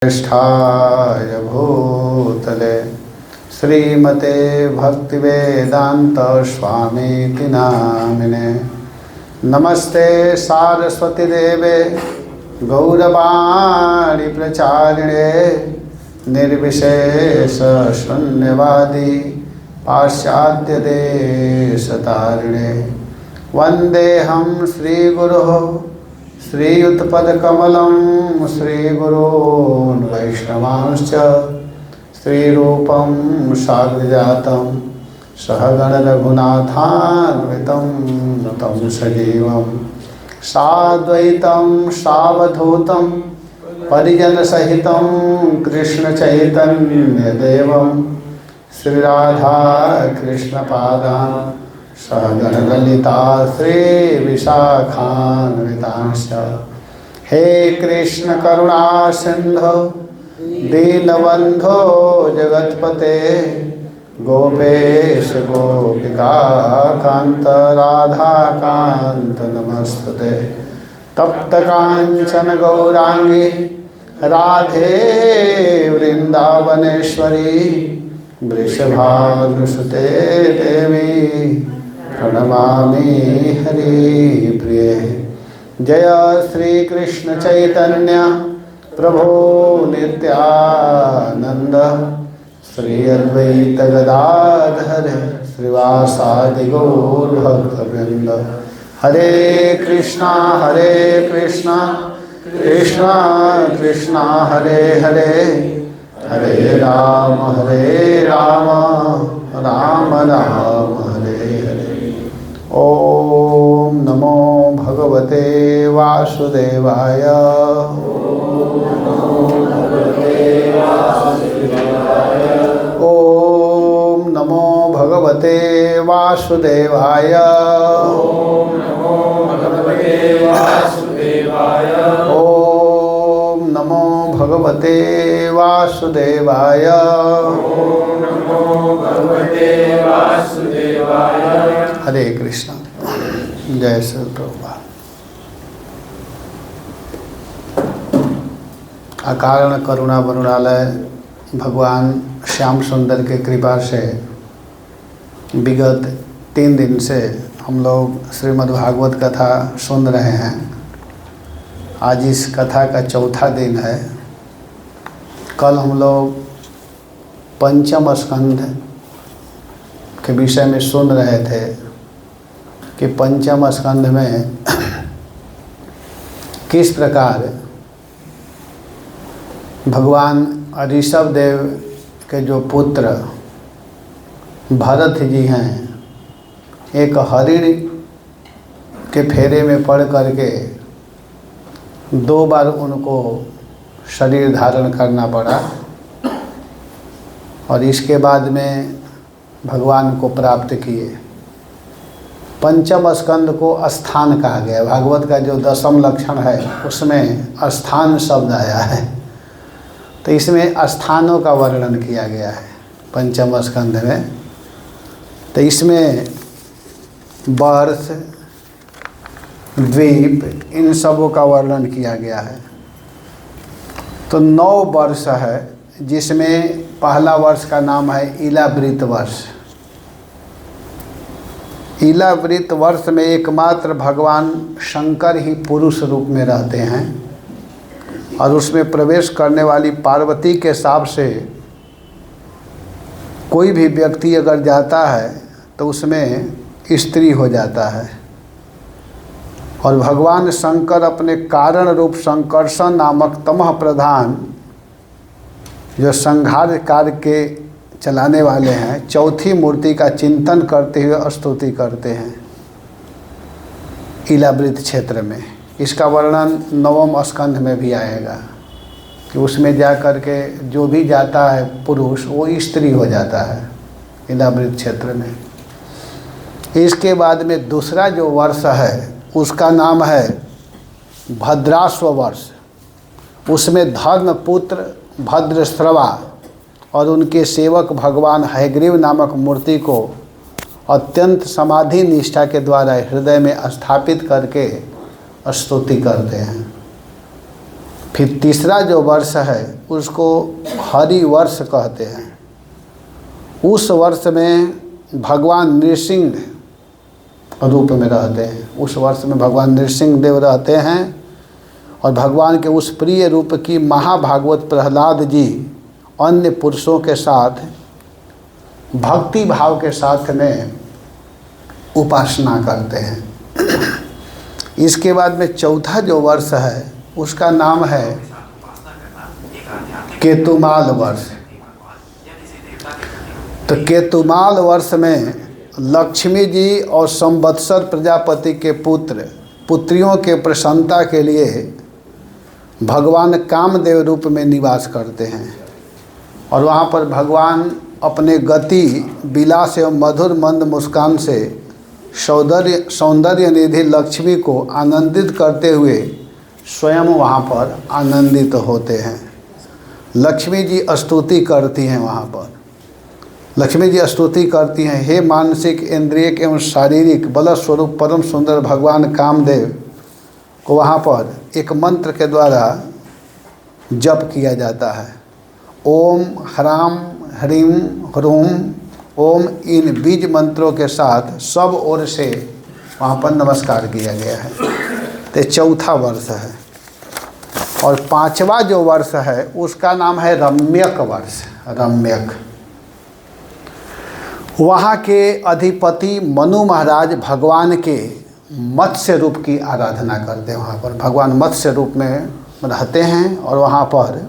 निष्ठाय भूतले श्रीमते भक्तिवेदांत स्वामीति नामिने। नमस्ते सारस्वती देवे गौरवाणी प्रचारिणे निर्विशेष शून्यवादी पाश्चात्य देशतारिणे। वंदेहं श्रीगुरुः श्रीयुतपदकमलं श्रीगुरून् वैष्णवांश्च श्रीरूपं साग्रजातं सहगण रघुनाथान्वितं तं सजीवं साद्वैतं सावधूतं परिजनसहितं कृष्णचैतन्यदेवं श्रीराधा कृष्णपादान् सहगण ललिता श्री विशाखान्वितांश्च। हे कृष्ण करुणा सिंधु दीनबंधो जगत्पते गोपेश गोपिका कांत राधा कांत नमस्तुते। तप्त कांचन गौरांगी राधे वृंदावनेश्वरी वृषभानुसुते देवी प्रणमामि हरिप्रिये। जय श्री कृष्ण चैतन्य प्रभो नित्यानंद श्री अद्वैत गदाधर श्रीवासादि गौर भक्तवृंद। हरे कृष्णा कृष्णा कृष्णा हरे हरे हरे राम राम राम हरे हरे। ओम नमो भगवते वासुदेवाय। ओम नमो भगवते वासुदेवाय। ओम नमो भगवते वासुदेवाय। हरे कृष्ण। जय श्री प्रभुपाद। अकारण करुणा वरुणालय भगवान श्याम सुंदर के कृपा से विगत 3 दिन से हम लोग श्रीमद् भागवत कथा सुन रहे हैं। आज इस कथा का चौथा दिन है। कल हम लोग पंचम स्कंध के विषय में सुन रहे थे कि पंचम स्कंध में किस प्रकार भगवान ऋषभ देव के जो पुत्र भरत जी हैं, एक हरिण के फेरे में पड़ करके 2 बार उनको शरीर धारण करना पड़ा और इसके बाद में भगवान को प्राप्त किए। पंचम स्कंद को स्थान कहा गया। भागवत का जो 10वां लक्षण है उसमें स्थान शब्द आया है, तो इसमें स्थानों का वर्णन किया गया है पंचम स्कंद में। तो इसमें वर्ष द्वीप इन सबों का वर्णन किया गया है। तो 9 वर्ष है, जिसमें पहला वर्ष का नाम है इलावृत वर्ष। इलावृत वर्ष में एकमात्र भगवान शंकर ही पुरुष रूप में रहते हैं और उसमें प्रवेश करने वाली पार्वती के हिसाब से कोई भी व्यक्ति अगर जाता है तो उसमें स्त्री हो जाता है। और भगवान शंकर अपने कारण रूप संकर्षण नामक तमह प्रधान जो संहार कार्य के चलाने वाले हैं, चौथी मूर्ति का चिंतन करते हुए स्तुति करते हैं इलावृत क्षेत्र में। इसका वर्णन 9वें स्कंध में भी आएगा कि उसमें जा कर के जो भी जाता है पुरुष वो स्त्री हो जाता है इलावृत क्षेत्र में। इसके बाद में दूसरा जो वर्ष है उसका नाम है भद्राश्व वर्ष। उसमें धर्मपुत्र भद्रश्रवा और उनके सेवक भगवान हयग्रीव नामक मूर्ति को अत्यंत समाधि निष्ठा के द्वारा हृदय में स्थापित करके स्तुति करते हैं। फिर तीसरा जो वर्ष है उसको हरि वर्ष कहते हैं। उस वर्ष में भगवान नृसिंह रूप में रहते हैं। उस वर्ष में भगवान नृसिंह देव रहते हैं और भगवान के उस प्रिय रूप की महाभागवत प्रहलाद जी अन्य पुरुषों के साथ भक्ति भाव के साथ में उपासना करते हैं। इसके बाद में चौथा जो वर्ष है उसका नाम है केतुमाल वर्ष। तो केतुमाल वर्ष में लक्ष्मी जी और संवत्सर प्रजापति के पुत्रियों के प्रसन्नता के लिए भगवान कामदेव रूप में निवास करते हैं और वहाँ पर भगवान अपने गति विलास एवं मधुर मंद मुस्कान से सौंदर्य निधि लक्ष्मी को आनंदित करते हुए स्वयं वहाँ पर आनंदित होते हैं। लक्ष्मी जी स्तुति करती हैं वहाँ पर। लक्ष्मी जी स्तुति करती हैं, हे मानसिक इंद्रियक एवं शारीरिक बल स्वरूप परम सुंदर भगवान कामदेव को वहाँ पर एक मंत्र के द्वारा जप किया जाता है। ओम ह्राम ह्रीम ह्रूम ओम, इन बीज मंत्रों के साथ सब ओर से वहाँ पर नमस्कार किया गया है। तो चौथा वर्ष है। और पांचवा जो वर्ष है उसका नाम है रम्यक वर्ष। रम्यक, वहाँ के अधिपति मनु महाराज भगवान के मत्स्य रूप की आराधना करते हैं। वहाँ पर भगवान मत्स्य रूप में रहते हैं और वहाँ पर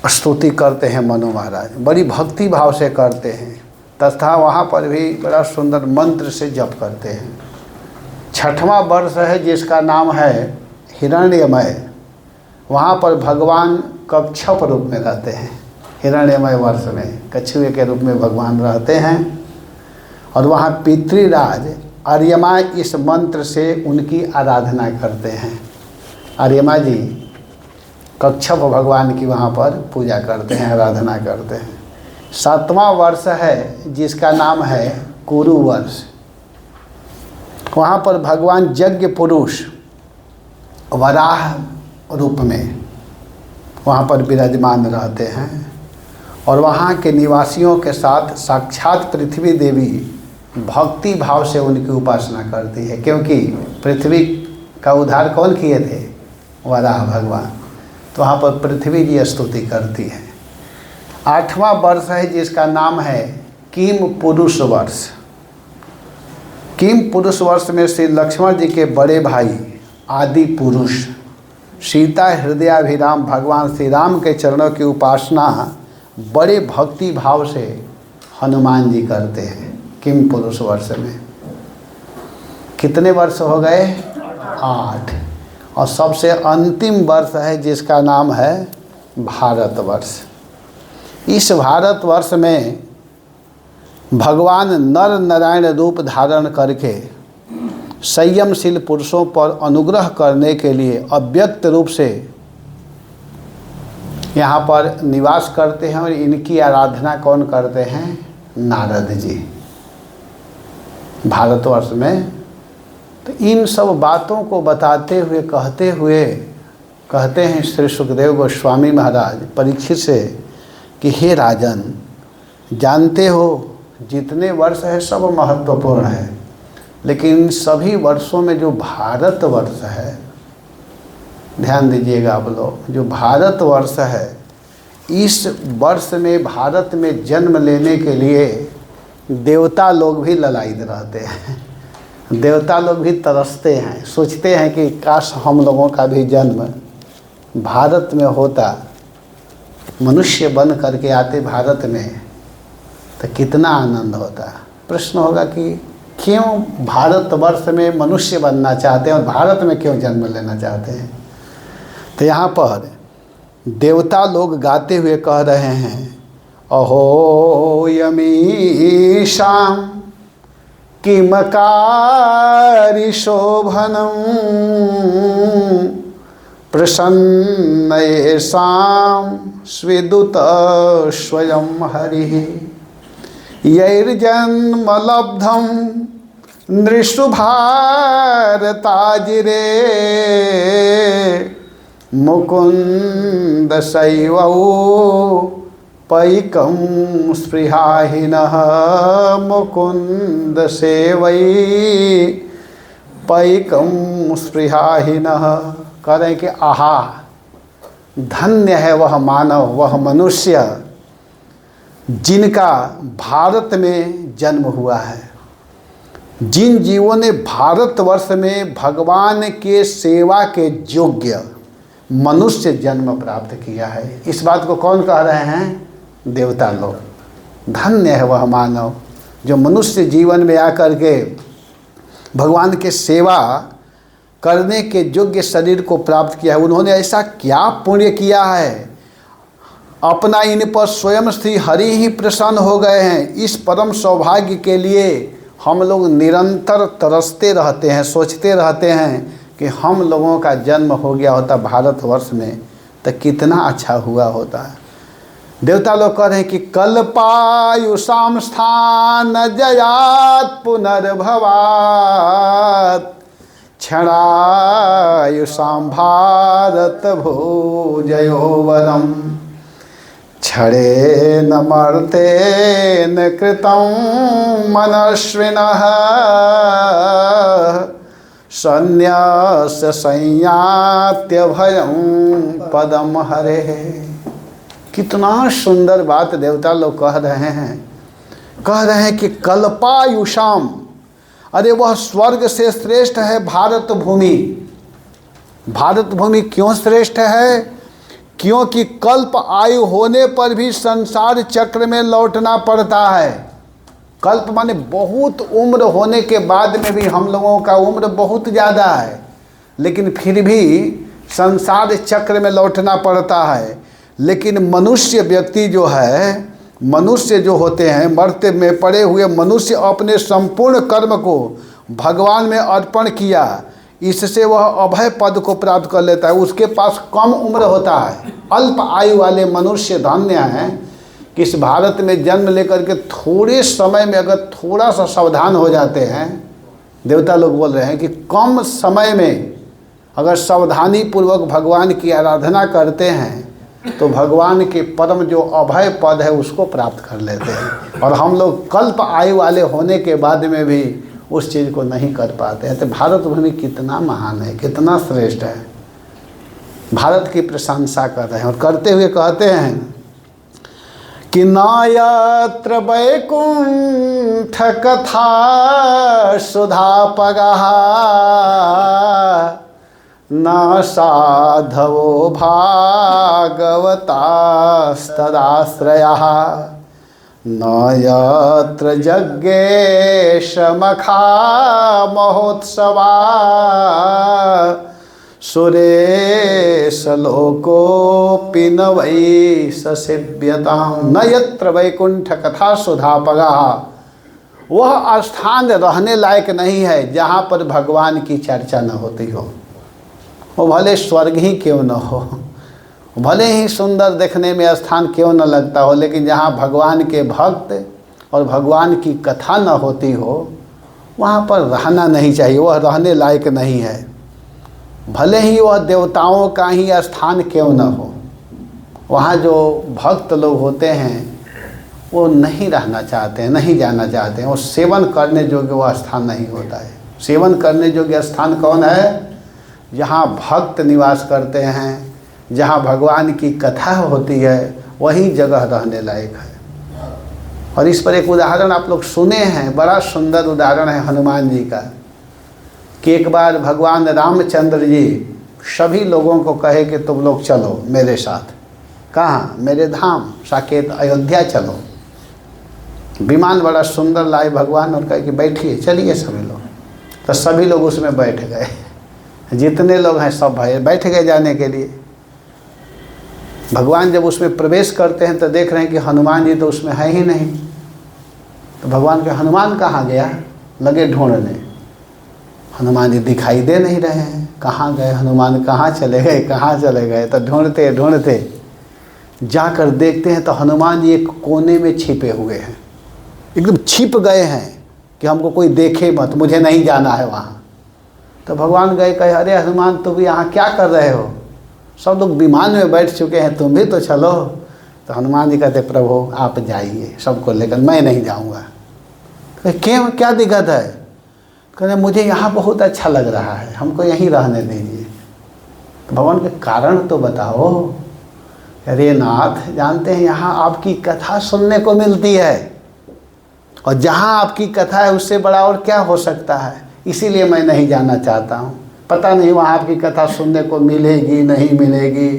स्तुति करते हैं मनु महाराज, बड़ी भक्ति भाव से करते हैं तथा वहाँ पर भी बड़ा सुंदर मंत्र से जप करते हैं। छठवां वर्ष है जिसका नाम है हिरण्यमय। वहाँ पर भगवान कच्छप रूप में रहते हैं। हिरण्यमय वर्ष में कछुए के रूप में भगवान रहते हैं और वहाँ पितृराज आर्यमा इस मंत्र से उनकी आराधना करते हैं। आर्यमा जी कच्छप भगवान की वहाँ पर पूजा करते हैं, आराधना करते हैं। सातवां वर्ष है जिसका नाम है कुरु वर्ष। वहाँ पर भगवान यज्ञ पुरुष वराह रूप में वहाँ पर विराजमान रहते हैं और वहाँ के निवासियों के साथ साक्षात पृथ्वी देवी भक्ति भाव से उनकी उपासना करती है, क्योंकि पृथ्वी का उद्धार कौन किए थे? वराह भगवान। तो वहाँ पर पृथ्वी जी स्तुति करती है। आठवां वर्ष है जिसका नाम है किम पुरुष वर्ष। किम पुरुष वर्ष में श्री लक्ष्मण जी के बड़े भाई आदि पुरुष सीता हृदयाभिराम भगवान श्री राम के चरणों की उपासना बड़े भक्ति भाव से हनुमान जी करते हैं। किम पुरुष वर्ष में कितने वर्ष हो गए? 8। और सबसे अंतिम वर्ष है जिसका नाम है भारतवर्ष। इस भारतवर्ष में भगवान नर नारायण रूप धारण करके संयमशील पुरुषों पर अनुग्रह करने के लिए अव्यक्त रूप से यहाँ पर निवास करते हैं और इनकी आराधना कौन करते हैं? नारद जी भारतवर्ष में। तो इन सब बातों को बताते हुए कहते हैं श्री सुखदेव गोस्वामी महाराज परीक्षित से कि हे राजन, जानते हो जितने वर्ष है सब महत्वपूर्ण है, लेकिन सभी वर्षों में जो भारत वर्ष है, ध्यान दीजिएगा आप लोग, जो भारत वर्ष है, इस वर्ष में भारत में जन्म लेने के लिए देवता लोग भी ललायित रहते हैं। देवता लोग भी तरसते हैं, सोचते हैं कि काश हम लोगों का भी जन्म भारत में होता, मनुष्य बन करके आते भारत में तो कितना आनंद होता। प्रश्न होगा कि क्यों भारतवर्ष में मनुष्य बनना चाहते हैं और भारत में क्यों जन्म लेना चाहते हैं? तो यहाँ पर देवता लोग गाते हुए कह रहे हैं, अहो यमीशां किमकारि शोभनं प्रसन्न येषां स्विदुत स्वयं हरिः यैर्जन्मलब्धं नृषु भारताजिरे मुकुंद शैवौ पैकं स्पृहाहिनः मुकुंद सेवै पैकं स्पृहाहिनः। कह रहे हैं कि आहा, धन्य है वह मानव, वह मनुष्य जिनका भारत में जन्म हुआ है, जिन जीवों ने भारतवर्ष में भगवान के सेवा के योग्य मनुष्य जन्म प्राप्त किया है। इस बात को कौन कह रहे हैं? देवता लोग। धन्य है वह मानव जो मनुष्य जीवन में आकर के भगवान के सेवा करने के योग्य शरीर को प्राप्त किया है। उन्होंने ऐसा क्या पुण्य किया है, अपना इन पर स्वयं श्री हरि ही प्रसन्न हो गए हैं। इस परम सौभाग्य के लिए हम लोग निरंतर तरसते रहते हैं, सोचते रहते हैं कि हम लोगों का जन्म हो गया होता भारतवर्ष में तो कितना अच्छा हुआ होता है। देवता लोग कह रहे हैं कि कल्पायुषाम स्थान जयात पुनर्भवात क्षणायुषाम भारत भोजयो वरम क्षणे न मर्तेन कृतं मनस्विनः संन्यास संयात्य भयं पदम हरेः। कितना सुंदर बात देवता लोग कह रहे हैं कि कल्पायुषाम, अरे वह स्वर्ग से श्रेष्ठ है भारत भूमि। भारत भूमि क्यों श्रेष्ठ है? क्योंकि कल्प आयु होने पर भी संसार चक्र में लौटना पड़ता है। कल्प माने बहुत उम्र होने के बाद में भी, हम लोगों का उम्र बहुत ज़्यादा है लेकिन फिर भी संसार चक्र में लौटना पड़ता है। लेकिन मनुष्य व्यक्ति जो है, मनुष्य जो होते हैं, मरते में पड़े हुए मनुष्य अपने संपूर्ण कर्म को भगवान में अर्पण किया, इससे वह अभय पद को प्राप्त कर लेता है। उसके पास कम उम्र होता है। अल्प आयु वाले मनुष्य धन्य हैं कि इस भारत में जन्म लेकर के थोड़े समय में अगर थोड़ा सा सावधान हो जाते हैं, देवता लोग बोल रहे हैं कि कम समय में अगर सावधानी पूर्वक भगवान की आराधना करते हैं तो भगवान के परम जो अभय पद है उसको प्राप्त कर लेते हैं। और हम लोग कल्प आयु वाले होने के बाद में भी उस चीज़ को नहीं कर पाते हैं। तो भारत भूमि कितना महान है, कितना श्रेष्ठ है। भारत की प्रशंसा कर रहे हैं और करते हुए कहते हैं कि नायत्र वैकुंठ कथा सुधापगः न साधवो भागवतास्तदाश्रयः न यत्र यज्ञेशमखा महोत्सवा सुरेश लोकोऽपि न वै ससेव्यताम्। न यत्र वैकुंठ कथा सुधापगः, वह स्थान रहने लायक नहीं है जहाँ पर भगवान की चर्चा न होती हो। वो भले स्वर्ग ही क्यों न हो, भले ही सुंदर देखने में स्थान क्यों न लगता हो, लेकिन जहाँ भगवान के भक्त और भगवान की कथा न होती हो वहाँ पर रहना नहीं चाहिए। वह रहने लायक नहीं है। भले ही वह देवताओं का ही स्थान क्यों न हो, वहाँ जो भक्त लोग होते हैं वो नहीं रहना चाहते हैं, नहीं जाना चाहते हैं। वो सेवन करने योग्य वह स्थान नहीं होता है। सेवन करने योग्य स्थान कौन है? जहाँ भक्त निवास करते हैं, जहाँ भगवान की कथा होती है, वही जगह रहने लायक है। और इस पर एक उदाहरण आप लोग सुने हैं, बड़ा सुंदर उदाहरण है हनुमान जी का, कि एक बार भगवान रामचंद्र जी सभी लोगों को कहे कि तुम लोग चलो मेरे साथ। कहाँ? मेरे धाम साकेत अयोध्या चलो। विमान बड़ा सुंदर लाए भगवान और कहे कि बैठिए, चलिए सभी लोग। तो सभी लोग उसमें बैठ गए, जितने लोग हैं सब भाई बैठ गए जाने के लिए। भगवान जब उसमें प्रवेश करते हैं तो देख रहे हैं कि हनुमान जी तो उसमें है ही नहीं। तो भगवान के हनुमान कहाँ गया, लगे ढूंढने। हनुमान जी दिखाई दे नहीं रहे हैं, कहाँ गए हनुमान, कहाँ चले गए, कहाँ चले गए। तो ढूंढते ढूंढते जाकर देखते हैं तो हनुमान जी एक कोने में छिपे हुए हैं, एकदम छिप गए हैं कि हमको कोई देखे मत, मुझे नहीं जाना है वहाँ। तो भगवान गए, कहे अरे हनुमान तुम यहाँ क्या कर रहे हो? सब लोग विमान में बैठ चुके हैं, तुम भी तो चलो। तो हनुमान जी कहते प्रभु आप जाइए सबको लेकर, मैं नहीं जाऊँगा। क्यों, क्या दिक्कत है? कहते मुझे यहाँ बहुत अच्छा लग रहा है, हमको यहीं रहने दीजिए। तो भगवान के कारण तो बताओ। अरे नाथ, जानते हैं यहाँ आपकी कथा सुनने को मिलती है, और जहाँ आपकी कथा है उससे बड़ा और क्या हो सकता है, इसीलिए मैं नहीं जाना चाहता हूँ। पता नहीं वहाँ आपकी कथा सुनने को मिलेगी नहीं मिलेगी,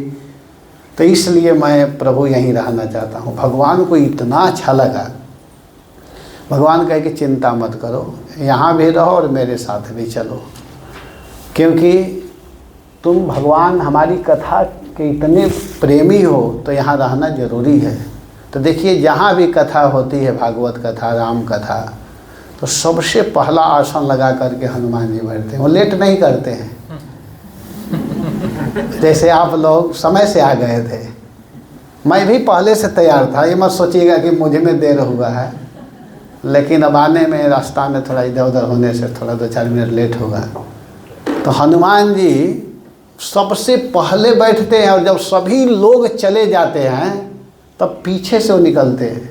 तो इसलिए मैं प्रभु यहीं रहना चाहता हूँ। भगवान को इतना अच्छा लगा। भगवान कहे कि चिंता मत करो, यहाँ भी रहो और मेरे साथ भी चलो, क्योंकि तुम भगवान हमारी कथा के इतने प्रेमी हो तो यहाँ रहना जरूरी है। तो देखिए, जहाँ भी कथा होती है, भागवत कथा, राम कथा, तो सबसे पहला आसन लगा करके हनुमान जी बैठते हैं। वो लेट नहीं करते हैं। जैसे आप लोग समय से आ गए थे, मैं भी पहले से तैयार था, ये मत सोचिएगा कि मुझे में देर हुआ है, लेकिन अब आने में रास्ता में थोड़ा इधर उधर होने से थोड़ा 2-4 मिनट लेट होगा। तो हनुमान जी सबसे पहले बैठते हैं, और जब सभी लोग चले जाते हैं तब पीछे से वो निकलते हैं,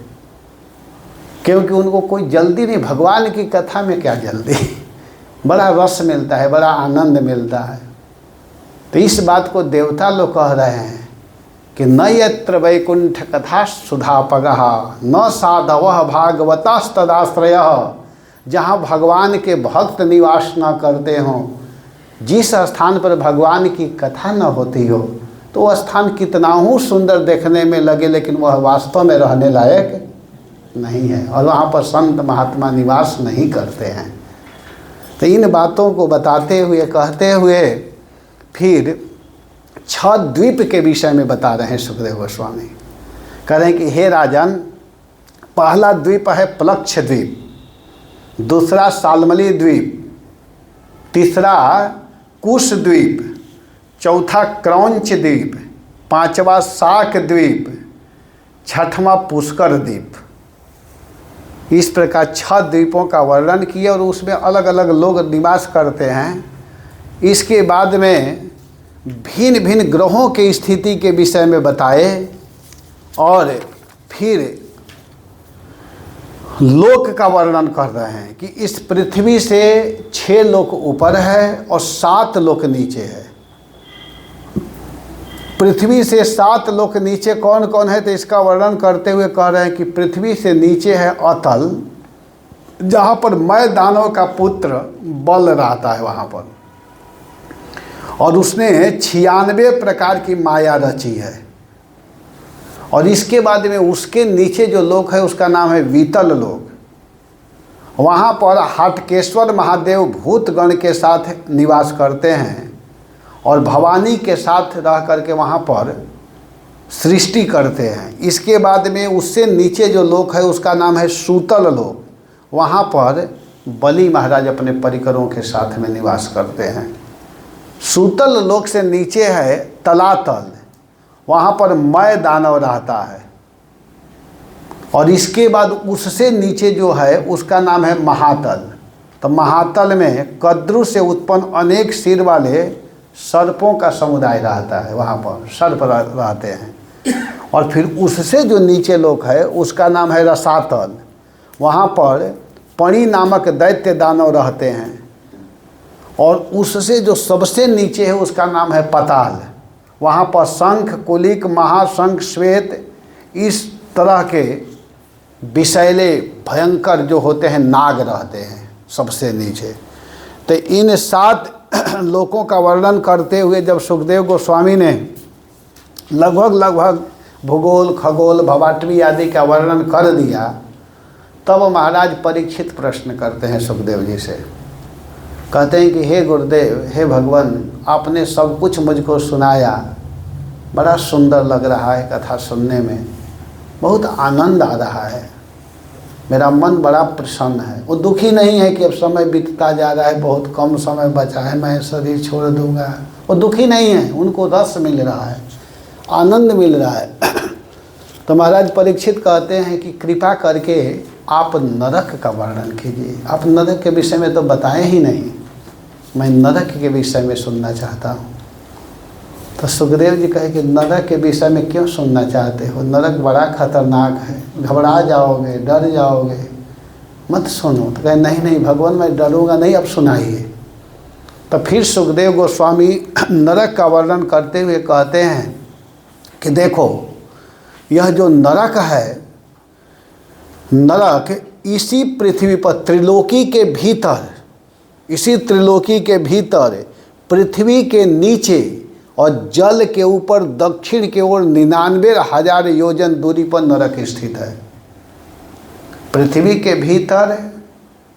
क्योंकि उनको कोई जल्दी नहीं। भगवान की कथा में क्या जल्दी, बड़ा रस मिलता है, बड़ा आनंद मिलता है। तो इस बात को देवता लोग कह रहे हैं कि न यत्र वैकुंठ कथा सुधापगः न साधवः भागवतास्तदाश्रयः। जहाँ भगवान के भक्त निवास न करते हों, जिस स्थान पर भगवान की कथा न होती हो, तो वह स्थान कितना ही सुंदर देखने में लगे, लेकिन वह वास्तव में रहने लायक नहीं है, और वहाँ पर संत महात्मा निवास नहीं करते हैं। तो इन बातों को बताते हुए, कहते हुए, फिर 6 द्वीप के विषय में बता रहे हैं सुखदेव गोस्वामी। कह रहे हैं कि हे राजन, पहला द्वीप है प्लक्ष द्वीप, दूसरा शाल्मली द्वीप, तीसरा कुश द्वीप, चौथा क्रौंच द्वीप, पांचवा शाक द्वीप, छठवां पुष्कर द्वीप। इस प्रकार 6 द्वीपों का वर्णन किया, और उसमें अलग अलग लोग निवास करते हैं। इसके बाद में भिन्न भिन्न ग्रहों की स्थिति के विषय में बताए, और फिर लोक का वर्णन कर रहे हैं कि इस पृथ्वी से 6 लोक ऊपर है और 7 लोक नीचे है। पृथ्वी से 7 लोक नीचे कौन कौन है, तो इसका वर्णन करते हुए कह रहे हैं कि पृथ्वी से नीचे है अतल, जहाँ पर मैं दानव का पुत्र बल रहता है वहाँ पर, और उसने 96 प्रकार की माया रची है। और इसके बाद में उसके नीचे जो लोक है उसका नाम है वीतल लोक। वहाँ पर हाटकेश्वर महादेव भूतगण के साथ निवास करते हैं, और भवानी के साथ रह करके वहाँ पर सृष्टि करते हैं। इसके बाद में उससे नीचे जो लोक है उसका नाम है सूतल लोक। वहाँ पर बलि महाराज अपने परिकरों के साथ में निवास करते हैं। सूतल लोक से नीचे है तलातल, वहाँ पर मैं दानव रहता है। और इसके बाद उससे नीचे जो है उसका नाम है महातल। तो महातल में कद्रु से उत्पन्न अनेक सिर वाले सर्पों का समुदाय रहता है, वहाँ पर सर्प रहते हैं। और फिर उससे जो नीचे लोक है उसका नाम है रसातल। वहाँ पर पणि नामक दैत्य दानव रहते हैं। और उससे जो सबसे नीचे है उसका नाम है पताल। वहाँ पर शंख, कुलिक, महाशंख, श्वेत, इस तरह के विषैले भयंकर जो होते हैं नाग रहते हैं सबसे नीचे। तो इन 7 लोकों का वर्णन करते हुए जब सुखदेव गोस्वामी ने लगभग भूगोल, खगोल, भवाटवी आदि का वर्णन कर दिया, तब महाराज परीक्षित प्रश्न करते हैं सुखदेव जी से। कहते हैं कि हे गुरुदेव, हे भगवान, आपने सब कुछ मुझको सुनाया, बड़ा सुंदर लग रहा है कथा सुनने में, बहुत आनंद आ रहा है, मेरा मन बड़ा प्रसन्न है। वो दुखी नहीं है कि अब समय बीतता जा रहा है, बहुत कम समय बचा है, मैं शरीर छोड़ दूंगा। वो दुखी नहीं है, उनको रस मिल रहा है, आनंद मिल रहा है। तो महाराज परीक्षित कहते हैं कि कृपा करके आप नरक का वर्णन कीजिए। आप नरक के विषय में तो बताएं ही नहीं, मैं नरक के विषय में सुनना चाहता हूँ। तो सुखदेव जी कहे कि नरक के विषय में क्यों सुनना चाहते हो, नरक बड़ा खतरनाक है, घबरा जाओगे, डर जाओगे, मत सुनो। तो कहे नहीं नहीं भगवान मैं डरूंगा नहीं, अब सुनाइए। तो फिर सुखदेव गोस्वामी नरक का वर्णन करते हुए कहते हैं कि देखो यह जो नरक है, नरक इसी पृथ्वी पर त्रिलोकी के भीतर, इसी त्रिलोकी के भीतर पृथ्वी के नीचे और जल के ऊपर दक्षिण की ओर 99,000 योजन दूरी पर नरक स्थित है। पृथ्वी के भीतर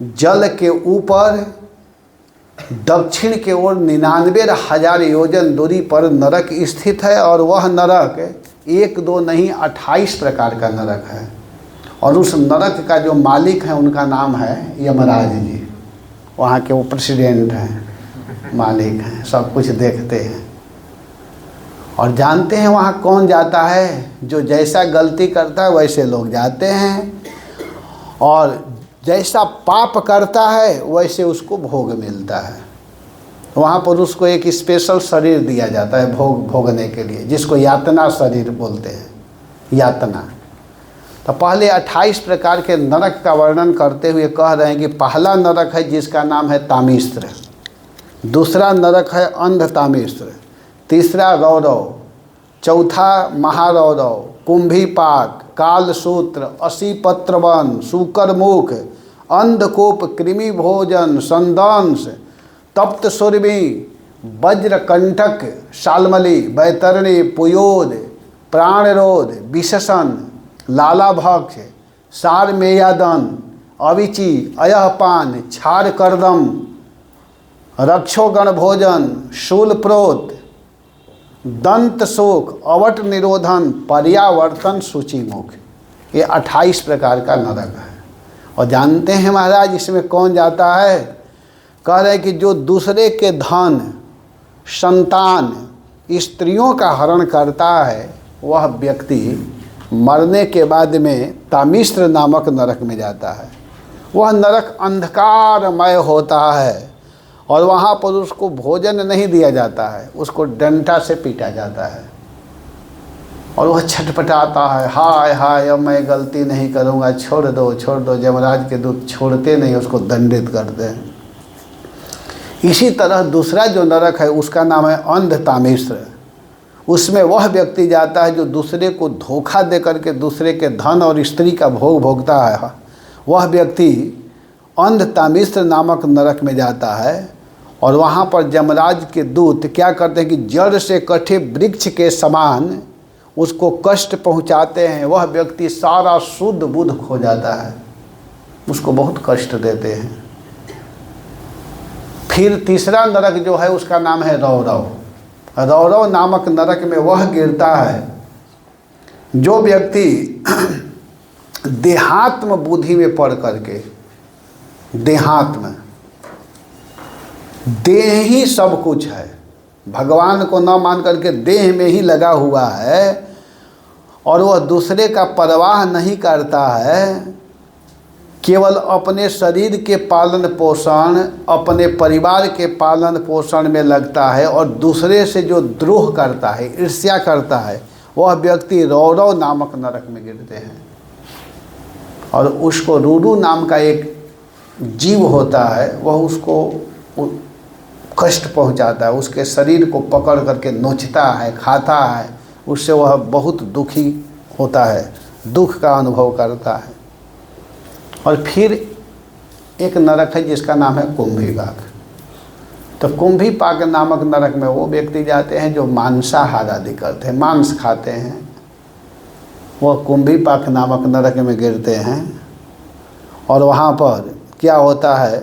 जल के ऊपर दक्षिण के ओर 99,000 योजन दूरी पर नरक स्थित है। और वह नरक 1-2 नहीं 28 प्रकार का नरक है। और उस नरक का जो मालिक है उनका नाम है यमराज जी। वहाँ के वो प्रेसिडेंट हैं, मालिक हैं, सब कुछ देखते हैं और जानते हैं वहाँ कौन जाता है। जो जैसा गलती करता है वैसे लोग जाते हैं, और जैसा पाप करता है वैसे उसको भोग मिलता है। वहाँ पर उसको एक स्पेशल शरीर दिया जाता है भोगने के लिए, जिसको यातना शरीर बोलते हैं, यातना। तो पहले 28 प्रकार के नरक का वर्णन करते हुए कह रहे हैं कि पहला नरक है जिसका नाम है तामिस्त्र, दूसरा नरक है अंध तामिस्त्र, तीसरा रौरव, चौथा महारौरव, कुंभीपाक, कालसूत्र, असीपत्रवन, शुकरमुख, अंधकूप, कृमि भोजन, संदंश, तप्त सुरभि, वज्रकंटक, शालमली, बैतरणी, पुयोद, प्राणरोध, विशसन, लालाभक्ष, सारमेयादन, अविचि, अयहपान, क्षार कर्दम, रक्षोगण भोजन, शूलप्रोत, दंत शोक, अवट निरोधन, पर्यावर्तन, सूचिमुख। ये 28 प्रकार का नरक है। और जानते हैं महाराज इसमें कौन जाता है? कह रहे हैं कि जो दूसरे के धन, संतान, स्त्रियों का हरण करता है वह व्यक्ति मरने के बाद में तामिस्त्र नामक नरक में जाता है। वह नरक अंधकारमय होता है और वहाँ पर उसको भोजन नहीं दिया जाता है, उसको डंडा से पीटा जाता है और वह छटपटाता है, हाय हाय अब मैं गलती नहीं करूँगा, छोड़ दो छोड़ दो। यमराज के दूत छोड़ते नहीं, उसको दंडित करते हैं। इसी तरह दूसरा जो नरक है उसका नाम है अंध तामिस्त्र। उसमें वह व्यक्ति जाता है जो दूसरे को धोखा दे करके दूसरे के धन और स्त्री का भोग भोगता है। वह व्यक्ति अंध तामिस्त्र नामक नरक में जाता है और वहाँ पर यमराज के दूत क्या करते हैं कि जड़ से कटे वृक्ष के समान उसको कष्ट पहुँचाते हैं। वह व्यक्ति सारा शुद्ध बुद्ध खो जाता है, उसको बहुत कष्ट देते हैं। फिर तीसरा नरक जो है उसका नाम है रौरव। रौरव नामक नरक में वह गिरता है जो व्यक्ति देहात्म बुद्धि में पड़ करके, देहात्म, देह ही सब कुछ है, भगवान को न मान करके देह में ही लगा हुआ है और वह दूसरे का परवाह नहीं करता है, केवल अपने शरीर के पालन पोषण, अपने परिवार के पालन पोषण में लगता है और दूसरे से जो द्रोह करता है, ईर्ष्या करता है, वह व्यक्ति रौरव नामक नरक में गिरते हैं। और उसको रूरू नाम का एक जीव होता है, वह उसको कष्ट पहुंचाता है, उसके शरीर को पकड़ करके नोचता है, खाता है, उससे वह बहुत दुखी होता है, दुख का अनुभव करता है। और फिर एक नरक है जिसका नाम है कुंभीपाक। तो कुंभीपाक नामक नरक में वो व्यक्ति जाते हैं जो मांसाहार आदि करते हैं, मांस खाते हैं, वह कुंभीपाक नामक नरक में गिरते हैं। और वहाँ पर क्या होता है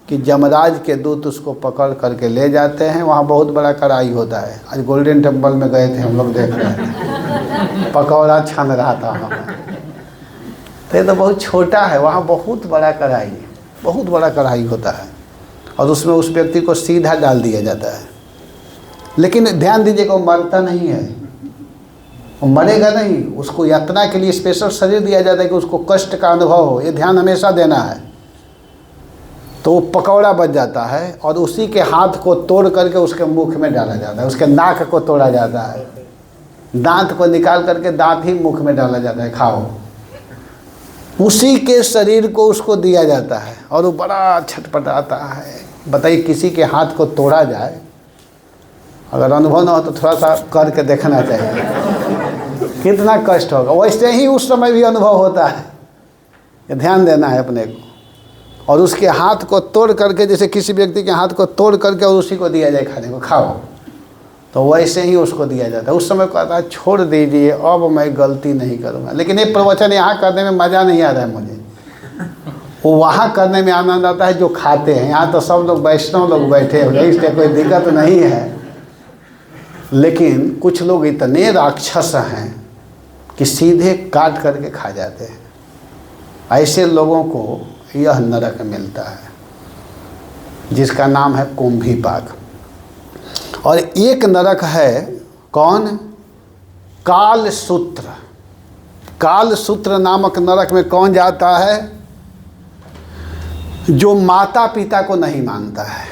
कि यमराज के दूत उसको पकड़ करके ले जाते हैं। वहाँ बहुत बड़ा कढ़ाई होता है। आज गोल्डन टेम्पल में गए थे हम लोग, देख रहे थे, पकौड़ा छान रहा था वहाँ। तो ये तो बहुत छोटा है, वहाँ बहुत बड़ा कढ़ाई, बहुत बड़ा कढ़ाई होता है और उसमें उस व्यक्ति को सीधा डाल दिया जाता है। लेकिन ध्यान दीजिएगा वो मरता नहीं है, वो मरेगा नहीं, उसको यातना के लिए स्पेशल शरीर दिया जाता है कि उसको कष्ट का अनुभव हो। ये ध्यान हमेशा देना है। तो वो पकौड़ा बच जाता है और उसी के हाथ को तोड़ करके उसके मुख में डाला जाता है, उसके नाक को तोड़ा जाता है, दांत को निकाल करके दांत ही मुख में डाला जाता है, खाओ। उसी के शरीर को उसको दिया जाता है और वो बड़ा छटपटाता है। बताइए, किसी के हाथ को तोड़ा जाए, अगर अनुभव ना हो तो थोड़ा सा करके देखना चाहिए, कितना कष्ट होगा। वैसे ही उस समय भी अनुभव होता है, ये ध्यान देना है अपने को। और उसके हाथ को तोड़ करके, जैसे किसी व्यक्ति के हाथ को तोड़ करके और उसी को दिया जाए खाने को, खाओ, तो वैसे ही उसको दिया जाता है। उस समय कहता है छोड़ दीजिए, अब मैं गलती नहीं करूँगा। लेकिन ये प्रवचन यहाँ करने में मज़ा नहीं आ रहा है मुझे, वो वहाँ करने में आनंद आता है जो खाते हैं। यहाँ तो सब लोग वैष्णव लोग बैठे हुए, इसलिए कोई दिक्कत नहीं है। लेकिन कुछ लोग इतने राक्षस हैं कि सीधे काट करके खा जाते हैं। ऐसे लोगों को यह नरक मिलता है, जिसका नाम है कुंभीपाक। और एक नरक है कौन? कालसूत्र। कालसूत्र नामक नरक में कौन जाता है? जो माता पिता को नहीं मानता है,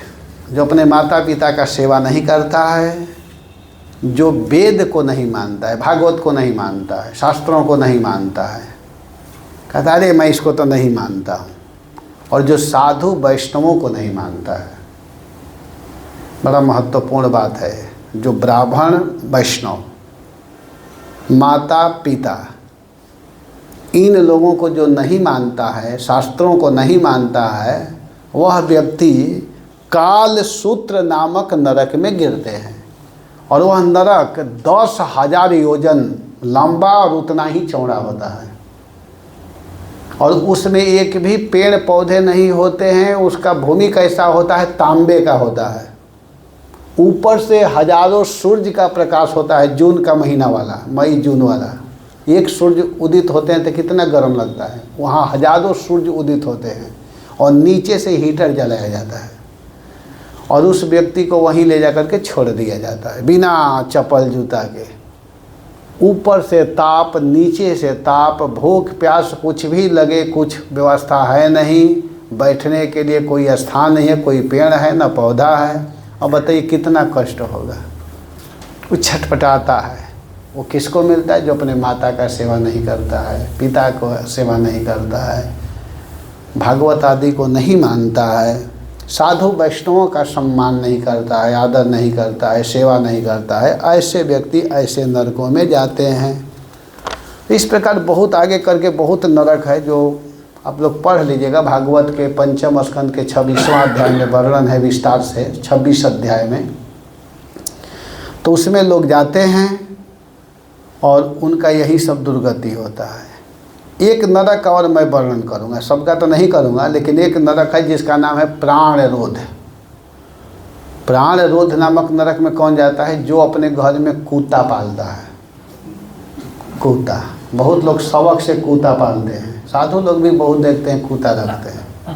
जो अपने माता पिता का सेवा नहीं करता है, जो वेद को नहीं मानता है, भागवत को नहीं मानता है, शास्त्रों को नहीं मानता है, कहता अरे मैं इसको तो नहीं मानता हूँ। और जो साधु वैष्णवों को नहीं मानता है, बड़ा महत्वपूर्ण बात है। जो ब्राह्मण वैष्णव, माता पिता, इन लोगों को जो नहीं मानता है, शास्त्रों को नहीं मानता है, वह व्यक्ति कालसूत्र नामक नरक में गिरते हैं। और वह नरक 10,000 योजन लंबा और उतना ही चौड़ा होता है। और उसमें एक भी पेड़ पौधे नहीं होते हैं। उसका भूमि कैसा होता है? तांबे का होता है। ऊपर से हजारों सूर्य का प्रकाश होता है, जून का महीना वाला, मई जून वाला। एक सूर्य उदित होते हैं तो कितना गर्म लगता है। वहाँ हजारों सूर्य उदित होते हैं और नीचे से हीटर जलाया जाता है और उस व्यक्ति को वहीं ले जा करके छोड़ दिया जाता है, बिना चप्पल जूता के। ऊपर से ताप, नीचे से ताप, भूख प्यास कुछ भी लगे, कुछ व्यवस्था है नहीं, बैठने के लिए कोई स्थान नहीं है, कोई पेड़ है न पौधा है। अब बताइए कितना कष्ट होगा। वो छटपटाता है। वो किसको मिलता है? जो अपने माता का सेवा नहीं करता है, पिता को सेवा नहीं करता है, भागवत आदि को नहीं मानता है, साधु वैष्णवों का सम्मान नहीं करता है, आदर नहीं करता है, सेवा नहीं करता है। ऐसे व्यक्ति ऐसे नरकों में जाते हैं। इस प्रकार बहुत आगे करके बहुत नरक है, जो आप लोग पढ़ लीजिएगा। भागवत के 5म स्कंद के 26वां अध्याय में वर्णन है विस्तार से, 26 अध्याय में। तो उसमें लोग जाते हैं और उनका यही सब दुर्गति होता है। एक नरक और मैं वर्णन करूंगा, सबका तो नहीं करूंगा, लेकिन एक नरक है जिसका नाम है प्राणरोध। प्राणरोध नामक नरक में कौन जाता है? जो अपने घर में कूता पालता है। कूता, बहुत लोग शौक से कूता पालते हैं, साधु लोग भी बहुत देखते हैं कूता रखते हैं,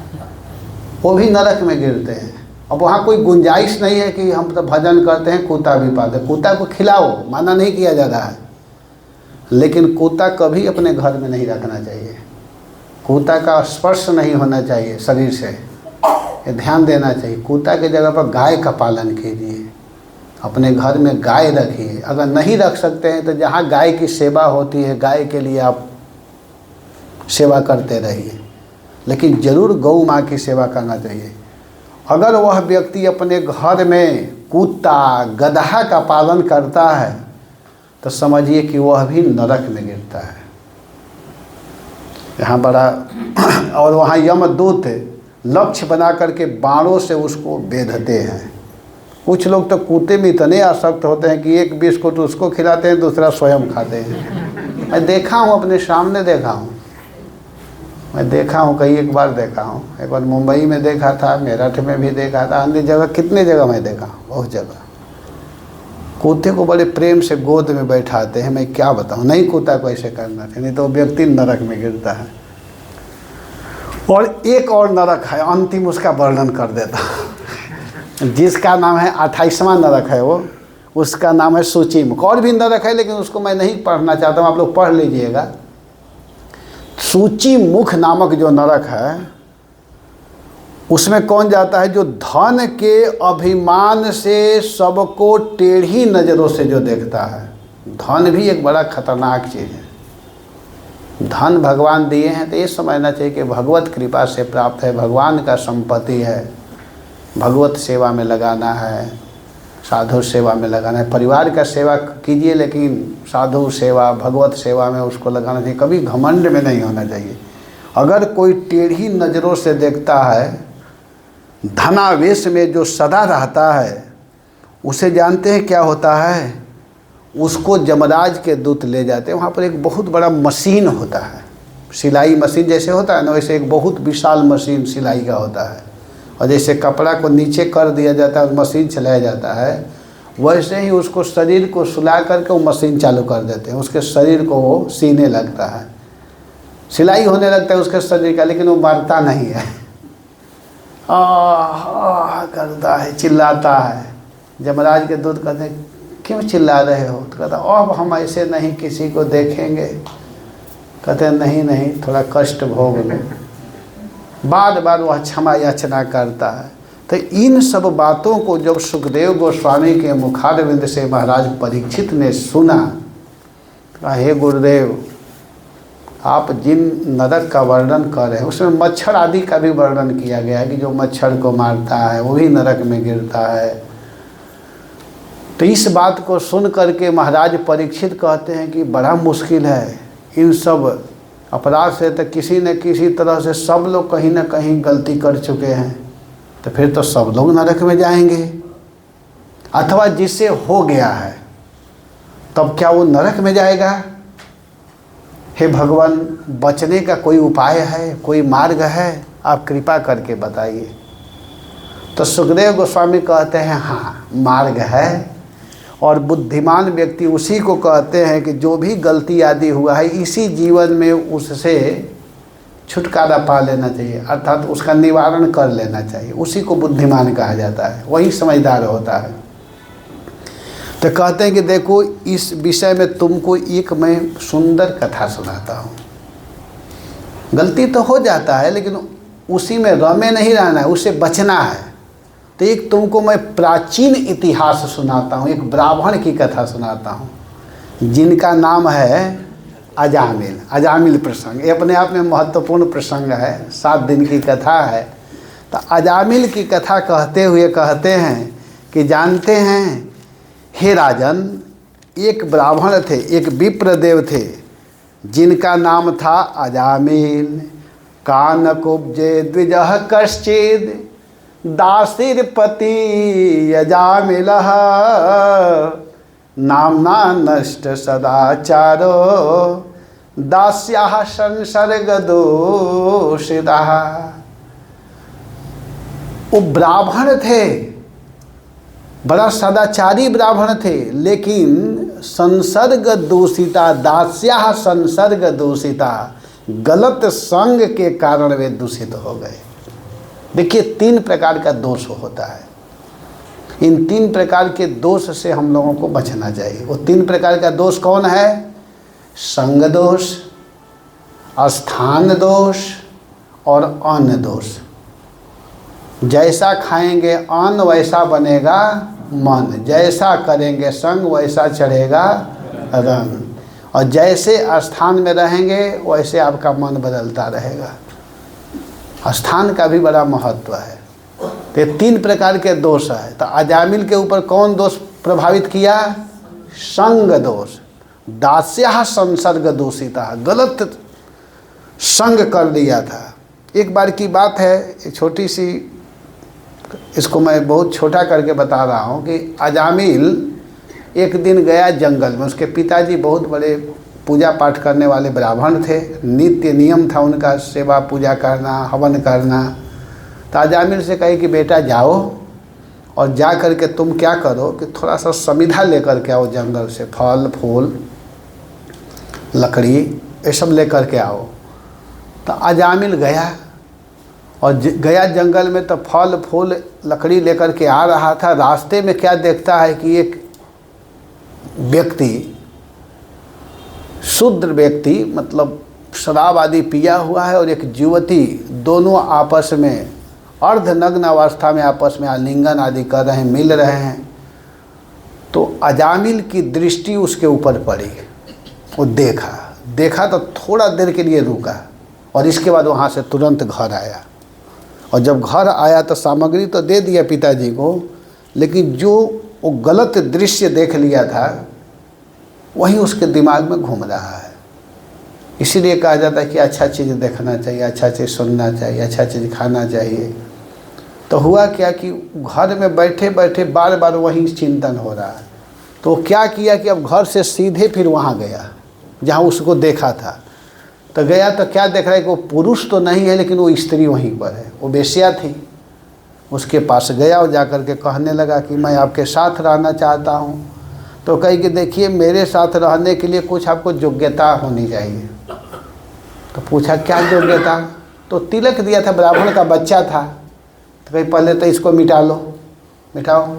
वो भी नरक में गिरते हैं। अब वहाँ कोई गुंजाइश नहीं है कि हम तो भजन करते हैं कूता भी पालते। कूता को खिलाओ, माना नहीं किया जा रहा है, लेकिन कूता कभी अपने घर में नहीं रखना चाहिए। कूता का स्पर्श नहीं होना चाहिए शरीर से, ये ध्यान देना चाहिए। कूता की जगह पर गाय का पालन कीजिए, अपने घर में गाय रखिए। अगर नहीं रख सकते हैं तो जहाँ गाय की सेवा होती है, गाय के लिए आप सेवा करते रहिए, लेकिन ज़रूर गौ माँ की सेवा करना चाहिए। अगर वह व्यक्ति अपने घर में कुत्ता, गधा का पालन करता है तो समझिए कि वह भी नरक में गिरता है। यहाँ बड़ा और वहाँ यमदूत लक्ष्य बना करके बाणों से उसको बेधते हैं। कुछ लोग तो कूते में इतने आसक्त होते हैं कि एक बिस्कुट उसको खिलाते हैं, दूसरा स्वयं खाते हैं। मैं देखा हूँ, अपने सामने देखा हूँ, मैं देखा हूँ, कई एक बार देखा हूँ। एक बार मुंबई में देखा था, मेरठ में भी देखा था, अन्य जगह कितने जगह मैं देखा हूँ, बहुत जगह। कूते को बड़े प्रेम से गोद में बैठाते हैं। मैं क्या बताऊँ, नहीं कूता को ऐसे करना चाहिए, नहीं तो व्यक्ति नरक में गिरता है। और एक और नरक है, अंतिम उसका वर्णन कर देता हूँ, जिसका नाम है 28वां नरक है वो, उसका नाम है सूचीमुख। और भी नरक है लेकिन उसको मैं नहीं पढ़ना चाहता हूँ, आप लोग पढ़ लीजिएगा। सूचीमुख नामक जो नरक है उसमें कौन जाता है? जो धन के अभिमान से सबको टेढ़ी नज़रों से जो देखता है। धन भी एक बड़ा खतरनाक चीज़ है। धन भगवान दिए हैं तो ये समझना चाहिए कि भगवत कृपा से प्राप्त है, भगवान का संपत्ति है, भगवत सेवा में लगाना है, साधु सेवा में लगाना है। परिवार का सेवा कीजिए लेकिन साधु सेवा, भगवत सेवा में उसको लगाना चाहिए। कभी घमंड में नहीं होना चाहिए। अगर कोई टेढ़ी नज़रों से देखता है, धनावेश में जो सदा रहता है, उसे जानते हैं क्या होता है? उसको यमराज के दूत ले जाते हैं। वहाँ पर एक बहुत बड़ा मशीन होता है, सिलाई मशीन जैसे होता है ना, वैसे एक बहुत विशाल मशीन सिलाई का होता है। और जैसे कपड़ा को नीचे कर दिया जाता है और मशीन चलाया जाता है, वैसे ही उसको शरीर को सुला करके वो मशीन चालू कर देते हैं। उसके शरीर को वो सीने लगता है, सिलाई होने लगता है उसके शरीर का, लेकिन वो मरता नहीं है। करता है, चिल्लाता है। यमराज के दूत कहते हैं क्यों चिल्ला रहे हो? तो कहता अब हम ऐसे नहीं किसी को देखेंगे। कहते हैं नहीं नहीं, थोड़ा कष्ट भोग लो। बार बार वह क्षमा याचना करता है। तो इन सब बातों को जब सुखदेव गोस्वामी के मुखारविंद से महाराज परीक्षित ने सुना, कहा हे गुरुदेव, आप जिन नरक का वर्णन कर रहे हैं उसमें मच्छर आदि का भी वर्णन किया गया है कि जो मच्छर को मारता है वो भी नरक में गिरता है। तो इस बात को सुन करके महाराज परीक्षित कहते हैं कि बड़ा मुश्किल है। इन सब अपराध से तो किसी न किसी तरह से सब लोग कहीं ना कहीं गलती कर चुके हैं, तो फिर तो सब लोग नरक में जाएंगे। अथवा जिससे हो गया है तब क्या वो नरक में जाएगा? हे भगवान, बचने का कोई उपाय है, कोई मार्ग है? आप कृपा करके बताइए। तो सुखदेव गोस्वामी कहते हैं हाँ, मार्ग है। और बुद्धिमान व्यक्ति उसी को कहते हैं कि जो भी गलती आदि हुआ है इसी जीवन में उससे छुटकारा पा लेना चाहिए, अर्थात उसका निवारण कर लेना चाहिए। उसी को बुद्धिमान कहा जाता है, वही समझदार होता है। तो कहते हैं कि देखो, इस विषय में तुमको एक मैं सुंदर कथा सुनाता हूँ। गलती तो हो जाता है लेकिन उसी में रमे नहीं रहना है, उससे बचना है। तो एक तुमको मैं प्राचीन इतिहास सुनाता हूँ, एक ब्राह्मण की कथा सुनाता हूँ जिनका नाम है अजामिल। अजामिल प्रसंग ये अपने आप में महत्वपूर्ण प्रसंग है, 7 दिन की कथा है। तो अजामिल की कथा कहते हुए कहते हैं कि जानते हैं हे राजन, एक ब्राह्मण थे, एक विप्रदेव थे जिनका नाम था अजामिल। कानकुब्जे द्विजः कश्चिद दासीर्पति अजामिलः, नाम्ना नष्ट सदाचारो दास्याः संसर्ग दोषितः। वो ब्राह्मण थे, बड़ा सदाचारी ब्राह्मण थे, लेकिन संसर्ग दूषिता, दास्याः संसर्ग दूषिता, गलत संग के कारण वे दूषित हो गए। देखिए 3 प्रकार का दोष होता है। इन 3 प्रकार के दोष से हम लोगों को बचना चाहिए। वो 3 प्रकार का दोष कौन है? संग दोष, स्थान दोष और अन्न दोष। जैसा खाएंगे अन्न वैसा बनेगा मन, जैसा करेंगे संग वैसा चढ़ेगा रंग, और जैसे स्थान में रहेंगे वैसे आपका मन बदलता रहेगा। स्थान का भी बड़ा महत्व है। तो ये 3 प्रकार के दोष है। तो अजामिल के ऊपर कौन दोष प्रभावित किया? संग दोष। दास्याः संसर्ग दूषिता, गलत संग कर लिया था। एक बार की बात है, एक छोटी सी, इसको मैं बहुत छोटा करके बता रहा हूँ कि अजामिल एक दिन गया जंगल में। उसके पिताजी बहुत बड़े पूजा पाठ करने वाले ब्राह्मण थे, नित्य नियम था उनका सेवा पूजा करना, हवन करना। तो अजामिल से कहे कि बेटा जाओ और जा कर के तुम क्या करो कि थोड़ा सा समिधा लेकर के आओ जंगल से, फल फूल लकड़ी ये सब लेकर के आओ। तो अजामिल गया और गया जंगल में, तो फल फूल लकड़ी लेकर के आ रहा था। रास्ते में क्या देखता है कि एक व्यक्ति, शूद्र व्यक्ति, मतलब शराब आदि पिया हुआ है, और एक युवती, दोनों आपस में अर्धनग्न अवस्था में आपस में आलिंगन आदि कर रहे हैं, मिल रहे हैं। तो अजामिल की दृष्टि उसके ऊपर पड़ी, वो देखा तो थोड़ा देर के लिए रुका और इसके बाद वहाँ से तुरंत घर आया। और जब घर आया तो सामग्री तो दे दिया पिताजी को, लेकिन जो वो गलत दृश्य देख लिया था वही उसके दिमाग में घूम रहा है। इसीलिए कहा जाता है कि अच्छा चीज़ देखना चाहिए, अच्छा चीज़ सुनना चाहिए, अच्छा चीज़ खाना चाहिए। तो हुआ क्या कि घर में बैठे बैठे बार बार वही चिंतन हो रहा है। तो क्या किया कि अब घर से सीधे फिर वहाँ गया जहाँ उसको देखा था। तो गया तो क्या देख रहा है कि वो पुरुष तो नहीं है, लेकिन वो स्त्री वहीं पर है, वो वेश्या थी। उसके पास गया और जाकर के कहने लगा कि मैं आपके साथ रहना चाहता हूँ। तो कही कि देखिए मेरे साथ रहने के लिए कुछ आपको योग्यता होनी चाहिए। तो पूछा क्या योग्यता? तो तिलक दिया था, ब्राह्मण का बच्चा था। तो कही पहले तो इसको मिटा लो, मिटाओ।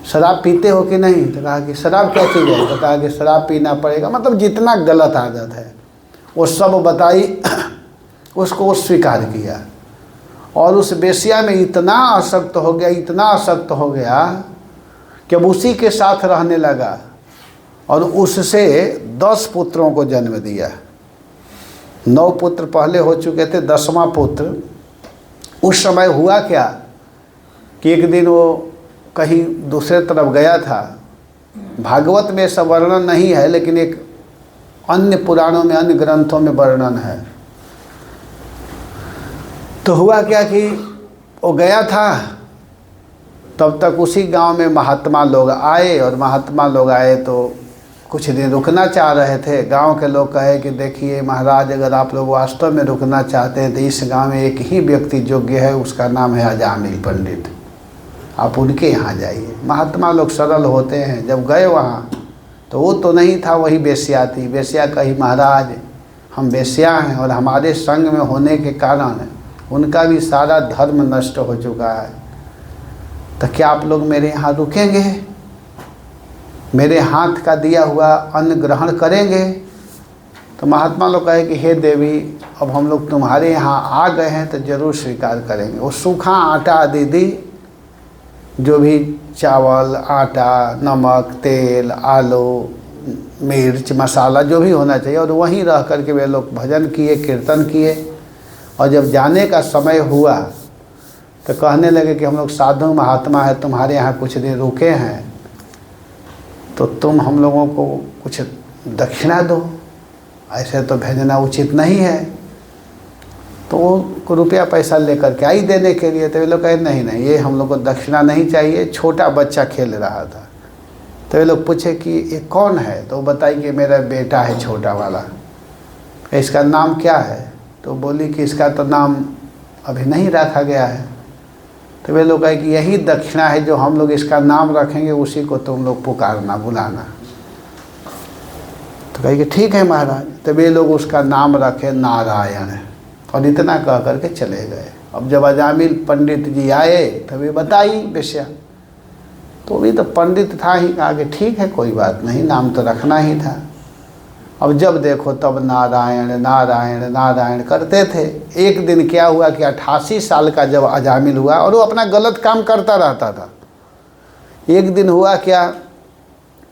शराब पीते हो कि नहीं? तो कहा कि शराब क्या चीज़ है? तो कहा कि शराब पीना पड़ेगा, मतलब जितना गलत आदत है वो सब बताई। उसको वो स्वीकार किया और उस वेश्या में इतना आसक्त हो गया, इतना आसक्त हो गया कि अब उसी के साथ रहने लगा और उससे 10 पुत्रों को जन्म दिया। 9 पुत्र पहले हो चुके थे, 10वां पुत्र। उस समय हुआ क्या कि एक दिन वो कहीं दूसरे तरफ गया था। भागवत में ऐसा वर्णन नहीं है, लेकिन एक अन्य पुराणों में, अन्य ग्रंथों में वर्णन है। तो हुआ क्या कि वो गया था, तब तक उसी गांव में महात्मा लोग आए और महात्मा लोग आए तो कुछ दिन रुकना चाह रहे थे। गांव के लोग कहे कि देखिए महाराज, अगर आप लोग वास्तव में रुकना चाहते हैं तो इस गांव में एक ही व्यक्ति योग्य है, उसका नाम है अजामिल पंडित, आप उनके यहाँ जाइए। महात्मा लोग सरल होते हैं। जब गए वहाँ तो वो तो नहीं था, वही वेश्या थी। वेश्या कही महाराज हम वेश्या हैं और हमारे संग में होने के कारण उनका भी सारा धर्म नष्ट हो चुका है, तो क्या आप लोग मेरे यहाँ रुकेंगे, मेरे हाथ का दिया हुआ अन्न ग्रहण करेंगे? तो महात्मा लोग कहे कि हे देवी, अब हम लोग तुम्हारे यहाँ आ गए हैं तो ज़रूर स्वीकार करेंगे। वो सूखा आटा दे दी, जो भी चावल, आटा, नमक, तेल, आलू, मिर्च, मसाला जो भी होना चाहिए, और वहीं रह कर के वे लोग भजन किए, कीर्तन किए। और जब जाने का समय हुआ तो कहने लगे कि हम लोग साधु महात्मा है, तुम्हारे यहाँ कुछ दिन रुके हैं, तो तुम हम लोगों को कुछ दक्षिणा दो, ऐसे तो भेजना उचित नहीं है। तो वो रुपया पैसा लेकर के आई देने के लिए। तो वे लोग कहे नहीं नहीं, ये हम लोग को दक्षिणा नहीं चाहिए। छोटा बच्चा खेल रहा था। तो वे लोग पूछे कि ये कौन है? तो वो बताई कि मेरा बेटा है छोटा वाला। इसका नाम क्या है? तो बोली कि इसका तो नाम अभी नहीं रखा गया है। तो वे लोग कहे कि यही दक्षिणा है, जो हम लोग इसका नाम रखेंगे उसी को तुम लोग पुकारना, बुलाना। तो कहे कि ठीक है महाराज। तो वे लोग उसका नाम रखे नारायण, और इतना कह करके चले गए। अब जब अजामिल पंडित जी आए तभी बताई वेश्या, तो भी तो पंडित था ही, कहा कि ठीक है कोई बात नहीं, नाम तो रखना ही था। अब जब देखो तब नारायण नारायण नारायण करते थे। एक दिन क्या हुआ कि 88 साल का जब अजामिल हुआ, और वो अपना गलत काम करता रहता था। एक दिन हुआ क्या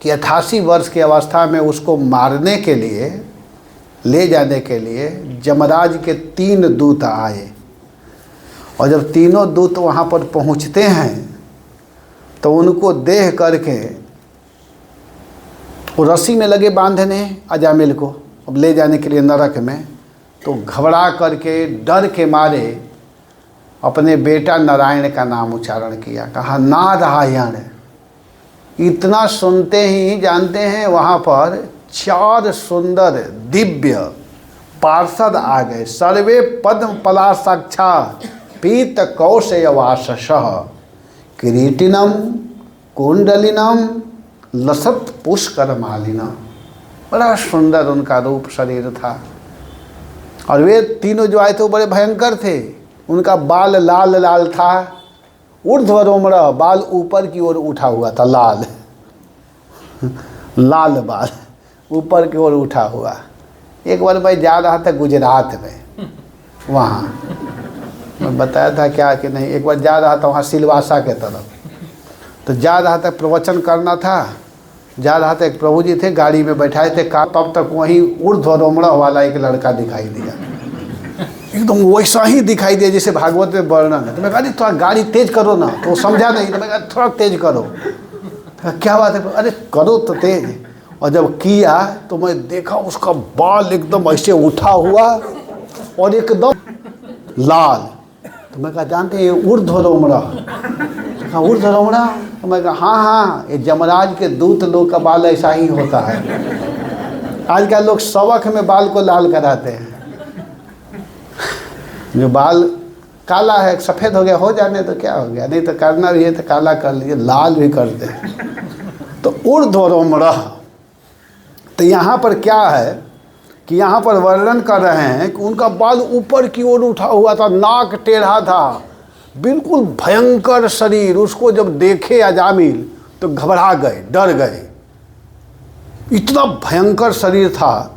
कि 88 वर्ष की अवस्था में उसको मारने के लिए, ले जाने के लिए यमराज के 3 दूत आए। और जब तीनों दूत वहाँ पर पहुँचते हैं तो उनको देख करके वो रस्सी में लगे बांधने अजामिल को, अब ले जाने के लिए नरक में। तो घबरा करके, डर के मारे अपने बेटा नारायण का नाम उच्चारण किया, कहा नारायण। इतना सुनते ही जानते हैं वहाँ पर 4 सुंदर दिव्य पार्षद आ गए। सर्वे पद्म पलाशाक्षा पीत कौशयवासशः किरीटिनम कुंडलिनम लसत पुष्कर मालिना। बड़ा सुंदर उनका रूप शरीर था। और वे तीनों जो आए थे वो बड़े भयंकर थे। उनका बाल लाल लाल था, ऊर्ध्वरोमण बाल ऊपर की ओर उठा हुआ था, लाल लाल बाल ऊपर की ओर उठा हुआ। एक बार मैं जा रहा था गुजरात में, वहाँ मैं बताया था क्या कि नहीं। एक बार जा रहा था वहाँ सिलवासा के तरफ, तो जा रहा था, प्रवचन करना था, जा रहा था, एक प्रभु जी थे गाड़ी में बैठाए थे, तब तक वहीं ऊर्ध्वरोमण वाला एक लड़का दिखाई दिया, एकदम वैसा ही दिखाई दिया जैसे भागवत में वर्णन है। तो मैं कहा थोड़ा गाड़ी तेज करो ना, तो वो समझा नहीं, तो मैं कहा थोड़ा तेज करो। तो क्या बात है, अरे करो तो तेज। और जब किया तो मैं देखा उसका बाल एकदम ऐसे उठा हुआ और एकदम लाल। तो मैं कहा जानते हैं ये ऊर्ध्वरोमण, कहा ऊर्ध्वरोमण? तो मैं कहा हाँ हाँ, ये जमराज के दूत लोग का बाल ऐसा ही होता है। आजकल लोग शौक में बाल को लाल कराते हैं। जो बाल काला है, सफ़ेद हो गया, हो जाने तो क्या हो गया, नहीं तो करना भी है तो काला कर लीजिए, लाल भी करते हैं। तो ऊर्ध्वरोमण, तो यहाँ पर क्या है कि यहाँ पर वर्णन कर रहे हैं कि उनका बाल ऊपर की ओर उठा हुआ था, नाक टेढ़ा था, बिल्कुल भयंकर शरीर। उसको जब देखे अजामिल तो घबरा गए, डर गए, इतना भयंकर शरीर था।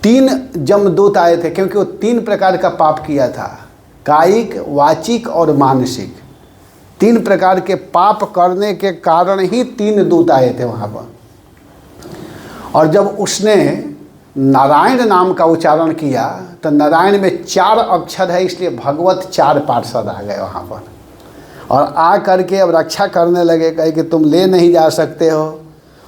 3 जमदूत आए थे, क्योंकि वो 3 प्रकार का पाप किया था, कायिक, वाचिक और मानसिक। 3 प्रकार के पाप करने के कारण ही 3 दूत आए थे वहाँ पर। और जब उसने नारायण नाम का उच्चारण किया तो नारायण में 4 अक्षर है, इसलिए भगवत 4 पार्षद आ गए वहाँ पर। और आ करके अब रक्षा करने लगे, कहे कि तुम ले नहीं जा सकते हो।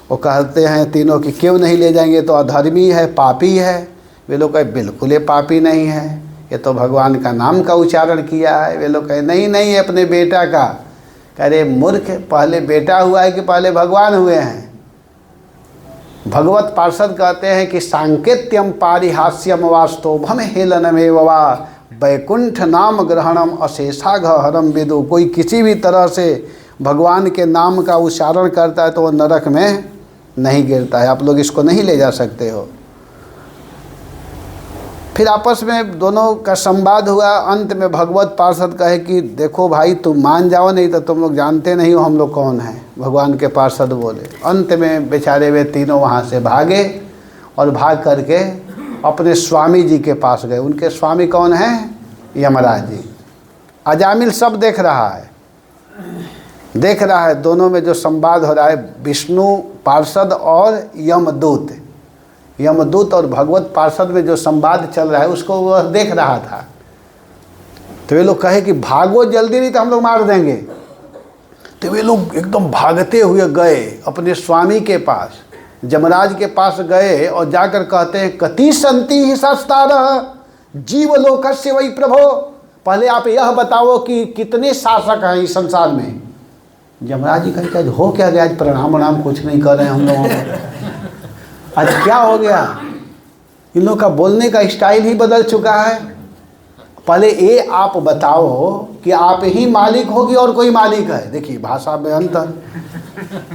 वो कहते हैं तीनों कि क्यों नहीं ले जाएंगे, तो अधर्मी है, पापी है। वे लोग कहे बिल्कुल ये पापी नहीं है, ये तो भगवान का नाम का उच्चारण किया है। वे लोग कहे नहीं नहीं, अपने बेटा का। कह रहे मूर्ख, पहले बेटा हुआ है कि पहले भगवान हुए हैं? भगवत पार्षद कहते हैं कि सांकेत्यम पारिहास्यम वास्तवम हेलनमेव वा वैकुंठ नाम ग्रहणम अशेषाघ हरम विदु। कोई किसी भी तरह से भगवान के नाम का उच्चारण करता है तो वो नरक में नहीं गिरता है, आप लोग इसको नहीं ले जा सकते हो। फिर आपस में दोनों का संवाद हुआ। अंत में भगवत पार्षद कहे कि देखो भाई, तुम मान जाओ, नहीं तो तुम लोग जानते नहीं हो हम लोग कौन हैं। भगवान के पार्षद बोले। अंत में बेचारे वे तीनों वहाँ से भागे और भाग करके अपने स्वामी जी के पास गए। उनके स्वामी कौन हैं? यमराज जी। अजामिल सब देख रहा है दोनों में जो संवाद हो रहा है, विष्णु पार्षद और यमदूत, यमदूत और भगवत पार्षद में जो संवाद चल रहा है उसको वह देख रहा था। तो वे लोग कहे कि भागो जल्दी, नहीं तो हम लोग मार देंगे। तो वे लोग एकदम भागते हुए गए अपने स्वामी के पास, जमराज के पास गए और जाकर कहते हैं कति संति ही शास्त्रारः जीवलोकस्य वै प्रभो। पहले आप यह बताओ कि कितने शासक हैं इस संसार में। जमराज जी कहते हैं हो क्या गया, आज प्रणाम वणाम कुछ नहीं कर रहे हैं हम लोगों को, आज क्या हो गया? इन लोगों का बोलने का स्टाइल ही बदल चुका है। पहले ये आप बताओ कि आप ही मालिक हो कि और कोई मालिक है। देखिए भाषा में अंतर।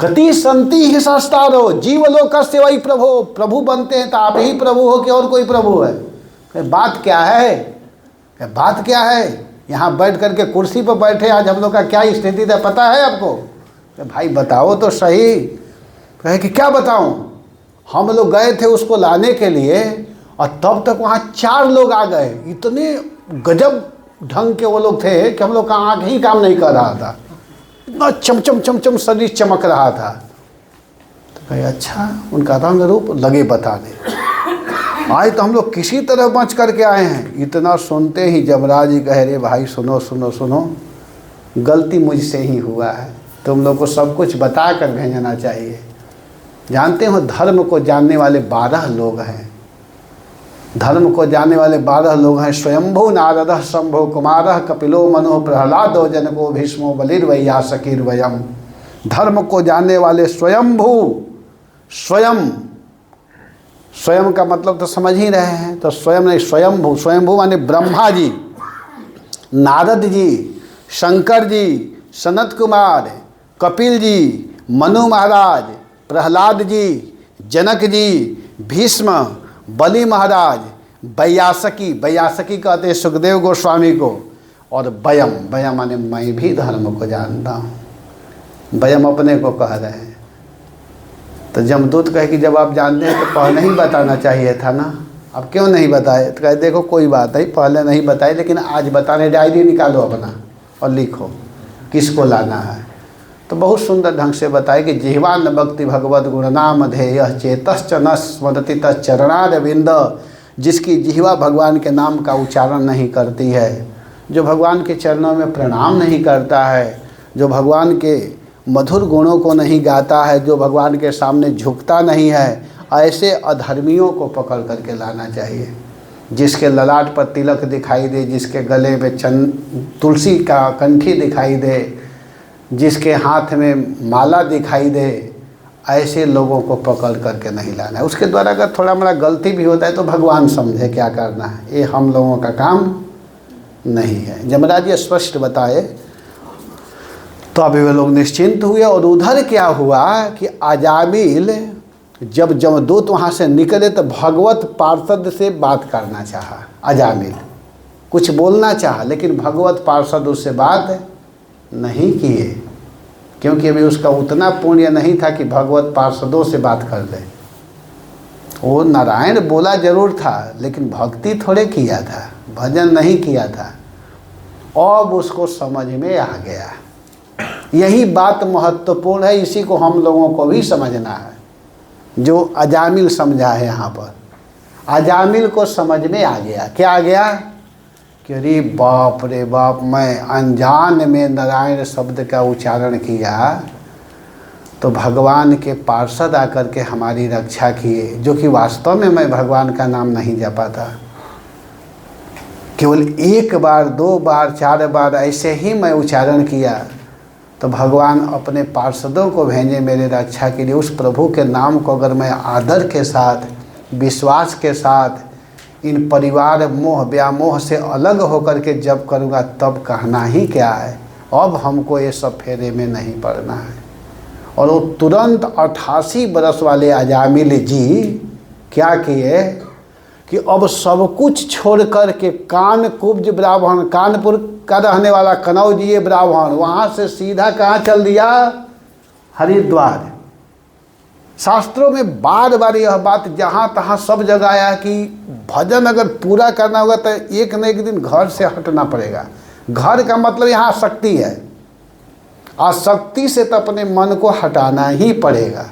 कति संति ही शास्त्रारो जीवलोकस्य वै प्रभो। प्रभु बनते हैं तो आप ही प्रभु हो कि और कोई प्रभु है? बात क्या है? बात क्या है? यहाँ बैठ करके कुर्सी पर बैठे, आज हम लोग का क्या स्थिति था पता है आपको? भाई बताओ तो सही। कहे कि क्या बताऊं? हम लोग गए थे उसको लाने के लिए और तब तक वहाँ 4 लोग आ गए। इतने गजब ढंग के वो लोग थे कि हम लोग का आँख ही काम नहीं कर रहा था, इतना चमचम चमचम शरीर चमक रहा था। तो कहे अच्छा, उनका रंग रूप लगे बताने। आए तो हम लोग किसी तरह बच करके आए हैं। इतना सुनते ही जमराज जी कहे रे भाई सुनो सुनो सुनो, गलती मुझसे ही हुआ है, तुम लोग को सब कुछ बता कर भेजना चाहिए। जानते हो धर्म को जानने वाले 12 लोग हैं। धर्म को जानने वाले 12 लोग हैं। स्वयंभू नारद शंभो कुमार कपिलो मनो प्रहलादो जनको भीष्मो बलिर्वैयासकीर्वयम्। धर्म को जानने वाले स्वयंभू, स्वयं का मतलब तो समझ ही रहे हैं, तो स्वयं नहीं स्वयंभू। स्वयंभू माने ब्रह्मा जी, नारद जी, शंकर जी, सनत कुमार, कपिल जी, मनु महाराज, प्रहलाद जी, जनक जी, भीष्म, बलि महाराज, वैयासकी, वैयासकी कहते हैं सुखदेव गोस्वामी को, और वयम, वयम माने मैं भी धर्म को जानता हूँ। वयम अपने को कह रहे हैं। तो जमदूत कहे कि जब आप जानते हैं तो पहले ही बताना चाहिए था ना, अब क्यों नहीं बताए? तो कहे देखो कोई बात नहीं, पहले नहीं बताए लेकिन आज बताने, डायरी निकालो अपना और लिखो किसको लाना है। तो बहुत सुंदर ढंग से बताए कि जिह्वा न भक्ति भगवत गुणनाम ध्येय चेतश्च न स्मरति तच्चरणारविंद, जिसकी जिह्वा भगवान के नाम का उच्चारण नहीं करती है, जो भगवान के चरणों में प्रणाम नहीं करता है, जो भगवान के मधुर गुणों को नहीं गाता है, जो भगवान के सामने झुकता नहीं है, ऐसे अधर्मियों को पकड़ करके लाना चाहिए। जिसके ललाट पर तिलक दिखाई दे, जिसके गले में तुलसी का कंठी दिखाई दे, जिसके हाथ में माला दिखाई दे, ऐसे लोगों को पकड़ करके नहीं लाना है। उसके द्वारा अगर थोड़ा मोड़ा गलती भी होता है तो भगवान समझे क्या करना है, ये हम लोगों का काम नहीं है। यमराज ये स्पष्ट बताए तो अभी वे लोग निश्चिंत हुए। और उधर क्या हुआ कि अजामिल जब जमदूत वहाँ से निकले तो भगवत पार्षद से बात करना चाहा। अजामिल कुछ बोलना चाहा लेकिन भगवत पार्षद उससे बात नहीं किए, क्योंकि अभी उसका उतना पुण्य नहीं था कि भगवत पार्षदों से बात कर ले। वो नारायण बोला जरूर था लेकिन भक्ति थोड़े किया था, भजन नहीं किया था। अब उसको समझ में आ गया। यही बात महत्वपूर्ण है, इसी को हम लोगों को भी समझना है। जो अजामिल समझा है यहाँ पर, अजामिल को समझ में आ गया। क्या आ गया कि अरे बाप रे बाप, मैं अनजान में नारायण शब्द का उच्चारण किया तो भगवान के पार्षद आकर के हमारी रक्षा किए, जो कि वास्तव में मैं भगवान का नाम नहीं जपा था। केवल एक बार, दो बार, चार बार ऐसे ही मैं उच्चारण किया तो भगवान अपने पार्षदों को भेजे मेरे रक्षा के लिए। उस प्रभु के नाम को अगर मैं आदर के साथ, विश्वास के साथ, इन परिवार मोह व्यामोह से अलग होकर के जब करूँगा तब कहना ही क्या है। अब हमको ये सब फेरे में नहीं पड़ना है। और वो तुरंत 88 बरस वाले अजामिल जी क्या किए कि अब सब कुछ छोड़ कर के कानकुब्ज ब्राह्मण, कानपुर का रहने वाला कनौजिए ब्राह्मण, वहाँ से सीधा कहाँ चल दिया? हरिद्वार। शास्त्रों में बार बार यह बात जहाँ तहाँ सब जगह आया कि भजन अगर पूरा करना होगा तो एक न एक दिन घर से हटना पड़ेगा। घर का मतलब यहाँ आसक्ति है, आसक्ति से तो अपने मन को हटाना ही पड़ेगा।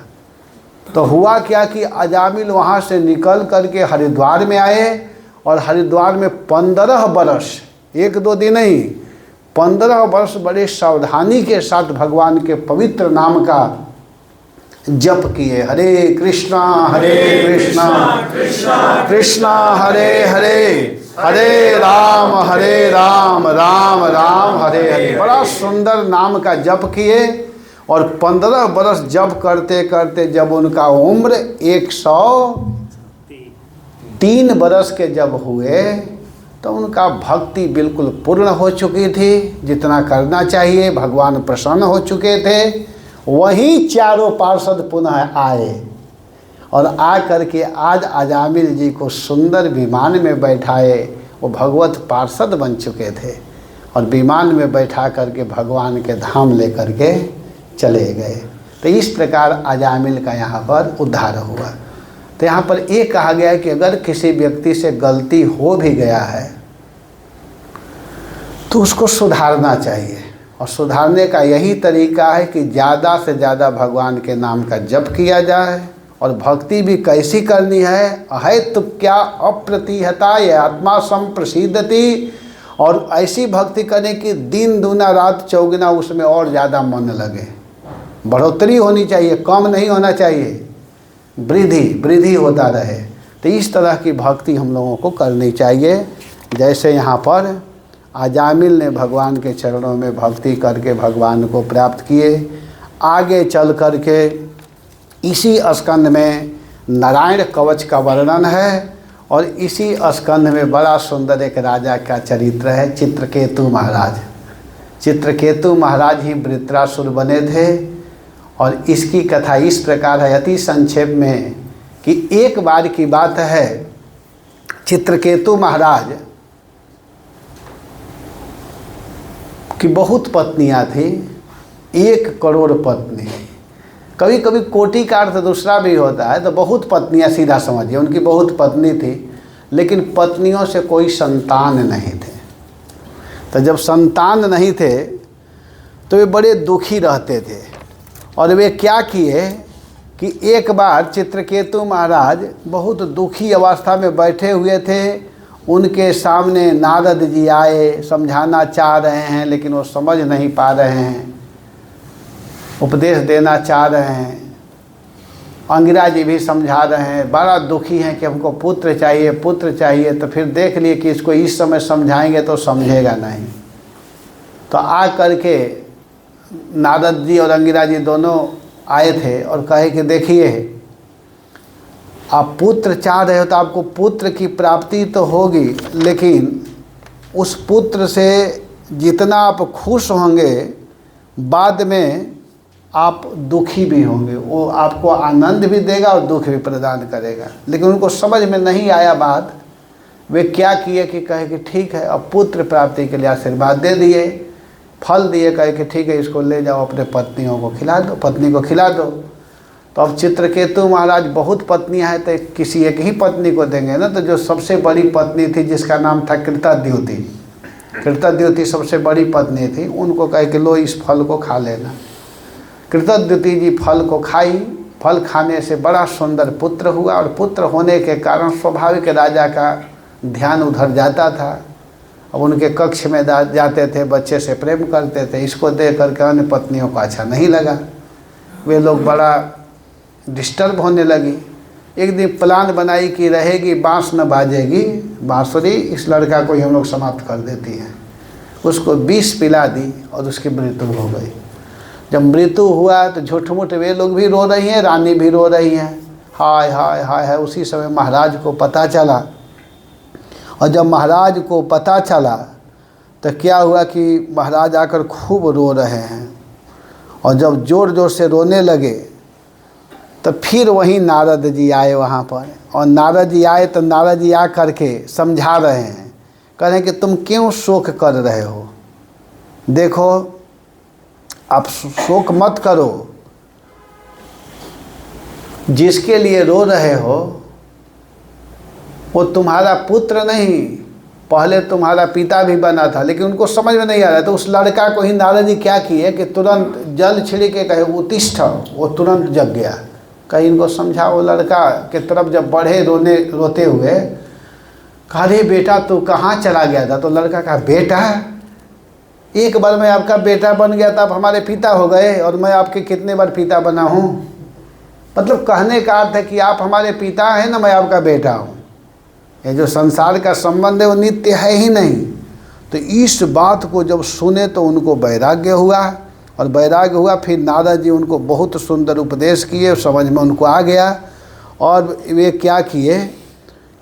तो हुआ क्या कि अजामिल वहाँ से निकल करके हरिद्वार में आए और हरिद्वार में 15 बरस, एक दो दिन नहीं, 15 वर्ष बड़े सावधानी के साथ भगवान के पवित्र नाम का जप किए। हरे कृष्णा कृष्णा कृष्णा हरे हरे, हरे राम राम राम हरे हरे। बड़ा सुंदर नाम का जप किए। और 15 बरस जप करते करते जब उनका उम्र 103 बरस के जब हुए तो उनका भक्ति बिल्कुल पूर्ण हो चुकी थी। जितना करना चाहिए भगवान प्रसन्न हो चुके थे। वहीं चारों पार्षद पुनः आए और आ करके आज अजामिल जी को सुंदर विमान में बैठाए। वो भगवत पार्षद बन चुके थे और विमान में बैठा करके भगवान के धाम लेकर के चले गए। तो इस प्रकार अजामिल का यहाँ पर उद्धार हुआ। तो यहाँ पर ये कहा गया कि अगर किसी व्यक्ति से गलती हो भी गया है तो उसको सुधारना चाहिए। और सुधारने का यही तरीका है कि ज़्यादा से ज़्यादा भगवान के नाम का जप किया जाए। और भक्ति भी कैसी करनी है तो क्या अप्रतिहता ये आत्मा संप्रसिद्धति। और ऐसी भक्ति करें कि दिन दूना रात चौगुना उसमें और ज़्यादा मन लगे। बढ़ोतरी होनी चाहिए, कम नहीं होना चाहिए, वृद्धि होता रहे। तो इस तरह की भक्ति हम लोगों को करनी चाहिए। जैसे यहाँ पर अजामिल ने भगवान के चरणों में भक्ति करके भगवान को प्राप्त किए। आगे चल कर के इसी स्कंद में नारायण कवच का वर्णन है। और इसी स्कंद में बड़ा सुंदर एक राजा का चरित्र है, चित्रकेतु महाराज। चित्रकेतु महाराज ही वृत्रासुर बने थे। और इसकी कथा इस प्रकार है अति संक्षेप में कि एक बार की बात है, चित्रकेतु महाराज की बहुत पत्नियां थी, 1 करोड़ पत्नी। कभी कभी कोटि का अर्थ दूसरा भी होता है। तो बहुत पत्नियां सीधा समझिए, उनकी बहुत पत्नी थी। लेकिन पत्नियों से कोई संतान नहीं थे। तो जब संतान नहीं थे तो वे बड़े दुखी रहते थे। और वे क्या किए कि एक बार चित्रकेतु महाराज बहुत दुखी अवस्था में बैठे हुए थे, उनके सामने नारद जी आए, समझाना चाह रहे हैं लेकिन वो समझ नहीं पा रहे हैं, उपदेश देना चाह रहे हैं। अंगिरा जी भी समझा रहे हैं, बड़ा दुखी हैं कि हमको पुत्र चाहिए पुत्र चाहिए। तो फिर देख लिए कि इसको इस समय समझाएंगे तो समझेगा नहीं। तो आ करके नारद जी और अंगिरा जी दोनों आए थे और कहे कि देखिए, आप पुत्र चाह रहे हो तो आपको पुत्र की प्राप्ति तो होगी, लेकिन उस पुत्र से जितना आप खुश होंगे बाद में आप दुखी भी होंगे। वो आपको आनंद भी देगा और दुख भी प्रदान करेगा। लेकिन उनको समझ में नहीं आया बात। वे क्या किए कि कहे कि ठीक है, अब पुत्र प्राप्ति के लिए आशीर्वाद दे दिए, फल दिए, कहे कि ठीक है इसको ले जाओ अपने पत्नियों को खिला दो, पत्नी को खिला दो। तो अब चित्रकेतु महाराज बहुत पत्नियां हैं तो किसी एक ही पत्नी को देंगे ना। तो जो सबसे बड़ी पत्नी थी जिसका नाम था कृतद्युति, कृतद्युति सबसे बड़ी पत्नी थी, उनको कहे कि लो इस फल को खा लेना। कृतद्युति जी फल को खाई। फल खाने से बड़ा सुंदर पुत्र हुआ और पुत्र होने के कारण स्वाभाविक राजा का ध्यान उधर जाता था। अब उनके कक्ष में जाते थे, बच्चे से प्रेम करते थे। इसको देख करके अन्य पत्नियों को अच्छा नहीं लगा, वे लोग बड़ा डिस्टर्ब होने लगी। एक दिन प्लान बनाई कि रहेगी बांस न बाजेगी बांसुरी, इस लड़का को ही हम लोग समाप्त कर देती हैं। उसको विष पिला दी और उसकी मृत्यु हो गई। जब मृत्यु हुआ तो झूठ मूठ वे लोग भी रो रही हैं, रानी भी रो रही हैं, हाय हाय हाय हाय। उसी समय महाराज को पता चला। और जब महाराज को पता चला तो क्या हुआ कि महाराज आकर खूब रो रहे हैं। और जब ज़ोर ज़ोर से रोने लगे तो फिर वहीं नारद जी आए वहाँ पर। और नारद जी आए तो नारद जी आ करके समझा रहे हैं, कह रहे हैं कि तुम क्यों शोक कर रहे हो, देखो आप शोक मत करो, जिसके लिए रो रहे हो वो तुम्हारा पुत्र नहीं, पहले तुम्हारा पिता भी बना था। लेकिन उनको समझ में नहीं आ रहा। तो उस लड़का को ही नारद जी क्या किए कि तुरंत जल छिड़के कहे उत्तिष्ठ, वो तुरंत जग गया। कहीं इनको समझा। वो लड़का के तरफ जब बढ़े रोते हुए, कहा रे बेटा तू कहाँ चला गया था। तो लड़का कहा बेटा, एक बार मैं आपका बेटा बन गया था, आप हमारे पिता हो गए, और मैं आपके कितने बार पिता बना हूँ। मतलब कहने का अर्थ है कि आप हमारे पिता हैं ना, मैं आपका बेटा हूँ। ये जो संसार का संबंध है वो नित्य है ही नहीं। तो इस बात को जब सुने तो उनको वैराग्य हुआ। और वैराग्य हुआ फिर नारद जी उनको बहुत सुंदर उपदेश किए, समझ में उनको आ गया। और वे क्या किए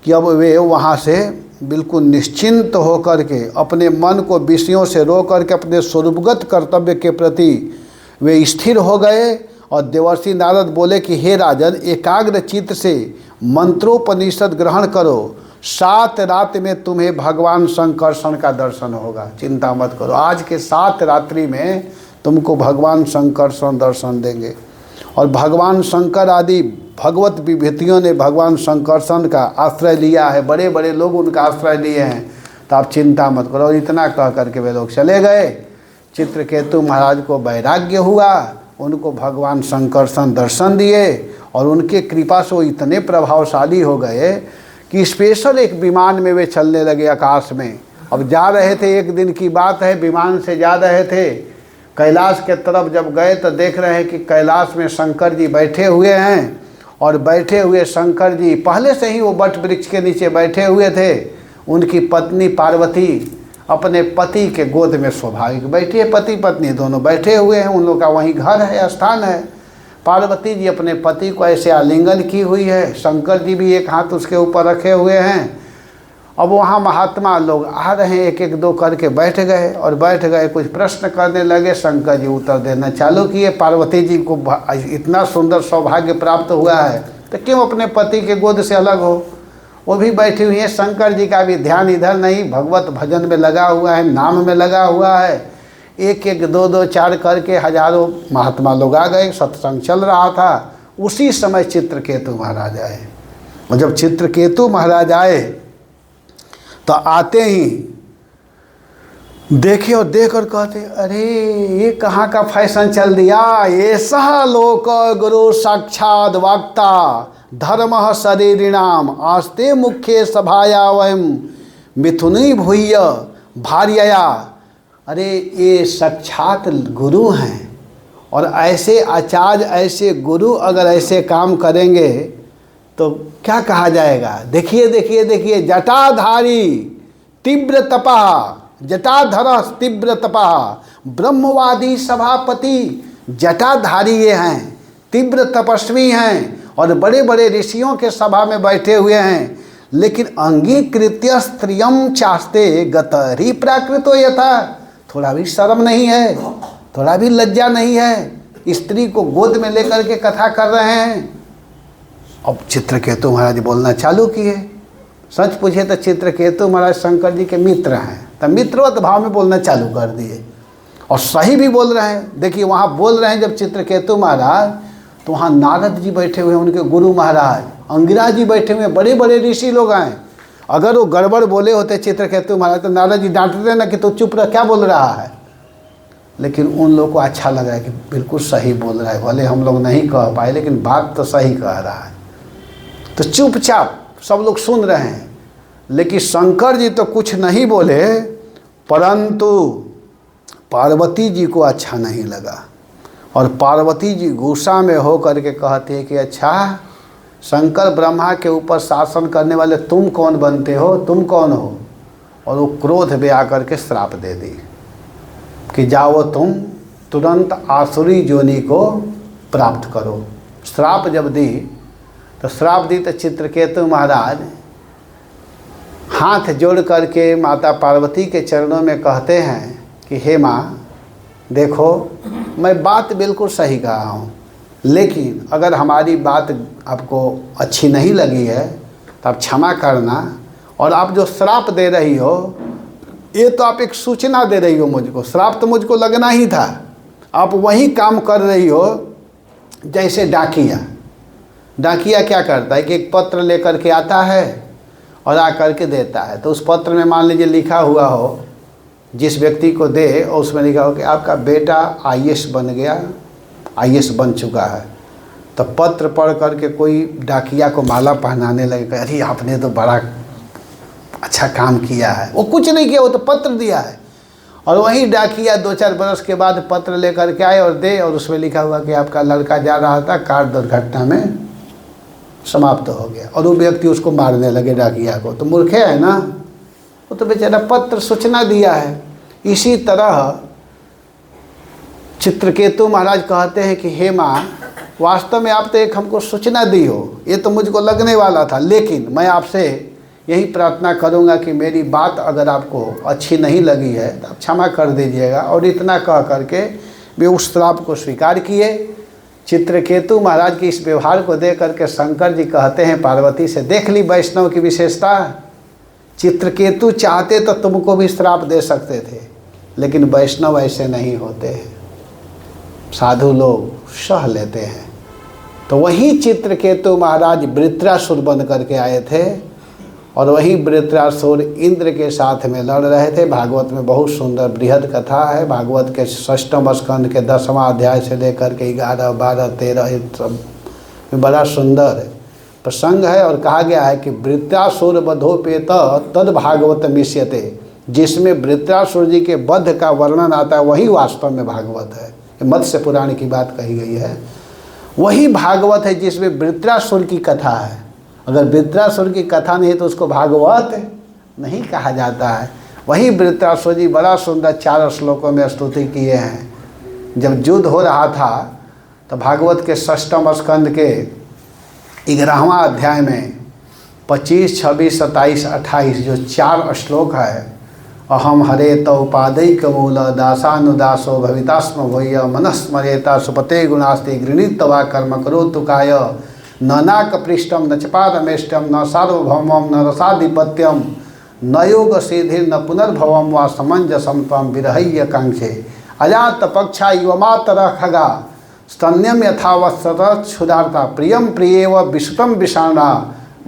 कि अब वे वहाँ से बिल्कुल निश्चिंत होकर के अपने मन को विषयों से रो करके अपने स्वरूपगत कर्तव्य के प्रति वे स्थिर हो गए। और देवर्षि नारद बोले कि हे राजन, एकाग्र चित्त से मंत्रोपनिषद ग्रहण करो, 7 रात में तुम्हें भगवान शंकरषण का दर्शन होगा, चिंता मत करो। आज के 7 रात्रि में तुमको भगवान शंकरषण दर्शन देंगे। और भगवान शंकर आदि भगवत विभूतियों ने भगवान शंकरषण का आश्रय लिया है, बड़े बड़े लोग उनका आश्रय लिए हैं, तो आप चिंता मत करो। और इतना कह करके वे लोग चले गए। चित्रकेतु महाराज को वैराग्य हुआ, उनको भगवान शंकरषण दर्शन दिए और उनके कृपा से वो इतने प्रभावशाली हो गए कि स्पेशल एक विमान में वे चलने लगे आकाश में। अब जा रहे थे, एक दिन की बात है, विमान से जा रहे थे, कैलाश के तरफ जब गए तो देख रहे हैं कि कैलाश में शंकर जी बैठे हुए हैं। और बैठे हुए शंकर जी पहले से ही वो वट वृक्ष के नीचे बैठे हुए थे। उनकी पत्नी पार्वती अपने पति के गोद में स्वाभाविक बैठी है, पति पत्नी दोनों बैठे हुए हैं, उन लोग का वहीं घर है, स्थान है। पार्वती जी अपने पति को ऐसे आलिंगन की हुई है, शंकर जी भी एक हाथ उसके ऊपर रखे हुए हैं। अब वहाँ महात्मा लोग आ रहे हैं, एक एक दो करके बैठ गए और बैठ गए, कुछ प्रश्न करने लगे। शंकर जी उत्तर देना चालू किए। पार्वती जी को इतना सुंदर सौभाग्य प्राप्त हुआ है तो क्यों अपने पति के गोद से अलग हो, वो भी बैठी हुई है। शंकर जी का भी ध्यान इधर नहीं, भगवत भजन में लगा हुआ है, नाम में लगा हुआ है। एक एक दो दो चार करके हजारों महात्मा लोग आ गए, सत्संग चल रहा था। उसी समय चित्रकेतु महाराज आए। और जब चित्रकेतु महाराज आए तो आते ही देखे और देख कर कहते, अरे ये कहाँ का फैशन चल दिया, ये सह लोक गुरु साक्षात वक्ता धर्म शरीरिणाम आस्ते मुख्य सभाया वयम मिथुनी भूय भार्यया। अरे ये साक्षात गुरु हैं, और ऐसे आचार्य ऐसे गुरु अगर ऐसे काम करेंगे तो क्या कहा जाएगा। देखिए देखिए देखिए, जटाधारी तीव्र तपः, जटाधर तीव्र तपः, ब्रह्मवादी सभापति जटाधारी ये हैं, तीव्र तपस्वी हैं और बड़े बड़े ऋषियों के सभा में बैठे हुए हैं, लेकिन अंगीकृत्य स्त्रियम चास्ते गतरी प्राकृतो यथा। थोड़ा भी शर्म नहीं है, थोड़ा भी लज्जा नहीं है, स्त्री को गोद में लेकर के कथा कर रहे हैं। अब चित्रकेतु महाराज बोलना चालू किए। सच पूछे तो चित्रकेतु महाराज शंकर जी के मित्र हैं, तो मित्रवत भाव में बोलना चालू कर दिए, और सही भी बोल रहे हैं। देखिए वहाँ बोल रहे हैं जब चित्रकेतु महाराज, तो वहाँ नारद जी बैठे हुए हैं, उनके गुरु महाराज, अंगिरा जी बैठे हुए हैं, बड़े बड़े ऋषि लोग हैं। अगर वो गड़बड़ बोले होते चित्रकेतु महाराज तो नारद जी डांटते ना कि तो चुप रह, क्या बोल रहा है। लेकिन उन लोगों को अच्छा लगा कि बिल्कुल सही बोल रहा है, भले हम लोग नहीं कह पाए लेकिन बात तो सही कह रहा है। तो चुपचाप सब लोग सुन रहे हैं। लेकिन शंकर जी तो कुछ नहीं बोले, परंतु पार्वती जी को अच्छा नहीं लगा, और पार्वती जी गुस्सा में हो करके कहती है कि अच्छा, शंकर ब्रह्मा के ऊपर शासन करने वाले तुम कौन बनते हो, तुम कौन हो। और वो क्रोध में आकर के श्राप दे दी कि जाओ तुम तुरंत आसुरी योनि को प्राप्त करो। श्राप जब दी तो श्राप दी तो चित्रकेतु महाराज हाथ जोड़ करके माता पार्वती के चरणों में कहते हैं कि हे माँ, देखो मैं बात बिल्कुल सही कहा हूँ, लेकिन अगर हमारी बात आपको अच्छी नहीं लगी है तो आप क्षमा करना, और आप जो श्राप दे रही हो ये तो आप एक सूचना दे रही हो मुझको, श्राप तो मुझको लगना ही था। आप वही काम कर रही हो जैसे डाकिया। डाकिया क्या करता है कि एक पत्र लेकर के आता है और आकर के देता है, तो उस पत्र में मान लीजिए लिखा हुआ हो, जिस व्यक्ति को दे और उसमें लिखा हो कि आपका बेटा आईएएस बन गया, आईएएस बन चुका है। तो पत्र पढ़ करके कोई डाकिया को माला पहनाने लगे, अरे आपने तो बड़ा अच्छा काम किया है। वो कुछ नहीं किया, वो तो पत्र दिया है। और वही डाकिया 2-4 बरस के बाद पत्र लेकर के आए और दे, और उसमें लिखा हुआ कि आपका लड़का जा रहा था, कार दुर्घटना में समाप्त हो गया, और वो व्यक्ति उसको मारने लगे डाकिया को। तो मूर्ख है ना, वो तो बेचारा पत्र सूचना दिया है। इसी तरह चित्रकेतु महाराज कहते हैं कि हे माँ, वास्तव में आप तो एक हमको सूचना दी हो, ये तो मुझको लगने वाला था, लेकिन मैं आपसे यही प्रार्थना करूंगा कि मेरी बात अगर आपको अच्छी नहीं लगी है तो आप क्षमा कर दीजिएगा। और इतना कह करके वे उस श्राप को स्वीकार किए। चित्रकेतु महाराज के इस व्यवहार को देख करके शंकर जी कहते हैं पार्वती से, देख ली वैष्णव की विशेषता। चित्रकेतु चाहते तो तुमको भी श्राप दे सकते थे, लेकिन वैष्णव ऐसे नहीं होते हैं, साधु लोग सह लेते हैं। तो वही चित्रकेतु महाराज वृत्रासुर बन करके आए थे, और वही वृत्रासुर इंद्र के साथ में लड़ रहे थे। भागवत में बहुत सुंदर बृहद कथा है। भागवत के 6वें स्कंद के 10वां अध्याय से लेकर के 11, 12, 13 सब में बड़ा सुंदर प्रसंग है। और कहा गया है कि वृत्रासुर वधोपेत तद भागवत मिष्यते, जिसमें वृत्रासुर जी के वध का वर्णन आता है वही वास्तव में भागवत है। मत्स्य पुराण की बात कही गई है, वही भागवत है जिसमें वृत्रासुर की कथा है। अगर वृत्रासुर की कथा नहीं तो उसको भागवत नहीं कहा जाता है। वही वृत्रासुर जी बड़ा सुंदर 4 श्लोकों में स्तुति किए हैं। जब युद्ध हो रहा था तो भागवत के 6वें स्कंद के 11वां अध्याय में 25, 26, 27, 28 जो 4 श्लोक है, अहम हरे तौपादैक मूल दासानुदासो भवितास्म भूय मनस्मरेता सुपते गुणास्ते गृणीतवा कर्म करो तुकाय नाक पृष्ठम न चपादमेष्टम न सार्वभौमम न रसाधिपत्यम न योग सिद्धिर न पुनर्भवम व समंजसम तम विरहय्य कांक्षे अजात पक्षा युवमातर खगा स्तन्यम यथावत्सत क्षुधार्ता प्रियम प्रियेव विश्रुतम विषाणा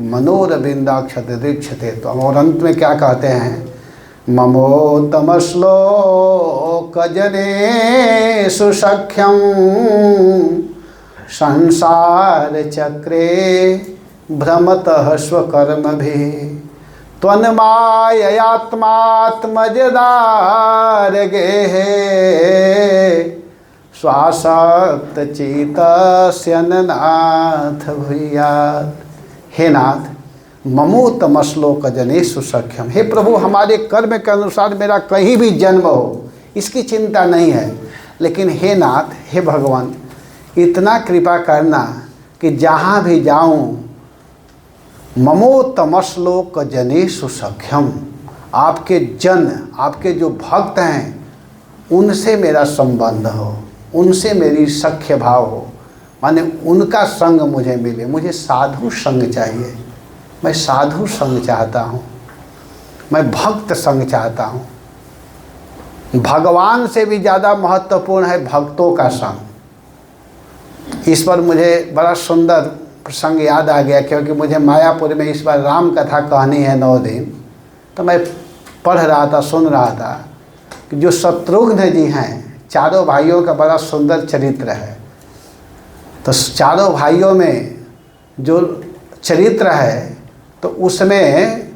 मनोरविंदाक्षते दीक्षते। तो और अंत में क्या कहते हैं, ममोत्तमश्लोकजनेषु सख्यं संसार चक्रे भ्रमतः स्वकर्मभिः त्वन्माययात्मात्मजदारगेहे स्वासक्तचित्तस्य नाथ भूयात्। हे नाथ, ममोत्तमश्लोक जनेषु सख्यम, हे प्रभु हमारे कर्म के अनुसार मेरा कहीं भी जन्म हो इसकी चिंता नहीं है, लेकिन हे नाथ, हे भगवान, इतना कृपा करना कि जहाँ भी जाऊँ ममोत्तमश्लोक जनेषु सख्यम, आपके जन, आपके जो भक्त हैं उनसे मेरा संबंध हो, उनसे मेरी सख्य भाव हो, माने उनका संग मुझे मिले। मुझे साधु संग चाहिए, मैं साधु संग चाहता हूँ, मैं भक्त संग चाहता हूँ। भगवान से भी ज़्यादा महत्वपूर्ण है भक्तों का संग। इस पर मुझे बड़ा सुंदर प्रसंग याद आ गया, क्योंकि मुझे मायापुर में इस बार राम कथा कहनी है 9 दिन। तो मैं पढ़ रहा था, सुन रहा था कि जो शत्रुघ्न जी हैं, चारों भाइयों का बड़ा सुंदर चरित्र है। तो चारों भाइयों में जो चरित्र है, तो उसमें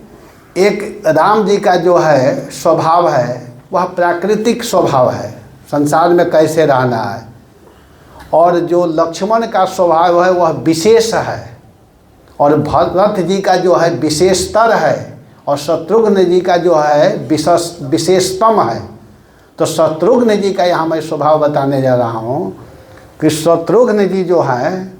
एक राम जी का जो है स्वभाव है वह प्राकृतिक स्वभाव है, संसार में कैसे रहना है, और जो लक्ष्मण का स्वभाव है वह विशेष है, और भरत जी का जो है विशेषतर है, और शत्रुघ्न जी का जो है विशेषतम है। तो शत्रुघ्न जी का यहाँ मैं स्वभाव बताने जा रहा हूँ कि शत्रुघ्न जी जो है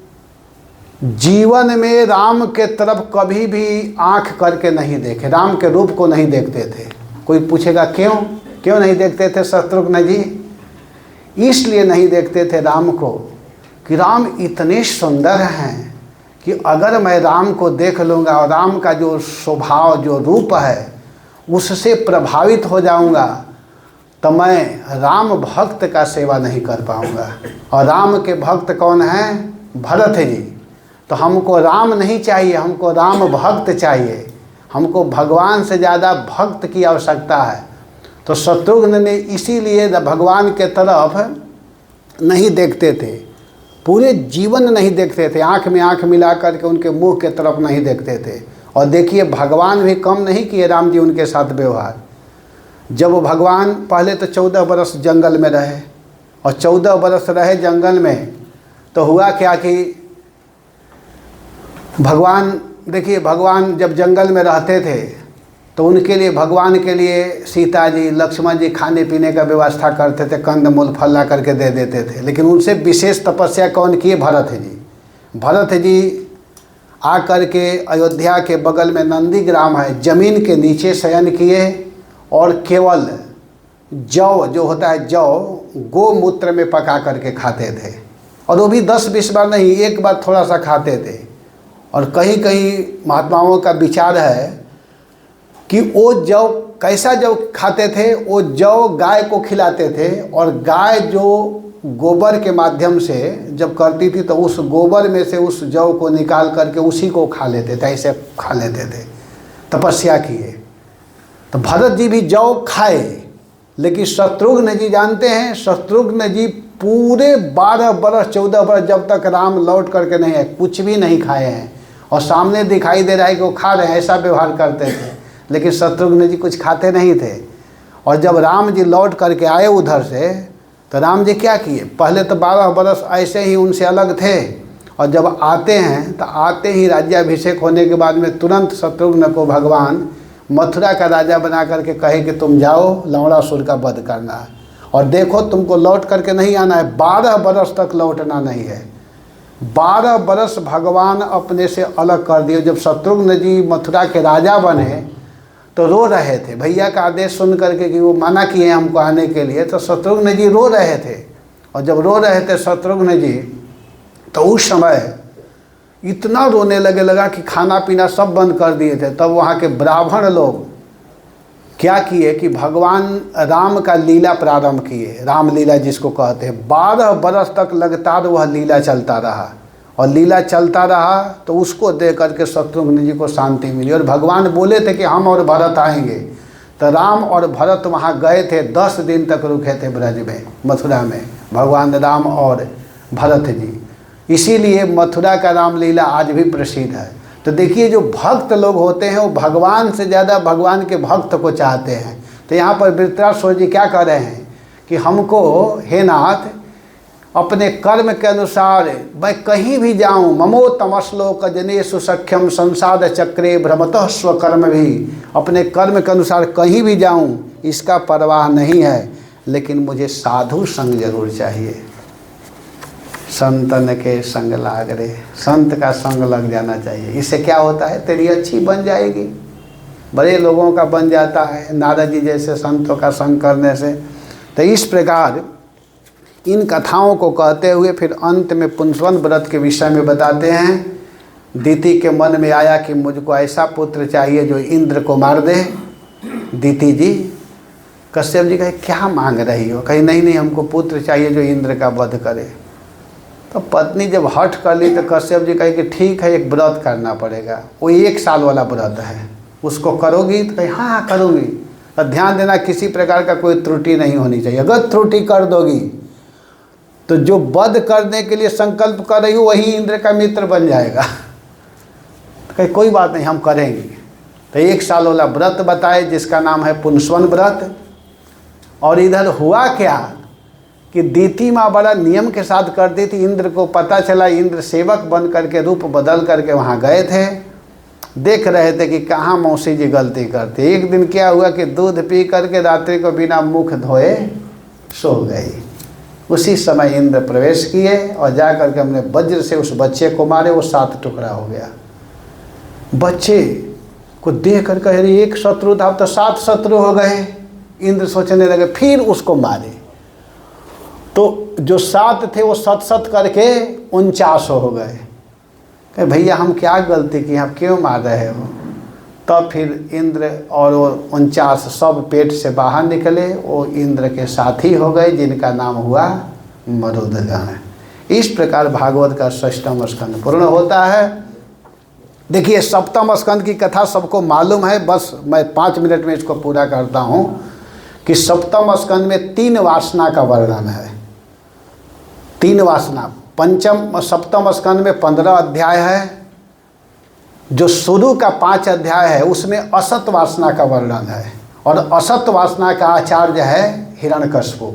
जीवन में राम के तरफ कभी भी आंख करके नहीं देखे, राम के रूप को नहीं देखते थे। कोई पूछेगा क्यों नहीं देखते थे शत्रुघ्न जी? इसलिए नहीं देखते थे राम को कि राम इतने सुंदर हैं कि अगर मैं राम को देख लूँगा और राम का जो स्वभाव, जो रूप है, उससे प्रभावित हो जाऊँगा, तो मैं राम भक्त का सेवा नहीं कर पाऊँगा। और राम के भक्त कौन हैं? भरत जी। तो हमको राम नहीं चाहिए, हमको राम भक्त चाहिए, हमको भगवान से ज़्यादा भक्त की आवश्यकता है। तो शत्रुघ्न ने इसीलिए भगवान के तरफ नहीं देखते थे, पूरे जीवन नहीं देखते थे, आँख में आँख मिला करके उनके मुँह के तरफ नहीं देखते थे। और देखिए भगवान भी कम नहीं किए राम जी उनके साथ व्यवहार। जब वो भगवान पहले तो 14 बरस जंगल में रहे, और 14 बरस रहे जंगल में, तो हुआ क्या कि भगवान, देखिए भगवान जब जंगल में रहते थे तो उनके लिए, भगवान के लिए सीता जी, लक्ष्मण जी खाने पीने का व्यवस्था करते थे, कंद मूल फल ला करके दे देते थे। लेकिन उनसे विशेष तपस्या कौन किए? भरत जी। भरत जी आ कर के अयोध्या के बगल में नंदी ग्राम है, ज़मीन के नीचे शयन किए, और केवल जौ जो होता है, जौ गोमूत्र में पका करके खाते थे, और वो भी 10-20 बार नहीं, एक बार थोड़ा सा खाते थे। और कहीं कहीं महात्माओं का विचार है कि वो जौ, कैसा जौ खाते थे, वो जौ गाय को खिलाते थे, और गाय जो गोबर के माध्यम से जब करती थी तो उस गोबर में से उस जौ को निकाल करके उसी को खा लेते थे, ऐसे खा लेते थे, तपस्या किए। तो भरत जी भी जौ खाए, लेकिन शत्रुघ्न जी जानते हैं, शत्रुघ्न जी पूरे 12 बरस 14 बरस जब तक राम लौट करके नहीं है, कुछ भी नहीं खाए हैं, और सामने दिखाई दे रहा है कि वो खा रहे हैं, ऐसा व्यवहार करते थे। लेकिन शत्रुघ्न जी कुछ खाते नहीं थे। और जब राम जी लौट करके आए उधर से, तो राम जी क्या किए? पहले तो 12 बरस ऐसे ही उनसे अलग थे, और जब आते हैं तो आते ही राज्याभिषेक होने के बाद में तुरंत शत्रुघ्न को भगवान मथुरा का राजा बना करके कहे कि तुम जाओ लवणासुर का वध करना है, और देखो तुमको लौट करके नहीं आना है, 12 बरस तक लौटना नहीं है। 12 बरस भगवान अपने से अलग कर दिए। जब शत्रुघ्न जी मथुरा के राजा बने तो रो रहे थे, भैया का आदेश सुन करके कि वो मना किए हमको आने के लिए, तो शत्रुघ्न जी रो रहे थे। और जब रो रहे थे शत्रुघ्न जी, तो उस समय इतना रोने लगा कि खाना पीना सब बंद कर दिए थे। तब वहाँ के ब्राह्मण लोग क्या किए कि भगवान राम का लीला प्रारंभ किए, रामलीला जिसको कहते हैं। 12 बरस तक लगातार वह लीला चलता रहा, और लीला चलता रहा तो उसको देख करके शत्रुघ्न जी को शांति मिली। और भगवान बोले थे कि हम और भरत आएंगे, तो राम और भरत वहाँ गए थे, 10 दिन तक रुके थे ब्रज में, मथुरा में, भगवान राम और भरत जी। इसीलिए मथुरा का रामलीला आज भी प्रसिद्ध है। तो देखिए जो भक्त लोग होते हैं वो भगवान से ज़्यादा भगवान के भक्त को चाहते हैं। तो यहाँ पर वृत्रासुर जी क्या कह रहे हैं कि हमको हे नाथ अपने कर्म के अनुसार मैं कहीं भी जाऊं, ममो तमश्लोक जनेषु सख्यम संसार चक्रे भ्रमतः स्वकर्म भी, अपने कर्म के अनुसार कहीं भी जाऊं इसका परवाह नहीं है, लेकिन मुझे साधु संग जरूर चाहिए। संतन के संग लाग रे, संत का संग लग जाना चाहिए। इससे क्या होता है, तेरी अच्छी बन जाएगी, बड़े लोगों का बन जाता है, नारद जी जैसे संतों का संग करने से। तो इस प्रकार इन कथाओं को कहते हुए फिर अंत में पुंसवन व्रत के विषय में बताते हैं। दीति के मन में आया कि मुझको ऐसा पुत्र चाहिए जो इंद्र को मार दे। दीति जी, कश्यप जी कहे क्या मांग रही हो? कही नहीं नहीं, हमको पुत्र चाहिए जो इंद्र का वध करे। तो पत्नी जब हठ कर ली तो कश्यप जी कहे कि ठीक है, एक व्रत करना पड़ेगा, वो 1 साल वाला व्रत है, उसको करोगी? तो कही हाँ हाँ करूँगी। और ध्यान देना किसी प्रकार का कोई त्रुटि नहीं होनी चाहिए। अगर त्रुटि कर दोगी तो जो वध करने के लिए संकल्प कर रही हो वही इंद्र का मित्र बन जाएगा। तो कही कोई बात नहीं, हम करेंगे। तो 1 साल वाला व्रत बताए जिसका नाम है पुंसवन व्रत। और इधर हुआ क्या कि दीति माँ बड़ा नियम के साथ करती थी। इंद्र को पता चला, इंद्र सेवक बन करके रूप बदल करके वहाँ गए थे, देख रहे थे कि कहाँ मौसी जी गलती करती। एक दिन क्या हुआ कि दूध पी करके रात्रि को बिना मुख धोए सो गई। उसी समय इंद्र प्रवेश किए और जा करके हमने वज्र से उस बच्चे को मारे, वो 7 टुकड़ा हो गया। बच्चे को देख कर कह रही, एक शत्रु था अब तो 7 शत्रु हो गए। इंद्र सोचने लगे, फिर उसको मारे तो जो 7 थे वो 7 करके 49 हो गए। कहे भैया हम क्या गलती की, आप क्यों मार रहे हो? तब फिर इंद्र और वो 49 सब पेट से बाहर निकले, वो इंद्र के साथी हो गए जिनका नाम हुआ मरुदगण। इस प्रकार भागवत का 6वां स्कंद पूर्ण होता है। देखिए 7वां स्कंद की कथा सबको मालूम है, बस मैं 5 मिनट में इसको पूरा करता हूँ कि 7वां स्कंद में 3 वासना का वर्णन है। 3 वासना। 7वां स्कंद में 15 अध्याय है। जो शुरू का 5 अध्याय है उसमें असत वासना का वर्णन है, और असत वासना का आचार्य है हिरण्यकश्यपु।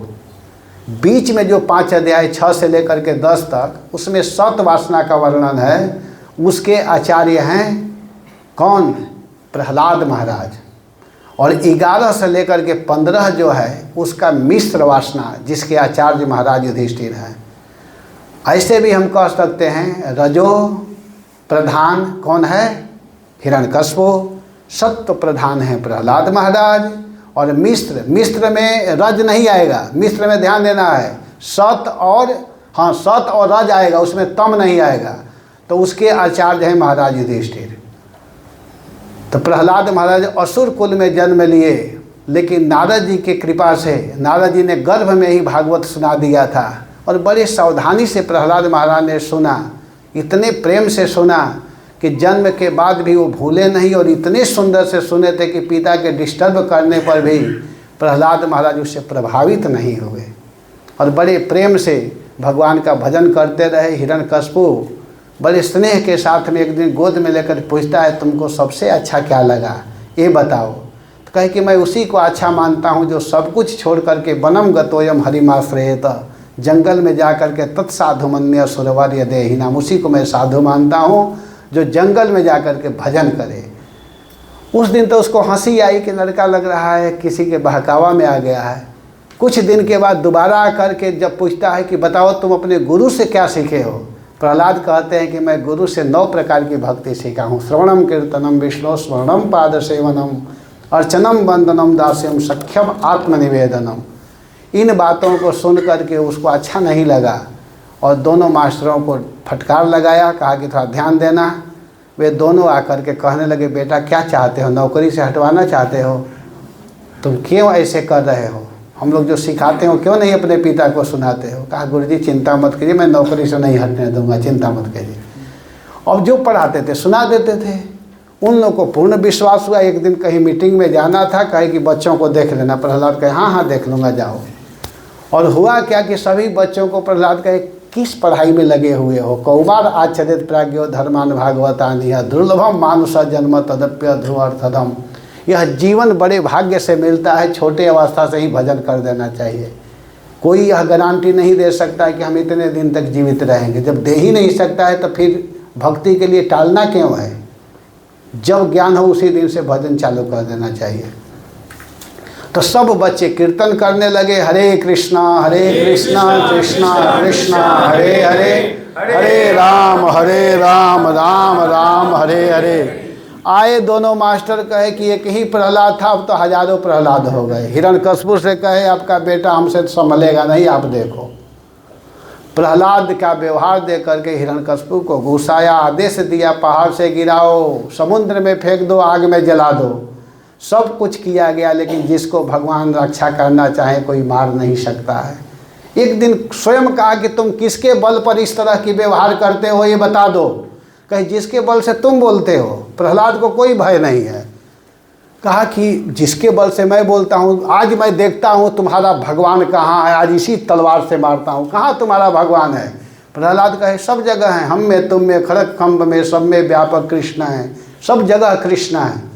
बीच में जो 5 अध्याय 6 से लेकर के 10 तक उसमें सत वासना का वर्णन है, उसके आचार्य हैं कौन? प्रहलाद महाराज। और 11 से लेकर के 15 जो है उसका मिश्र वासना, जिसके आचार्य महाराज युधिष्ठिर हैं। ऐसे भी हम कह सकते हैं रजो प्रधान कौन है? हिरण्यकश्यपु। सत्व प्रधान है प्रहलाद महाराज। और मिश्र में रज नहीं आएगा, मिश्र में ध्यान देना है, सत और रज आएगा, उसमें तम नहीं आएगा। तो उसके आचार्य हैं महाराज युधिष्ठिर। तो प्रहलाद महाराज असुर कुल में जन्म लिए, लेकिन नारद जी की कृपा से नारद जी ने गर्भ में ही भागवत सुना दिया था, और बड़े सावधानी से प्रहलाद महाराज ने सुना, इतने प्रेम से सुना कि जन्म के बाद भी वो भूले नहीं, और इतने सुंदर से सुने थे कि पिता के डिस्टर्ब करने पर भी प्रहलाद महाराज उससे प्रभावित नहीं हुए, और बड़े प्रेम से भगवान का भजन करते रहे। हिरण्यकश्यपु बड़े स्नेह के साथ में एक दिन गोद में लेकर पूछता है, तुमको सबसे अच्छा क्या लगा, ये बताओ। तो कहे कि मैं उसी को अच्छा मानता हूँ जो सब कुछ छोड़ करके वनम गतोयम हरिमाश्रयेत, जंगल में जा कर के तत्साधुमन्य सुरवर्य देहि नाम, उसी को मैं साधु मानता हूँ जो जंगल में जा कर के भजन करे। उस दिन तो उसको हंसी आई कि लड़का लग रहा है किसी के बहकावा में आ गया है। कुछ दिन के बाद दोबारा आकर के जब पूछता है कि बताओ तुम अपने गुरु से क्या सीखे हो, प्रहलाद कहते हैं कि मैं गुरु से 9 प्रकार की भक्ति सीखा हूँ। श्रवणम कीर्तनम विष्णु स्मरणम पाद सेवनम अर्चनम वंदनम दास्यम सख्यम आत्मनिवेदनम। इन बातों को सुन करके उसको अच्छा नहीं लगा, और दोनों मास्टरों को फटकार लगाया, कहा कि थोड़ा ध्यान देना। वे दोनों आकर के कहने लगे, बेटा क्या चाहते हो, नौकरी से हटवाना चाहते हो, तुम क्यों ऐसे कर रहे हो? हम लोग जो सिखाते हो क्यों नहीं अपने पिता को सुनाते हो? कहा गुरुजी चिंता मत कीजिए, मैं नौकरी से नहीं हटने दूंगा, चिंता मत कीजिए। और जो पढ़ाते थे सुना देते थे। उन लोगों को पूर्ण विश्वास हुआ। एक दिन कहीं मीटिंग में जाना था, कहे कि बच्चों को देख लेना। प्रहलाद कहे हाँ हाँ देख लूँगा, जाओ। और हुआ क्या कि सभी बच्चों को प्रहलाद कहे किस पढ़ाई में लगे हुए हो? कौमार आचरित प्राज्ञो धर्मान भागवतानि दुर्लभम मानुष जन्म तदप्य ध्रुवर्थदम। यह जीवन बड़े भाग्य से मिलता है, छोटे अवस्था से ही भजन कर देना चाहिए। कोई यह गारंटी नहीं दे सकता है कि हम इतने दिन तक जीवित रहेंगे। जब दे ही नहीं सकता है तो फिर भक्ति के लिए टालना क्यों है? जब ज्ञान हो उसी दिन से भजन चालू कर देना चाहिए। तो सब बच्चे कीर्तन करने लगे, हरे कृष्णा कृष्णा कृष्णा हरे हरे, हरे राम राम राम हरे हरे। आए दोनों मास्टर, कहे कि एक ही प्रहलाद था, अब तो हजारों प्रहलाद हो गए। हिरण्यकश्यप से कहे आपका बेटा हमसे संभलेगा नहीं, आप देखो। प्रहलाद का व्यवहार देख करके हिरण्यकश्यप को गुस्साया, आदेश दिया पहाड़ से गिराओ, समुद्र में फेंक दो, आग में जला दो। सब कुछ किया गया, लेकिन जिसको भगवान रक्षा करना चाहे कोई मार नहीं सकता है। एक दिन स्वयं कहा कि तुम किसके बल पर इस तरह की व्यवहार करते हो, ये बता दो। कहे जिसके बल से तुम बोलते हो। प्रहलाद को कोई भय नहीं है। कहा कि जिसके बल से मैं बोलता हूँ, आज मैं देखता हूँ तुम्हारा भगवान कहाँ है, आज इसी तलवार से मारता हूँ। कहाँ तुम्हारा भगवान है? प्रहलाद कहे सब जगह है, हम में तुम में खड़क खम्भ में सब में व्यापक कृष्ण है, सब जगह कृष्ण है।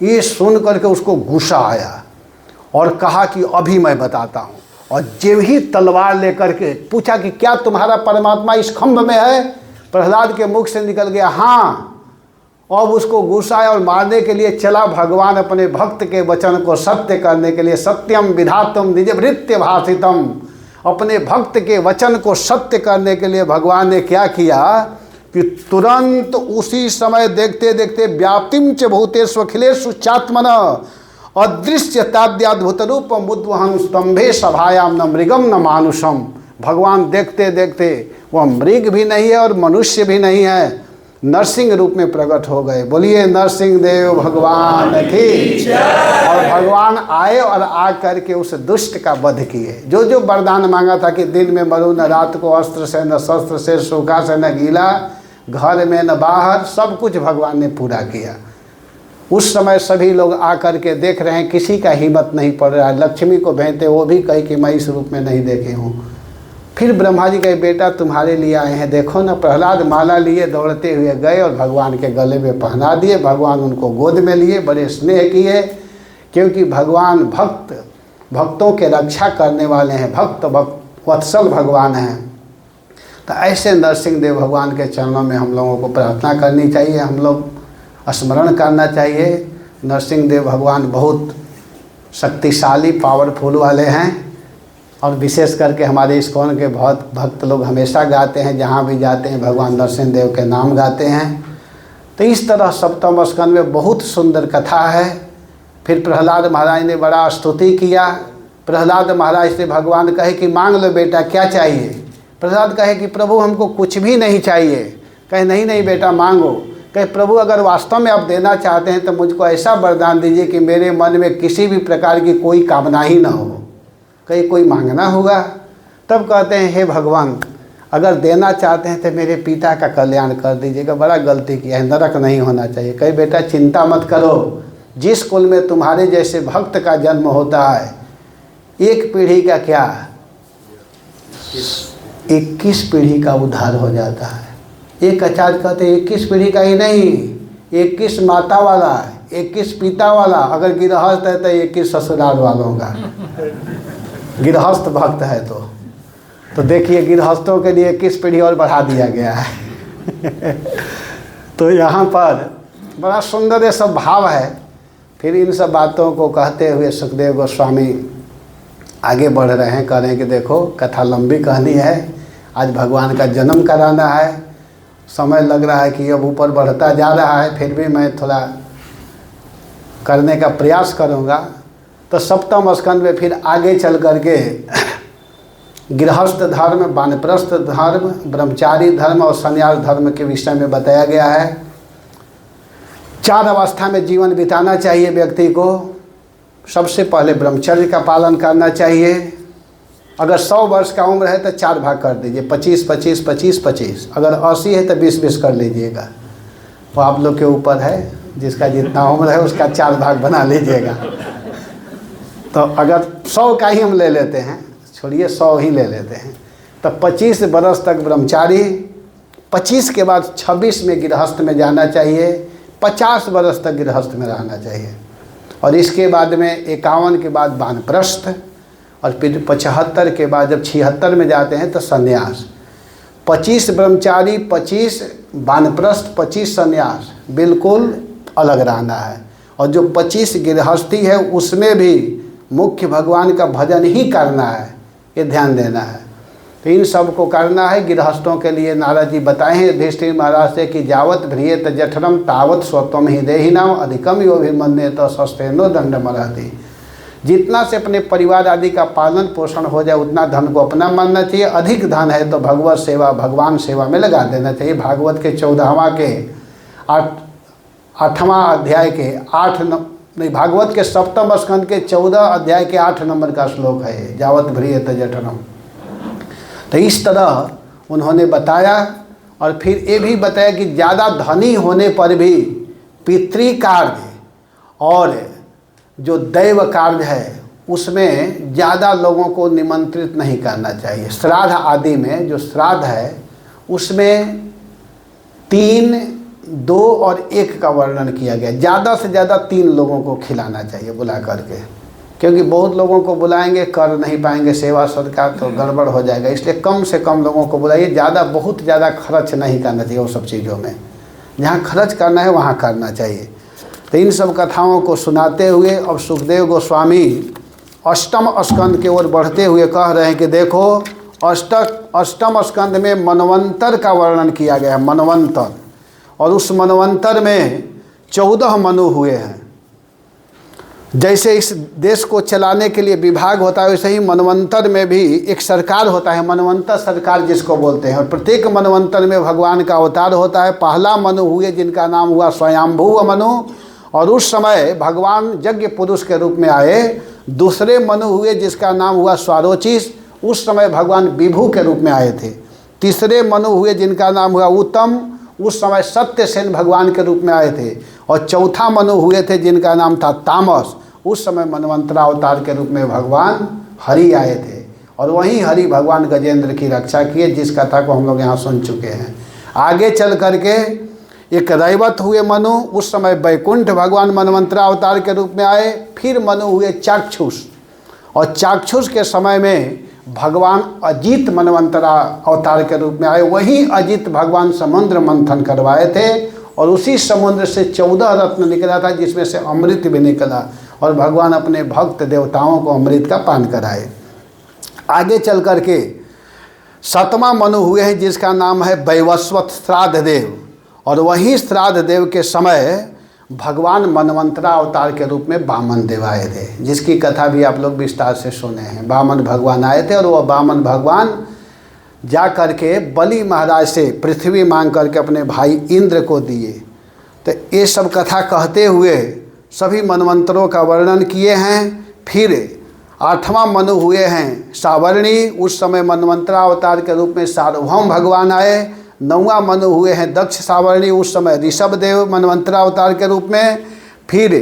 ये सुन करके उसको गुस्सा आया और कहा कि अभी मैं बताता हूँ। और जब ही तलवार लेकर के पूछा कि क्या तुम्हारा परमात्मा इस खम्भ में है? प्रहलाद के मुख से निकल गया हाँ। अब उसको गुस्सा आया और मारने के लिए चला। भगवान अपने भक्त के वचन को सत्य करने के लिए, सत्यम विधातुम निज भृत्य भाषितम, अपने भक्त के वचन को सत्य करने के लिए भगवान ने क्या किया कि तुरंत उसी समय देखते देखते व्याप्तिम च भूतेषु अखिलेषु चात्मन अदृश्य ताद्याद्भुत रूप मुद्वहन स्तंभे सभायाम न मृगम न मानुषम। भगवान देखते देखते वह मृग भी नहीं है और मनुष्य भी नहीं है, नरसिंह रूप में प्रकट हो गए। बोलिए नरसिंह देव भगवान की। और भगवान आए और आ करके उस दुष्ट का वध किए। जो जो वरदान मांगा था कि दिन में मरो न रात को, अस्त्र से न शस्त्र से, सूखा से न गीला, घर में न बाहर, सब कुछ भगवान ने पूरा किया। उस समय सभी लोग आकर के देख रहे हैं, किसी का हिम्मत नहीं पड़ रहा है। लक्ष्मी को भेजते, वो भी कही कि मैं इस रूप में नहीं देखे हूँ। फिर ब्रह्मा जी कहे बेटा तुम्हारे लिए आए हैं, देखो ना। प्रहलाद माला लिए दौड़ते हुए गए और भगवान के गले में पहना दिए। भगवान उनको गोद में लिए, बड़े स्नेह किए, क्योंकि भगवान भक्तों के रक्षा करने वाले हैं, भक्त वत्सल भगवान हैं। तो ऐसे नरसिंह देव भगवान के चरणों में हम लोगों को प्रार्थना करनी चाहिए, हम लोग स्मरण करना चाहिए। नरसिंह देव भगवान बहुत शक्तिशाली पावरफुल वाले हैं। और विशेष करके हमारे इस्कॉन के बहुत भक्त लोग हमेशा गाते हैं, जहाँ भी जाते हैं भगवान नरसिंह देव के नाम गाते हैं। तो इस तरह सप्तम स्कंद में बहुत सुंदर कथा है। फिर प्रहलाद महाराज ने बड़ा स्तुति किया। प्रहलाद महाराज से भगवान कहे कि मांग लो बेटा, क्या चाहिए? प्रहलाद कहे कि प्रभु हमको कुछ भी नहीं चाहिए। कहे नहीं नहीं बेटा मांगो। कहे प्रभु अगर वास्तव में आप देना चाहते हैं तो मुझको ऐसा वरदान दीजिए कि मेरे मन में किसी भी प्रकार की कोई कामना ही ना हो। कहीं कोई मांगना होगा। तब कहते हैं हे भगवान अगर देना चाहते हैं तो मेरे पिता का कल्याण कर दीजिएगा, बड़ा गलती किया है, नरक नहीं होना चाहिए। कहीं बेटा चिंता मत करो, जिस कुल में तुम्हारे जैसे भक्त का जन्म होता है, एक पीढ़ी का क्या 21 पीढ़ी का उद्धार हो जाता है। एक आचार्य कहते हैं 21 पीढ़ी का ही नहीं, 21 माता वाला, 21 पिता वाला, अगर गृहस्थ है तो 21 ससुराल वालों का। गृहस्थ भक्त है तो देखिए गृहस्थों के लिए 21 पीढ़ी और बढ़ा दिया गया है। तो यहाँ पर बड़ा सुंदर ये सब भाव है। फिर इन सब बातों को कहते हुए सुखदेव गोस्वामी आगे बढ़ रहे हैं, कह रहे हैं कि देखो कथा लंबी कहनी है, आज भगवान का जन्म कराना है, समय लग रहा है कि अब ऊपर बढ़ता जा रहा है, फिर भी मैं थोड़ा करने का प्रयास करूँगा। तो सप्तम स्कंद में फिर आगे चल करके गृहस्थ धर्म, वानप्रस्थ धर्म, ब्रह्मचारी धर्म और संन्यास धर्म के विषय में बताया गया है। 4 अवस्था में जीवन बिताना चाहिए व्यक्ति को। सबसे पहले ब्रह्मचर्य का पालन करना चाहिए। अगर 100 वर्ष का उम्र है तो 4 भाग कर दीजिए, 25 25 25 25। अगर 80 है तो 20 20 कर लीजिएगा। वो आप लोग के ऊपर है, जिसका जितना उम्र है उसका 4 भाग बना लीजिएगा। तो अगर 100 का ही हम ले लेते हैं, छोड़िए 100 ही ले लेते हैं, तो 25 बरस तक ब्रह्मचारी, 25 के बाद 26 में गृहस्थ में जाना चाहिए, 50 बरस तक गृहस्थ में रहना चाहिए, और इसके बाद में 51 के बाद वानप्रस्थ, और फिर 75 के बाद जब 76 में जाते हैं तो संन्यास। 25 ब्रह्मचारी, 25 वानप्रस्थ, 25 संन्यास, बिल्कुल अलग रहना है। और जो 25 गृहस्थी है उसमें भी मुख्य भगवान का भजन ही करना है, ये ध्यान देना है। तो इन सब को करना है। गृहस्थों के लिए नारद जी बताए हैं युधिष्ठिर महाराज से कि जावत भ्रियेत जठरम तावत स्वत्वम ही देहिनाम अधिकम यो भी मन्ये तो सस्तेनो दंडमरहति। जितना से अपने परिवार आदि का पालन पोषण हो जाए उतना धन को अपना मानना चाहिए। अधिक धन है तो भगवत सेवा, भगवान सेवा में लगा देना चाहिए। भागवत के 14वां के 8वां अध्याय के 8 नहीं, भागवत के 7वें स्कंद के 14 अध्याय के 8 नंबर का श्लोक है, जावत भ्रियेत जठरम। तो इस तरह उन्होंने बताया। और फिर ये भी बताया कि ज़्यादा धनी होने पर भी पितृकार्य और जो दैव कार्य है उसमें ज़्यादा लोगों को निमंत्रित नहीं करना चाहिए। श्राद्ध आदि में जो श्राद्ध है उसमें 3, 2 और 1 का वर्णन किया गया। ज़्यादा से ज़्यादा 3 लोगों को खिलाना चाहिए बुला करके, क्योंकि बहुत लोगों को बुलाएंगे कर नहीं पाएंगे सेवा सत्कार तो गड़बड़ हो जाएगा। इसलिए कम से कम लोगों को बुलाइए। ज़्यादा बहुत ज़्यादा खर्च नहीं करना चाहिए। वो सब चीज़ों में जहाँ खर्च करना है वहाँ करना चाहिए। तो इन सब कथाओं को सुनाते हुए अब सुखदेव गोस्वामी 8वें स्कंद की ओर बढ़ते हुए कह रहे हैं कि देखो 8वें स्कंद में मनवंतर का वर्णन किया गया है। मनवंतर, और उस मनवंतर में 14 मनु हुए हैं। जैसे इस देश को चलाने के लिए विभाग होता है वैसे ही मनवंतर में भी एक सरकार होता है, मनवंतर सरकार जिसको बोलते हैं। और प्रत्येक मनवंतर में भगवान का अवतार होता है। पहला मनु हुए जिनका नाम हुआ स्वयंभू मनु, और उस समय भगवान यज्ञ पुरुष के रूप में आए। दूसरे मनु हुए जिसका नाम हुआ स्वारोचिष, उस समय भगवान विभु के रूप में आए थे। तीसरे मनु हुए जिनका नाम हुआ उत्तम, उस समय सत्यसेन भगवान के रूप में आए थे। और चौथा मनु हुए थे जिनका नाम था तामस, उस समय मनवंतरावतार के रूप में भगवान हरि आए थे। और वहीं हरि भगवान गजेंद्र की रक्षा किए, जिस कथा को हम लोग यहाँ सुन चुके हैं। आगे चल करके एक रैवत हुए मनु, उस समय वैकुंठ भगवान मनवंतरावतार के रूप में आए। फिर मनु हुए चाक्षुष, और चाक्षुष के समय में भगवान अजित मनवंतरा अवतार के रूप में आए। वहीं अजित भगवान समुद्र मंथन करवाए थे, और उसी समुद्र से 14 रत्न निकला था, जिसमें से अमृत भी निकला, और भगवान अपने भक्त देवताओं को अमृत का पान कराए। आगे चल करके 7वां मनु हुए हैं जिसका नाम है वैवस्वत श्राद्ध देव, और वहीं श्राद्ध देव के समय भगवान मनवंतरा अवतार के रूप में वामन देव आए थे, जिसकी कथा भी आप लोग विस्तार से सुने हैं। वामन भगवान आए थे, और वह वामन भगवान जा करके बलि महाराज से पृथ्वी मांग करके अपने भाई इंद्र को दिए। तो ये सब कथा कहते हुए सभी मनवंतरों का वर्णन किए हैं। फिर 8वां मनु हुए हैं सावर्णी, उस समय मनवंतरा अवतार के रूप में सार्वभौम भगवान आए। 9वां मनु हुए हैं दक्ष सावर्णी, उस समय ऋषभ देव मनवंतरा अवतार के रूप में। फिर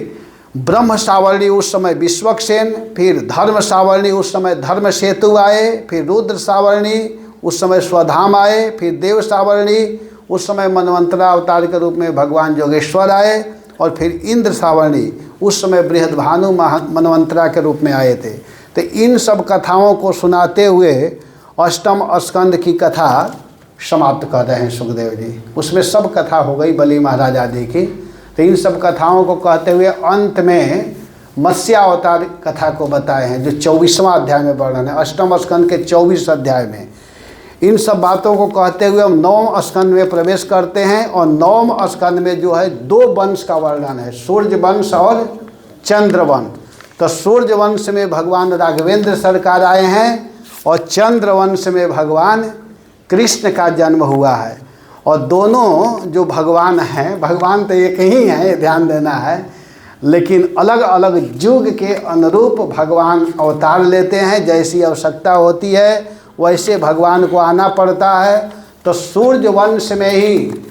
ब्रह्म सावर्णी, उस समय विश्वक्सेन। फिर धर्म सावर्णी, उस समय धर्म सेतु आए। फिर रुद्र सावर्णी, उस समय स्वधाम आए। फिर देव सावर्णी, उस समय मनवंतरा अवतार के रूप में भगवान योगेश्वर आए। और फिर इंद्र सावर्णी, उस समय बृहद्भानु मनवंतरा के रूप में आए थे। तो इन सब कथाओं को सुनाते हुए 8वें स्कंद की कथा समाप्त कर रहे हैं सुखदेव जी। उसमें सब कथा हो गई बलि महाराज आदि की। तो इन सब कथाओं को कहते हुए अंत में मत्स्यावतार कथा को बताए हैं, जो 24वां अध्याय में वर्णन है। 8वें स्कंद के 24 अध्याय में इन सब बातों को कहते हुए हम 9वें स्कंद में प्रवेश करते हैं। और 9वें स्कंद में जो है 2 वंश का वर्णन है, सूर्य वंश और चंद्र वंश। तो सूर्य वंश में भगवान राघवेंद्र सरकार आए हैं, और चंद्र वंश में भगवान कृष्ण का जन्म हुआ है। और दोनों जो भगवान हैं, भगवान तो एक ही हैं, ध्यान देना है। लेकिन अलग अलग युग के अनुरूप भगवान अवतार लेते हैं। जैसी आवश्यकता होती है वैसे भगवान को आना पड़ता है। तो सूर्य वंश में ही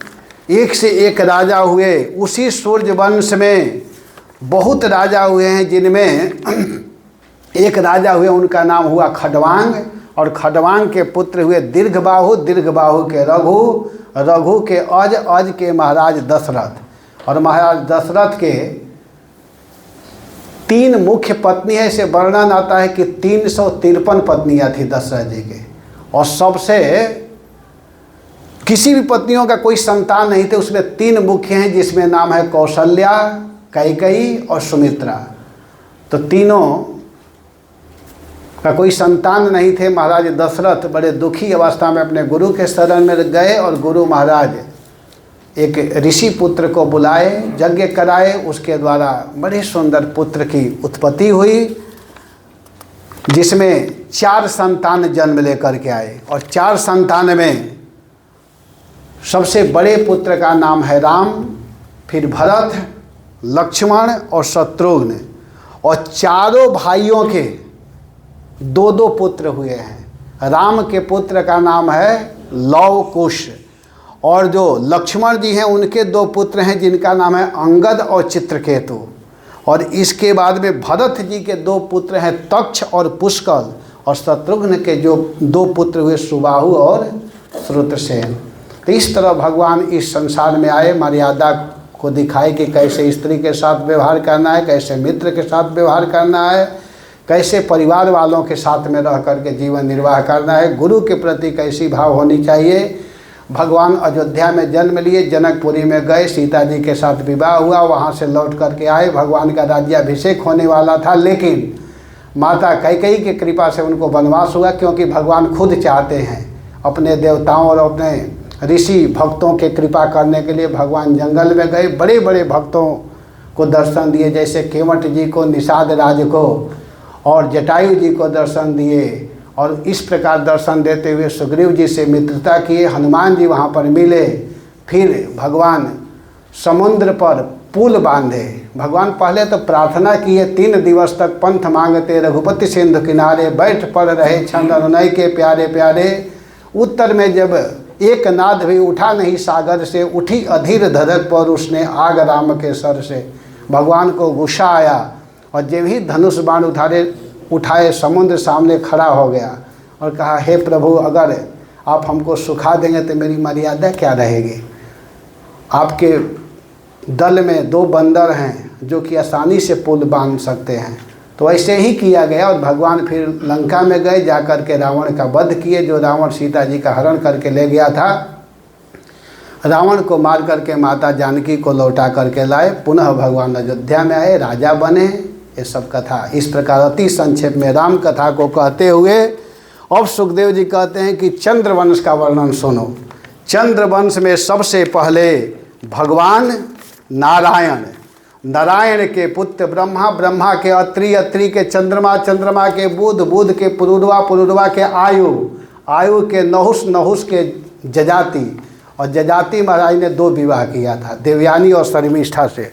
एक से एक राजा हुए। उसी सूर्य वंश में बहुत राजा हुए हैं, जिनमें एक राजा हुए उनका नाम हुआ खडवांग, और खडवांग के पुत्र हुए दीर्घबाहु, दीर्घबाहु के रघु, रघु के अज, अज के महाराज दशरथ। और महाराज दशरथ के 3 मुख्य पत्नी है। इसे वर्णन आता है कि 353 पत्नियां थी दशरथ जी के, और सबसे किसी भी पत्नियों का कोई संतान नहीं थे। उसमें 3 मुख्य हैं, जिसमें नाम है कौशल्या, कैकेयी और सुमित्रा। तो तीनों का कोई संतान नहीं थे। महाराज दशरथ बड़े दुखी अवस्था में अपने गुरु के शरण में गए, और गुरु महाराज एक ऋषि पुत्र को बुलाए, यज्ञ कराए, उसके द्वारा बड़े सुंदर पुत्र की उत्पत्ति हुई, जिसमें 4 संतान जन्म लेकर के आए। और 4 संतान में सबसे बड़े पुत्र का नाम है राम, फिर भरत, लक्ष्मण और शत्रुघ्न। और चारों भाइयों के 2-2 पुत्र हुए हैं। राम के पुत्र का नाम है लव कुश, और जो लक्ष्मण जी हैं उनके 2 पुत्र हैं, जिनका नाम है अंगद और चित्रकेतु। और इसके बाद में भरत जी के 2 पुत्र हैं तक्ष और पुष्कल। और शत्रुघ्न के जो 2 पुत्र हुए सुबाहु और श्रुतसेन। तो इस तरह भगवान इस संसार में आए, मर्यादा को दिखाए कि कैसे स्त्री के साथ व्यवहार करना है, कैसे मित्र के साथ व्यवहार करना है, कैसे परिवार वालों के साथ में रह करके जीवन निर्वाह करना है, गुरु के प्रति कैसी भाव होनी चाहिए। भगवान अयोध्या में जन्म लिए, जनकपुरी में गए, सीता जी के साथ विवाह हुआ, वहाँ से लौट करके आए। भगवान का राज्याभिषेक होने वाला था, लेकिन माता कैकेयी की कृपा से उनको वनवास हुआ, क्योंकि भगवान खुद चाहते हैं अपने देवताओं और अपने ऋषि भक्तों के कृपा करने के लिए भगवान जंगल में गए। बड़े बड़े भक्तों को दर्शन दिए, जैसे केवट जी को, निषाद राज को, और जटायु जी को दर्शन दिए। और इस प्रकार दर्शन देते हुए सुग्रीव जी से मित्रता किए। हनुमान जी वहाँ पर मिले। फिर भगवान समुद्र पर पुल बांधे। भगवान पहले तो प्रार्थना किए, 3 दिवस तक पंथ मांगते रघुपति सिंधु किनारे, बैठ पड़ रहे छंद अनुनय के प्यारे प्यारे। उत्तर में जब एक नाद भी उठा नहीं सागर से, उठी अधीर धधक पर उसने आग राम के सर से। भगवान को गुस्सा आया, और जब ही धनुष बाण उठाए समुद्र सामने खड़ा हो गया और कहा, हे प्रभु, अगर आप हमको सुखा देंगे तो मेरी मर्यादा क्या रहेगी। आपके दल में 2 बंदर हैं जो कि आसानी से पुल बांध सकते हैं। तो ऐसे ही किया गया, और भगवान फिर लंका में गए, जाकर के रावण का वध किए। जो रावण सीता जी का हरण करके ले गया था, रावण को मार करके माता जानकी को लौटा करके लाए। पुनः भगवान अयोध्या में आए, राजा बने। ये सब कथा इस प्रकार अति संक्षेप में राम कथा को कहते हुए अब सुखदेव जी कहते हैं कि चंद्रवंश का वर्णन सुनो। चंद्रवंश में सबसे पहले भगवान नारायण, नारायण के पुत्र ब्रह्मा, ब्रह्मा के अत्रि, अत्रि के चंद्रमा, चंद्रमा के बुध, बुध के पुरुरवा, पुरुरवा के आयु, आयु के नहुस, नहुस के जजाति। और जजाति महाराज ने 2 विवाह किया था, देवयानी और शर्मिष्ठा से।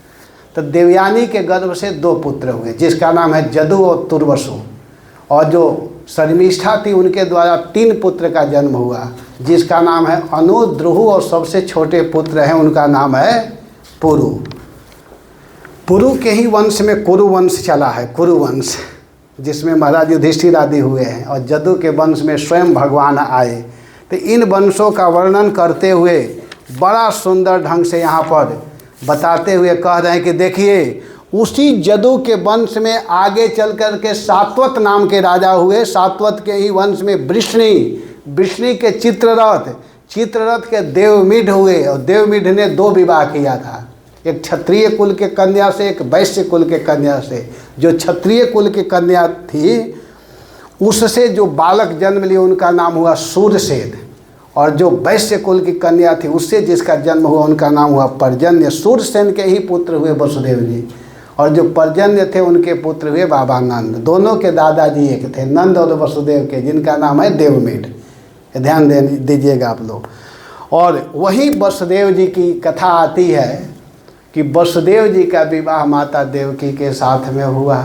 तो देवयानी के गर्भ से 2 पुत्र हुए, जिसका नाम है जदु और तुर्वसु। और जो शर्मिष्ठा थी उनके द्वारा 3 पुत्र का जन्म हुआ, जिसका नाम है अनु, ध्रुव, और सबसे छोटे पुत्र हैं उनका नाम है पुरु। पुरु के ही वंश में कुरु वंश चला है, कुरु वंश, जिसमें महाराज युधिष्ठिर आदि हुए हैं। और जदु के वंश में स्वयं भगवान आए। तो इन वंशों का वर्णन करते हुए बड़ा सुंदर ढंग से यहाँ पर बताते हुए कह रहे हैं कि देखिए, उसी जदु के वंश में आगे चल कर के सात्वत नाम के राजा हुए। सात्वत के ही वंश में वृष्णि, वृष्णि के चित्ररथ, चित्ररथ के देवमिढ़ हुए। और देवमिढ़ ने 2 विवाह किया था, एक क्षत्रिय कुल के कन्या से, एक वैश्य कुल के कन्या से। जो क्षत्रिय कुल की कन्या थी उससे जो बालक जन्म लिए उनका नाम हुआ सूरसेन। और जो वैश्य कुल की कन्या थी उससे जिसका जन्म हुआ उनका नाम हुआ पर्जन्य। सूरसेन के ही पुत्र हुए वसुदेव जी, और जो पर्जन्य थे उनके पुत्र हुए बाबा नंद। दोनों के दादाजी एक थे, नंद और वसुदेव के, जिनका नाम है देवमिढ़। ध्यान दीजिएगा आप लोग। और वही वसुदेव जी की कथा आती है कि वसुदेव जी का विवाह माता देवकी के साथ में हुआ,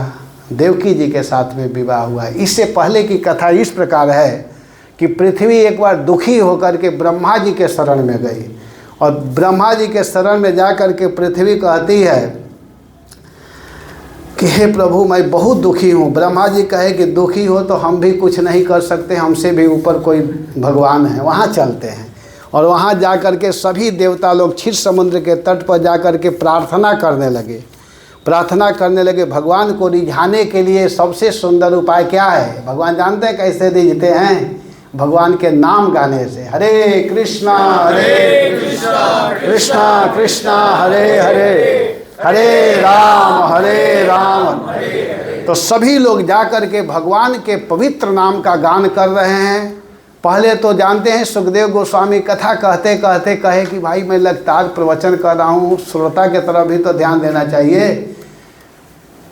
देवकी जी के साथ में विवाह हुआ। इससे पहले की कथा इस प्रकार है कि पृथ्वी एक बार दुखी होकर के ब्रह्मा जी के शरण में गई, और ब्रह्मा जी के शरण में जा कर के पृथ्वी कहती है कि हे प्रभु मैं बहुत दुखी हूँ। ब्रह्मा जी कहे कि दुखी हो तो हम भी कुछ नहीं कर सकते, हमसे भी ऊपर कोई भगवान है, वहाँ चलते हैं। और वहाँ जा कर के सभी देवता लोग क्षीर समुद्र के तट पर जा कर के प्रार्थना करने लगे। भगवान को रिझाने के लिए सबसे सुंदर उपाय क्या है? भगवान जानते हैं कैसे रिझते हैं? भगवान के नाम गाने से। हरे कृष्णा कृष्णा कृष्णा हरे हरे, हरे राम। तो सभी लोग जा कर के भगवान के पवित्र नाम का गान कर रहे हैं। पहले तो जानते हैं सुखदेव गोस्वामी कथा कहते कहते कहे कि भाई मैं लगातार प्रवचन कर रहा हूँ, श्रोता के तरफ भी तो ध्यान देना चाहिए।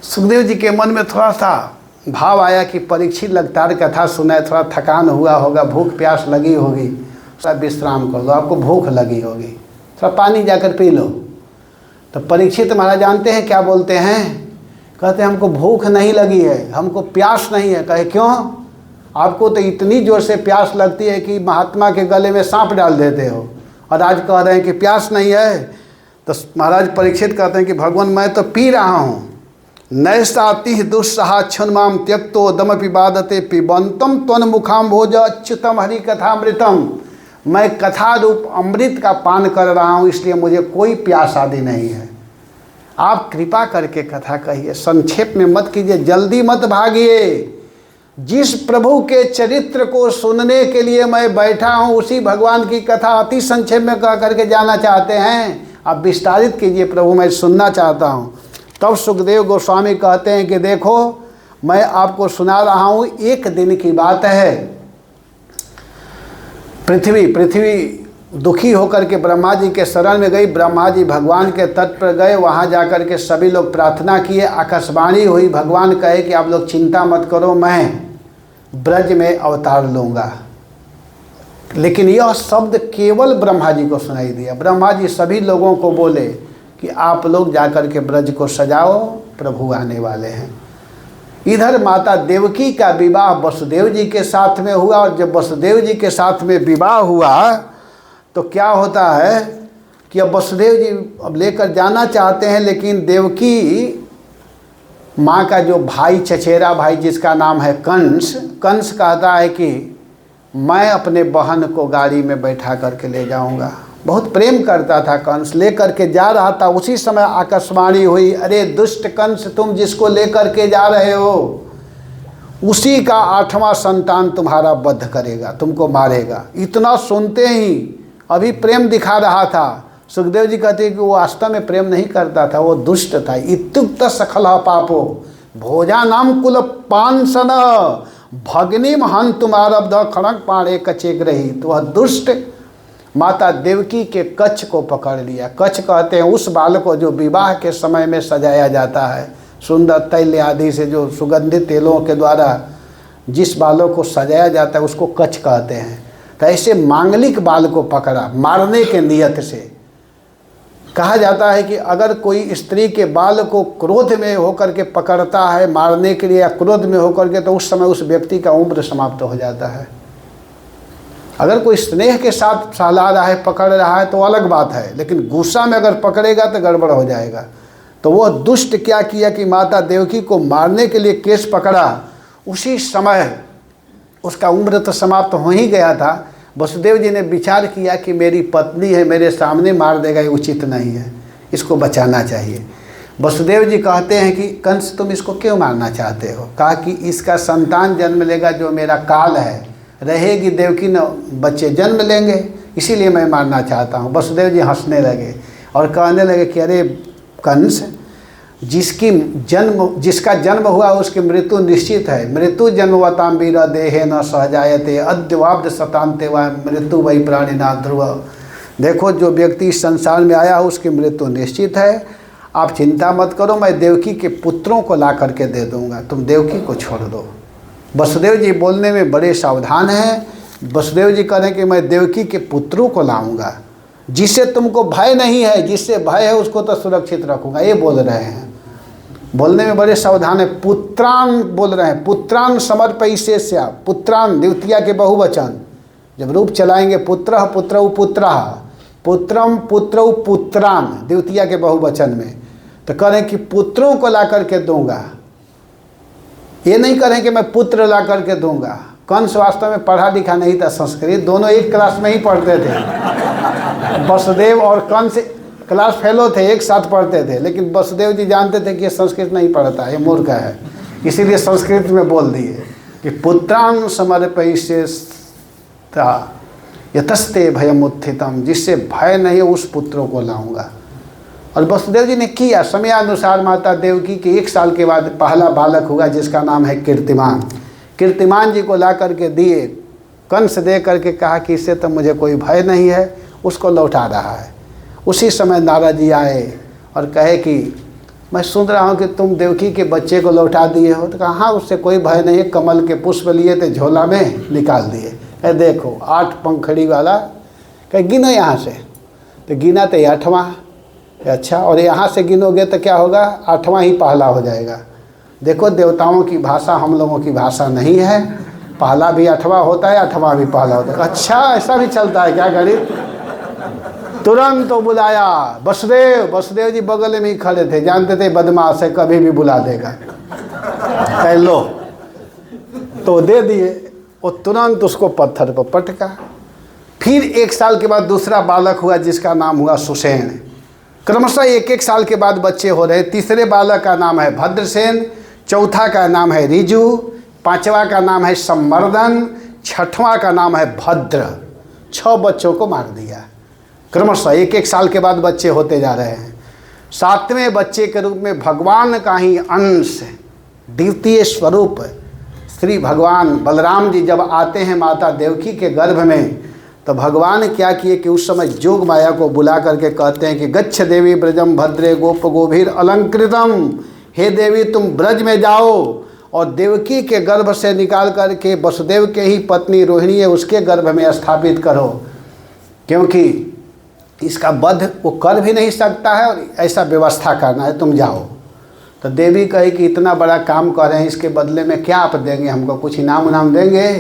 सुखदेव जी के मन में थोड़ा सा भाव आया कि परीक्षित लगातार कथा सुनाए, थोड़ा थकान हुआ होगा, भूख प्यास लगी होगी, थोड़ा विश्राम कर लो, आपको भूख लगी होगी, थोड़ा पानी जाकर पी लो। तो परीक्षित महाराज जानते हैं क्या बोलते हैं? कहते हैं हमको भूख नहीं लगी है, हमको प्यास नहीं है। कहे क्यों? आपको तो इतनी जोर से प्यास लगती है कि महात्मा के गले में सांप डाल देते हो, और आज कह रहे हैं कि प्यास नहीं है। तो महाराज परीक्षित कहते हैं कि भगवान मैं तो पी रहा हूँ। नैसाति दुस्सहा क्षणमाम त्यक्तो दम पिबादते पिबंतम त्वन मुखाम भोज अच्युतम हरि कथामृतम। मैं कथा रूप अमृत का पान कर रहा हूँ, इसलिए मुझे कोई प्यास आदि नहीं है। आप कृपा करके कथा कहिए, संक्षेप में मत कीजिए, जल्दी मत भागिए। जिस प्रभु के चरित्र को सुनने के लिए मैं बैठा हूँ, उसी भगवान की कथा अति संक्षेप में कह करके जाना चाहते हैं। आप विस्तारित कीजिए, प्रभु मैं सुनना चाहता हूँ। तब सुखदेव गोस्वामी कहते हैं कि देखो मैं आपको सुना रहा हूँ, एक दिन की बात है। पृथ्वी दुखी होकर के ब्रह्मा जी के शरण में गई। ब्रह्मा जी भगवान के तट पर गए, वहाँ जा कर के सभी लोग प्रार्थना किए। आकाशवाणी हुई, भगवान कहे कि आप लोग चिंता मत करो, मैं ब्रज में अवतार लूँगा। लेकिन यह शब्द केवल ब्रह्मा जी को सुनाई दिया। ब्रह्मा जी सभी लोगों को बोले कि आप लोग जाकर के ब्रज को सजाओ, प्रभु आने वाले हैं। इधर माता देवकी का विवाह वसुदेव जी के साथ में हुआ, और जब वसुदेव जी के साथ में विवाह हुआ तो क्या होता है कि अब वसुदेव जी अब लेकर जाना चाहते हैं, लेकिन देवकी माँ का जो भाई, चचेरा भाई जिसका नाम है कंस कहता है कि मैं अपने बहन को गाड़ी में बैठा करके ले जाऊंगा। बहुत प्रेम करता था कंस, ले करके जा रहा था। उसी समय आकाशवाणी हुई, अरे दुष्ट कंस, तुम जिसको लेकर के जा रहे हो उसी का 8वां संतान तुम्हारा वध करेगा, तुमको मारेगा। इतना सुनते ही अभी प्रेम दिखा रहा था। सुखदेव जी कहते हैं कि वो वास्तव में प्रेम नहीं करता था, वो दुष्ट था। इत्युक्त सखल पापो भोजा नाम कुल पांसन भग्निम हन तुम्हारब्ध खड़क पाड़े कचे ग्रही। तो वह दुष्ट माता देवकी के कच्छ को पकड़ लिया। कच्छ कहते हैं उस बाल को जो विवाह के समय में सजाया जाता है, सुंदर तैल आदि से जो सुगंधित तेलों के द्वारा जिस बालों को सजाया जाता है उसको कच्छ कहते हैं। तो ऐसे मांगलिक बाल को पकड़ा मारने के नियत से। कहा जाता है कि अगर कोई स्त्री के बाल को क्रोध में होकर के पकड़ता है मारने के लिए, या क्रोध में होकर के, तो उस समय उस व्यक्ति का उम्र समाप्त हो जाता है। अगर कोई स्नेह के साथ सहला रहा है, पकड़ रहा है तो अलग बात है, लेकिन गुस्सा में अगर पकड़ेगा तो गड़बड़ हो जाएगा। तो वह दुष्ट क्या किया कि माता देवकी को मारने के लिए केस पकड़ा। उसी समय उसका उम्र तो समाप्त हो ही गया था। वसुदेव जी ने विचार किया कि मेरी पत्नी है, मेरे सामने मार देगा, ये उचित नहीं है, इसको बचाना चाहिए। वसुदेव जी कहते हैं कि कंस तुम इसको क्यों मारना चाहते हो? कहा कि इसका संतान जन्म लेगा जो मेरा काल है, रहेगी देवकी न बच्चे जन्म लेंगे, इसीलिए मैं मारना चाहता हूँ। वसुदेव जी हंसने लगे और कहने लगे कि अरे कंस, जिसका जन्म हुआ उसकी मृत्यु निश्चित है। मृत्यु जन्मवताम वीर देहे न सहजायते अद्यवाब्द शतान्ते व मृत्यु वही प्राणिनाथ ध्रुव। देखो जो व्यक्ति इस संसार में आया हो उसकी मृत्यु निश्चित है, आप चिंता मत करो, मैं देवकी के पुत्रों को ला करके दे दूँगा, तुम देवकी को छोड़ दो। वसुदेव जी बोलने में बड़े सावधान हैं। वसुदेव जी कह रहे हैं कि मैं देवकी के पुत्रों को लाऊंगा, जिससे तुमको भय नहीं है, जिससे भय है उसको तो सुरक्षित रखूंगा, ये बोल रहे हैं। बोलने में बड़े सावधान है। पुत्रान बोल रहे हैं, पुत्रान समर्पयिष्यस्य, पुत्रान द्वितीया के बहुवचन, जब रूप चलाएंगे पुत्र पुत्रौ पुत्र, पुत्रम पुत्रौ पुत्रान द्वितीया के बहुवचन में, तो करें कि पुत्रों को ला करके दूंगा, ये नहीं करें कि मैं पुत्र ला करके दूंगा। कंस वास्तव में पढ़ा लिखा नहीं था, संस्कृत दोनों एक क्लास में ही पढ़ते थे। वसुदेव और कंस क्लास फेलो थे, एक साथ पढ़ते थे, लेकिन वसुदेव जी जानते थे कि ये संस्कृत नहीं पढ़ता, ये मूर्ख है, इसीलिए संस्कृत में बोल दिए कि पुत्रान समर्पयिष्यस्य यतस्ते भयम उत्थितम, जिससे भय नहीं है उस पुत्रों को लाऊंगा। और वसुदेव जी ने किया। समयानुसार माता देवकी के 1 साल के बाद पहला बालक हुआ जिसका नाम है कीर्तिमान। कीर्तिमान जी को ला करके दिए, कंस दे करके कहा कि इससे तो मुझे कोई भय नहीं है, उसको लौटा रहा है। उसी समय नारद जी आए और कहे कि मैं सुन रहा हूँ कि तुम देवकी के बच्चे को लौटा दिए हो। तो कहा हाँ, उससे कोई भय नहीं है, कमल के पुष्प लिए थे, झोला में निकाल दिए। कहे देखो 8 पंखड़ी वाला, कहे गिनो यहाँ से, तो गिना तो 8वां। अच्छा, और यहाँ से गिनोगे तो क्या होगा, 8वां ही पहला हो जाएगा। देखो देवताओं की भाषा हम लोगों की भाषा नहीं है, पहला भी 8वां होता है, 8वां भी पहला होता है। अच्छा, ऐसा भी चलता है क्या गणित? तुरंत तो बुलाया वसुदेव। वसुदेव जी बगल में ही खड़े थे, जानते थे बदमाश है, कभी भी बुला देगा। कह लो, तो दे दिए। वो तुरंत उसको पत्थर पर पटका। फिर 1 साल के बाद दूसरा बालक हुआ जिसका नाम हुआ सुसेन। क्रमशः 1-1 साल के बाद बच्चे हो रहे। तीसरे बालक का नाम है भद्रसेन, चौथा का नाम है रिजु, 5वां का नाम है संवर्धन, 6वां का नाम है भद्र। 6 बच्चों को मार दिया। क्रमशः 1-1 साल के बाद बच्चे होते जा रहे हैं। 7वें बच्चे के रूप में भगवान का ही अंश, द्वितीय स्वरूप श्री भगवान बलराम जी जब आते हैं माता देवकी के गर्भ में, तो भगवान क्या किए कि उस समय जोग माया को बुला करके कहते हैं कि गच्छ देवी ब्रजम भद्रे गोप गोभीर अलंकृतम, हे देवी तुम ब्रज में जाओ और देवकी के गर्भ से निकाल करके वसुदेव के ही पत्नी रोहिणी है उसके गर्भ में स्थापित करो, क्योंकि इसका वध वो कर भी नहीं सकता है और ऐसा व्यवस्था करना है, तुम जाओ। तो देवी कही कि इतना बड़ा काम कर रहे हैं, इसके बदले में क्या आप देंगे, हमको कुछ इनाम उनाम देंगे?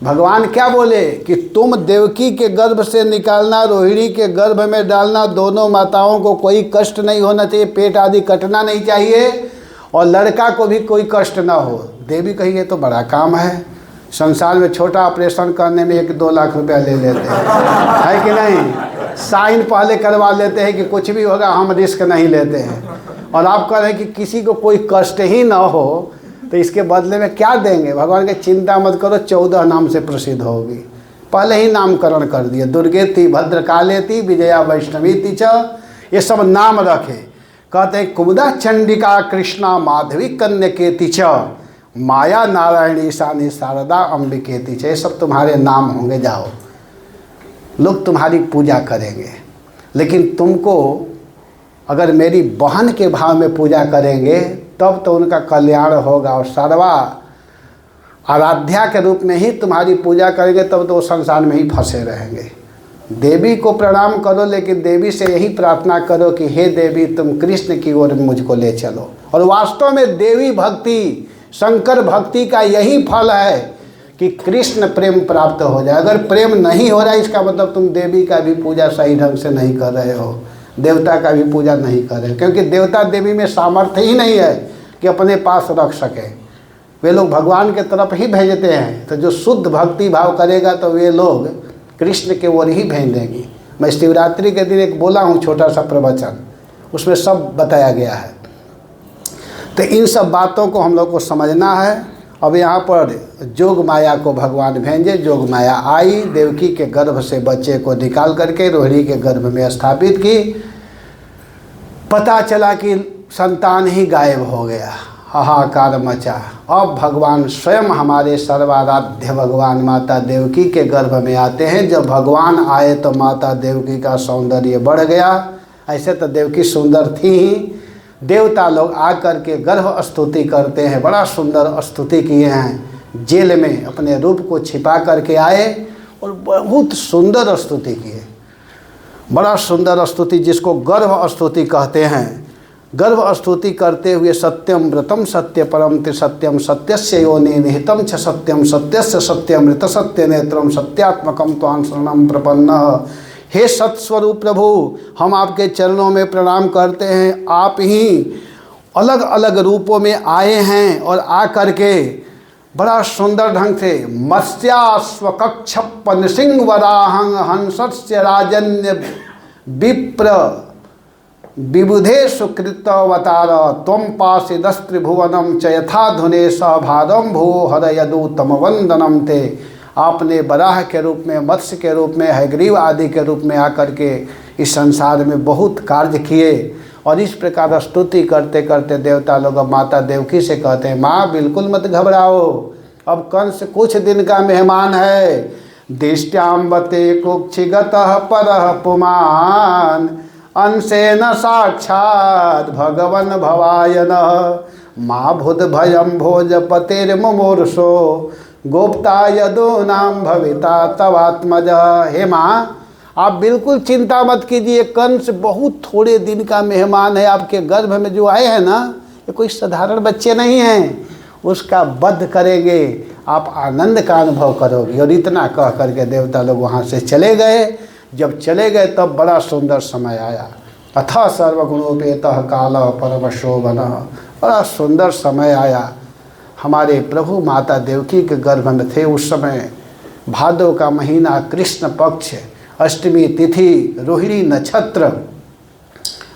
भगवान क्या बोले कि तुम देवकी के गर्भ से निकालना, रोहिणी के गर्भ में डालना, दोनों माताओं को कोई कष्ट नहीं होना चाहिए, पेट आदि कटना नहीं चाहिए और लड़का को भी कोई कष्ट ना हो। देवी कही ये तो बड़ा काम है, संसार में छोटा ऑपरेशन करने में 1-2 लाख रुपया ले लेते हैं, है कि नहीं? साइन पहले करवा लेते हैं कि कुछ भी होगा, हम रिस्क नहीं लेते हैं। और आप कह रहे हैं कि किसी को कोई कष्ट ही ना हो, तो इसके बदले में क्या देंगे? भगवान के चिंता मत करो, 14 नाम से प्रसिद्ध होगी। पहले ही नामकरण कर दिए, दुर्गेति भद्रकालेति विजया वैष्णवीति च, ये सब नाम रखे। कहते हैं कुमुदा चंडिका कृष्णा माधवी कन्यकेति च, माया नारायणी ईशानी शारदा अंबिकेति च, ये सब तुम्हारे नाम होंगे। जाओ, लोग तुम्हारी पूजा करेंगे, लेकिन तुमको अगर मेरी बहन के भाव में पूजा करेंगे तब तो उनका कल्याण होगा, और सर्वा आराध्या के रूप में ही तुम्हारी पूजा करेंगे तब तो वो संसार में ही फंसे रहेंगे। देवी को प्रणाम करो, लेकिन देवी से यही प्रार्थना करो कि हे देवी तुम कृष्ण की ओर मुझको ले चलो। और वास्तव में देवी भक्ति, शंकर भक्ति का यही फल है कि कृष्ण प्रेम प्राप्त हो जाए। अगर प्रेम नहीं हो रहा है, इसका मतलब तुम देवी का भी पूजा सही ढंग से नहीं कर रहे हो, देवता का भी पूजा नहीं कर रहे हो, क्योंकि देवता देवी में सामर्थ्य ही नहीं है कि अपने पास रख सके। वे लोग भगवान के तरफ ही भेजते हैं। तो जो शुद्ध भक्ति भाव करेगा तो वे लोग कृष्ण के ओर ही भेज देंगी। मैं शिवरात्रि के दिन एक बोला हूँ छोटा सा प्रवचन, उसमें सब बताया गया है। तो इन सब बातों को हम लोग को समझना है। अब यहाँ पर जोग माया को भगवान भेजे, जोग माया आई, देवकी के गर्भ से बच्चे को निकाल करके रोहिणी के गर्भ में स्थापित की। पता चला कि संतान ही गायब हो गया, हाहाकार मचा। अब भगवान स्वयं हमारे सर्वाराध्य भगवान माता देवकी के गर्भ में आते हैं। जब भगवान आए तो माता देवकी का सौंदर्य बढ़ गया। ऐसे तो देवकी सुंदर थी ही, देवता लोग आकर के गर्भ स्तुति करते हैं, बड़ा सुंदर स्तुति किए हैं। जेल में अपने रूप को छिपा करके आए और बहुत सुंदर स्तुति किए। बड़ा सुंदर स्तुति, जिसको गर्भ स्तुति कहते हैं। गर्भ स्तुति करते हुए सत्यम व्रतम सत्य परम त्रिसत्यम सत्यस्य योनि निहितम च सत्यम सत्यस्य सत्यमृत सत्य नेत्रम सत्यात्मकम त्वां शरणं प्रपन्न। हे सत्स्वरूप प्रभु, हम आपके चरणों में प्रणाम करते हैं। आप ही अलग अलग रूपों में आए हैं और आ करके बड़ा सुंदर ढंग से मत्स्याश्वकक्षप नृसिंह वराहं हंसस्य राजन्य विप्र विबुधे सुकृतवतार त्वं पासिदस्त्रिभुवनम च यथाधुने सभारम भू हरयदूतम वंदनम ते। आपने बराह के रूप में, मत्स्य के रूप में, हयग्रीव आदि के रूप में आकर के इस संसार में बहुत कार्य किए। और इस प्रकार स्तुति करते करते देवता लोग अब माता देवकी से कहते हैं, माँ बिल्कुल मत घबराओ, अब कंस कुछ दिन का मेहमान है। दिष्ट्यांबते कुक्षिगतः परः पुमान् अंशेन साक्षात् भगवन् भवायन। माँ भूत भयं भोजपतिर्मुमूर्षो गोप्ता यदूनां भविता तवात्मज। हे माँ, आप बिल्कुल चिंता मत कीजिए, कंस बहुत थोड़े दिन का मेहमान है। आपके गर्भ में जो आए हैं ना, ये कोई साधारण बच्चे नहीं हैं। उसका वध करेंगे, आप आनंद का अनुभव करोगे। और इतना कह करके देवता लोग वहाँ से चले गए। जब चले गए तब बड़ा सुंदर समय आया। अथ सर्वगुणोपेतः कालः परमशोभनः। बड़ा सुंदर समय आया। हमारे प्रभु माता देवकी के गर्भ में थे। उस समय भादव का महीना, कृष्ण पक्ष, अष्टमी तिथि, रोहिणी नक्षत्र,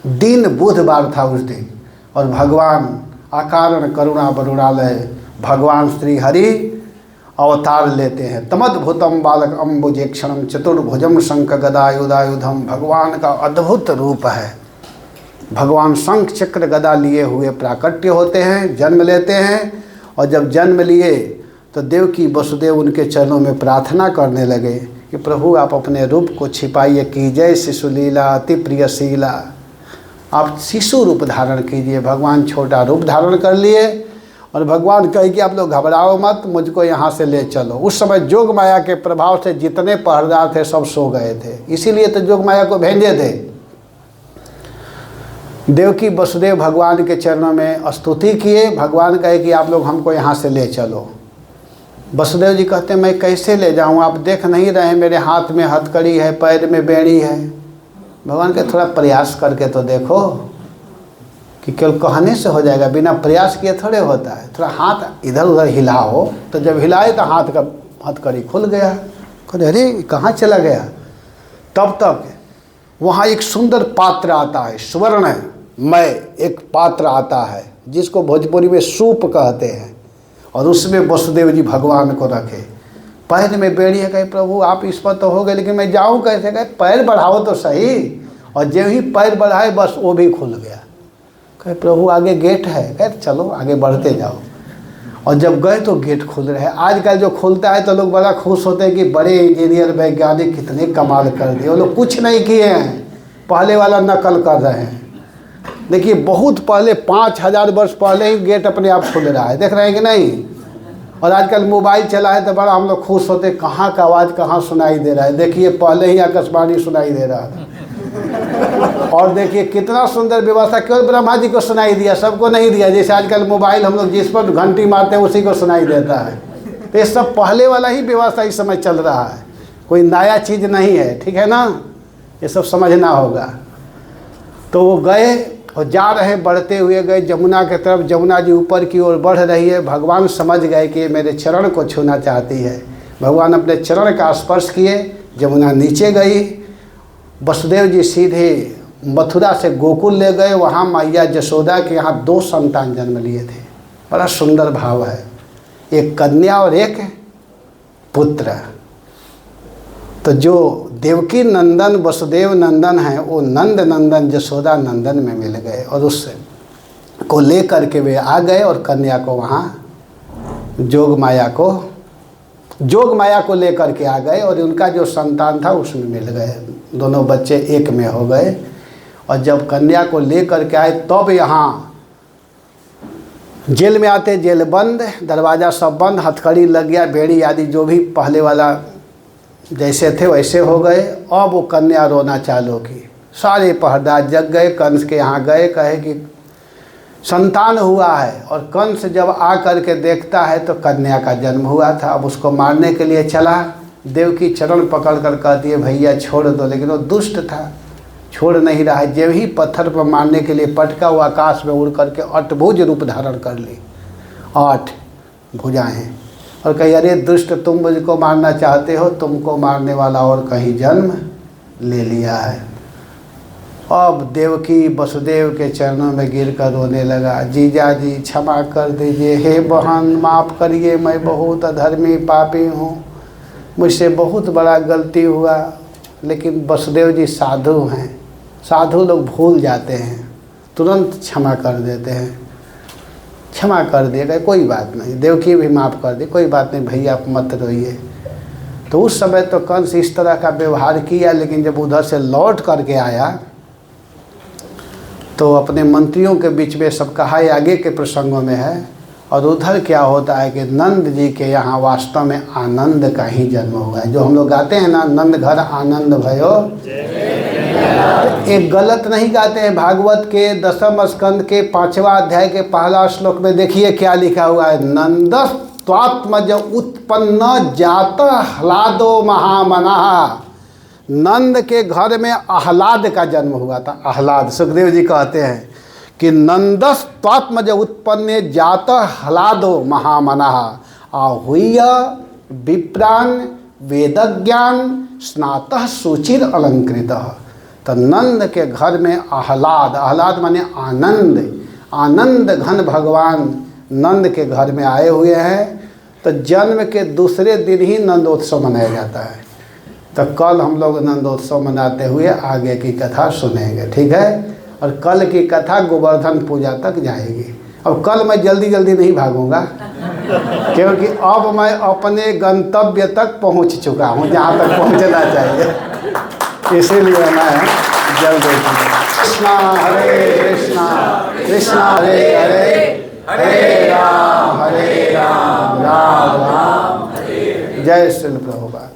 दिन बुधवार था उस दिन। और भगवान अकारण करुणा वरुणालय भगवान श्री हरि अवतार लेते हैं। तमद्भुतम बालक अम्बुजेक्षणम चतुर्भुजम शंख गदायुधायुधम। भगवान का अद्भुत रूप है। भगवान शंख चक्र गदा लिए हुए प्राकट्य होते हैं, जन्म लेते हैं। और जब जन्म लिए तो देवकी वसुदेव उनके चरणों में प्रार्थना करने लगे कि प्रभु आप अपने रूप को छिपाइए, कीजिए शिशुलीला अति प्रियशीला। आप शिशु रूप धारण कीजिए। भगवान छोटा रूप धारण कर लिए और भगवान कहे कि आप लोग घबराओ मत, मुझको यहाँ से ले चलो। उस समय जोग माया के प्रभाव से जितने पहरेदार थे सब सो गए थे, इसीलिए तो जोग माया को भेजे थे। देवकी वसुदेव भगवान के चरणों में स्तुति किए। भगवान कहे कि आप लोग हमको यहाँ से ले चलो। वसुदेव जी कहते हैं मैं कैसे ले जाऊँ, आप देख नहीं रहे मेरे हाथ में हथकड़ी है, पैर में बेड़ी है। भगवान के थोड़ा प्रयास करके तो देखो कि केवल कहने से हो जाएगा, बिना प्रयास किए थोड़े होता है। थोड़ा हाथ इधर उधर हिलाओ, तो जब हिलाए तो हाथ का हथकड़ी खुल गया। कहते अरे कहाँ चला गया। तब तक वहाँ एक सुंदर पात्र आता है, स्वर्णमय एक पात्र आता है जिसको भोजपुरी में सूप कहते हैं। और उसमें वसुदेव जी भगवान को रखे। पैर में बेड़ी है। कहे प्रभु आप इस पर तो हो गए, लेकिन मैं जाऊँ कैसे। कहे पैर बढ़ाओ तो सही। और जब ही पैर बढ़ाए बस वो भी खुल गया। कहे प्रभु आगे गेट है। कहे चलो आगे बढ़ते जाओ। और जब गए तो गेट खुल रहे हैं। आजकल जो खुलता है तो लोग बड़ा खुश होते हैं कि बड़े इंजीनियर वैज्ञानिक कितने कमाल कर दिए। वो लोग कुछ नहीं किए हैं, पहले वाला नकल कर रहे हैं। देखिए बहुत पहले 5000 वर्ष पहले ही गेट अपने आप खुल रहा है, देख रहे हैं कि नहीं। और आजकल मोबाइल चला है तो बड़ा हम लोग खुश होते, कहाँ का आवाज़ कहाँ सुनाई दे रहा है। देखिए पहले ही आकाशवाणी सुनाई दे रहा था। और देखिए कितना सुंदर व्यवस्था, केवल ब्रह्मा जी को सुनाई दिया, सबको नहीं दिया। जैसे आजकल मोबाइल हम लोग जिस पर घंटी मारते हैं उसी को सुनाई देता है। तो ये सब पहले वाला ही व्यवस्था इस समय चल रहा है, कोई नया चीज़ नहीं है, ठीक है ना। ये सब समझना होगा। तो वो गए और जा रहे, बढ़ते हुए गए जमुना के तरफ। जमुना जी ऊपर की ओर बढ़ रही है। भगवान समझ गए कि मेरे चरण को छूना चाहती है। भगवान अपने चरण का स्पर्श किए, जमुना नीचे गई। वसुदेव जी सीधे मथुरा से गोकुल ले गए। वहाँ मैया जशोदा के यहाँ 2 संतान जन्म लिए थे। बड़ा सुंदर भाव है, एक कन्या और एक पुत्र। तो जो देवकी नंदन वसुदेव नंदन हैं वो नंद नंदन जशोदा नंदन में मिल गए। और उससे को ले करके वे आ गए और कन्या को वहाँ जोग माया को ले करके आ गए। और उनका जो संतान था उसमें मिल गए, दोनों बच्चे एक में हो गए। और जब कन्या को ले करके आए तब यहाँ जेल में आते, जेल बंद, दरवाज़ा सब बंद, हथकड़ी लग गया, बेड़ी आदि जो भी पहले वाला जैसे थे वैसे हो गए। अब वो कन्या रोना चालू की। सारे पहरेदार जग गए, कंस के यहाँ गए, कहे कि संतान हुआ है। और कंस जब आ कर के देखता है तो कन्या का जन्म हुआ था। अब उसको मारने के लिए चला, देवकी चरण पकड़ कर कहती है भैया छोड़ दो, लेकिन वो दुष्ट था, छोड़ नहीं रहा है। जब ही पत्थर पर मारने के लिए पटका, वो आकाश में उड़ करके अष्टभुज रूप धारण कर ली, 8 भुजाएं, और कही अरे दुष्ट तुम मुझको मारना चाहते हो, तुमको मारने वाला और कहीं जन्म ले लिया है। अब देवकी वसुदेव के चरणों में गिर कर रोने लगा, जीजा जी क्षमा कर दीजिए, हे बहन माफ़ करिए, मैं बहुत अधर्मी पापी हूँ, मुझसे बहुत बड़ा गलती हुआ। लेकिन वसुदेव जी साधु हैं, साधु लोग भूल जाते हैं, तुरंत क्षमा कर देते हैं। क्षमा कर दिएगा, कोई बात नहीं, देवकी भी माफ़ कर दी, कोई बात नहीं भैया आप मत रोइए। तो उस समय तो कंस इस तरह का व्यवहार किया, लेकिन जब उधर से लौट करके आया तो अपने मंत्रियों के बीच में सब कहा, ये आगे के प्रसंगों में है। और उधर क्या होता है कि नंद जी के यहाँ वास्तव में आनंद का ही जन्म हुआ है। जो हम लोग गाते हैं ना, नंद घर आनंद भयो, तो एक गलत नहीं गाते हैं। भागवत के 10वें स्कंद के 5वां अध्याय के पहला श्लोक में देखिए क्या लिखा हुआ है, नंदस त्वात्मज उत्पन्न जात ह्लादो महामनः। नंद के घर में आह्लाद का जन्म हुआ था। आह्लाद, सुखदेव जी कहते हैं कि नंदस त्वात्मज उत्पन्न जात ह्लादो महामनः आहूय विप्रान वेदज्ञान स्नातः सुचिर अलंकृतः। तो नंद के घर में आह्लाद, आह्लाद माने आनंद, आनंद घन भगवान नंद के घर में आए हुए हैं। तो जन्म के दूसरे दिन ही नंदोत्सव मनाया जाता है। तो कल हम लोग नंदोत्सव मनाते हुए आगे की कथा सुनेंगे, ठीक है। और कल की कथा गोवर्धन पूजा तक जाएगी। अब कल मैं जल्दी जल्दी नहीं भागूंगा, क्योंकि अब मैं अपने गंतव्य तक पहुंच चुका हूं, जहां तक पहुंचना चाहिए, इसीलिए मैं जल्दी। कृष्णा हरे कृष्णा, कृष्णा हरे हरे, हरे राम राम राम। जय श्री प्रभुपाद।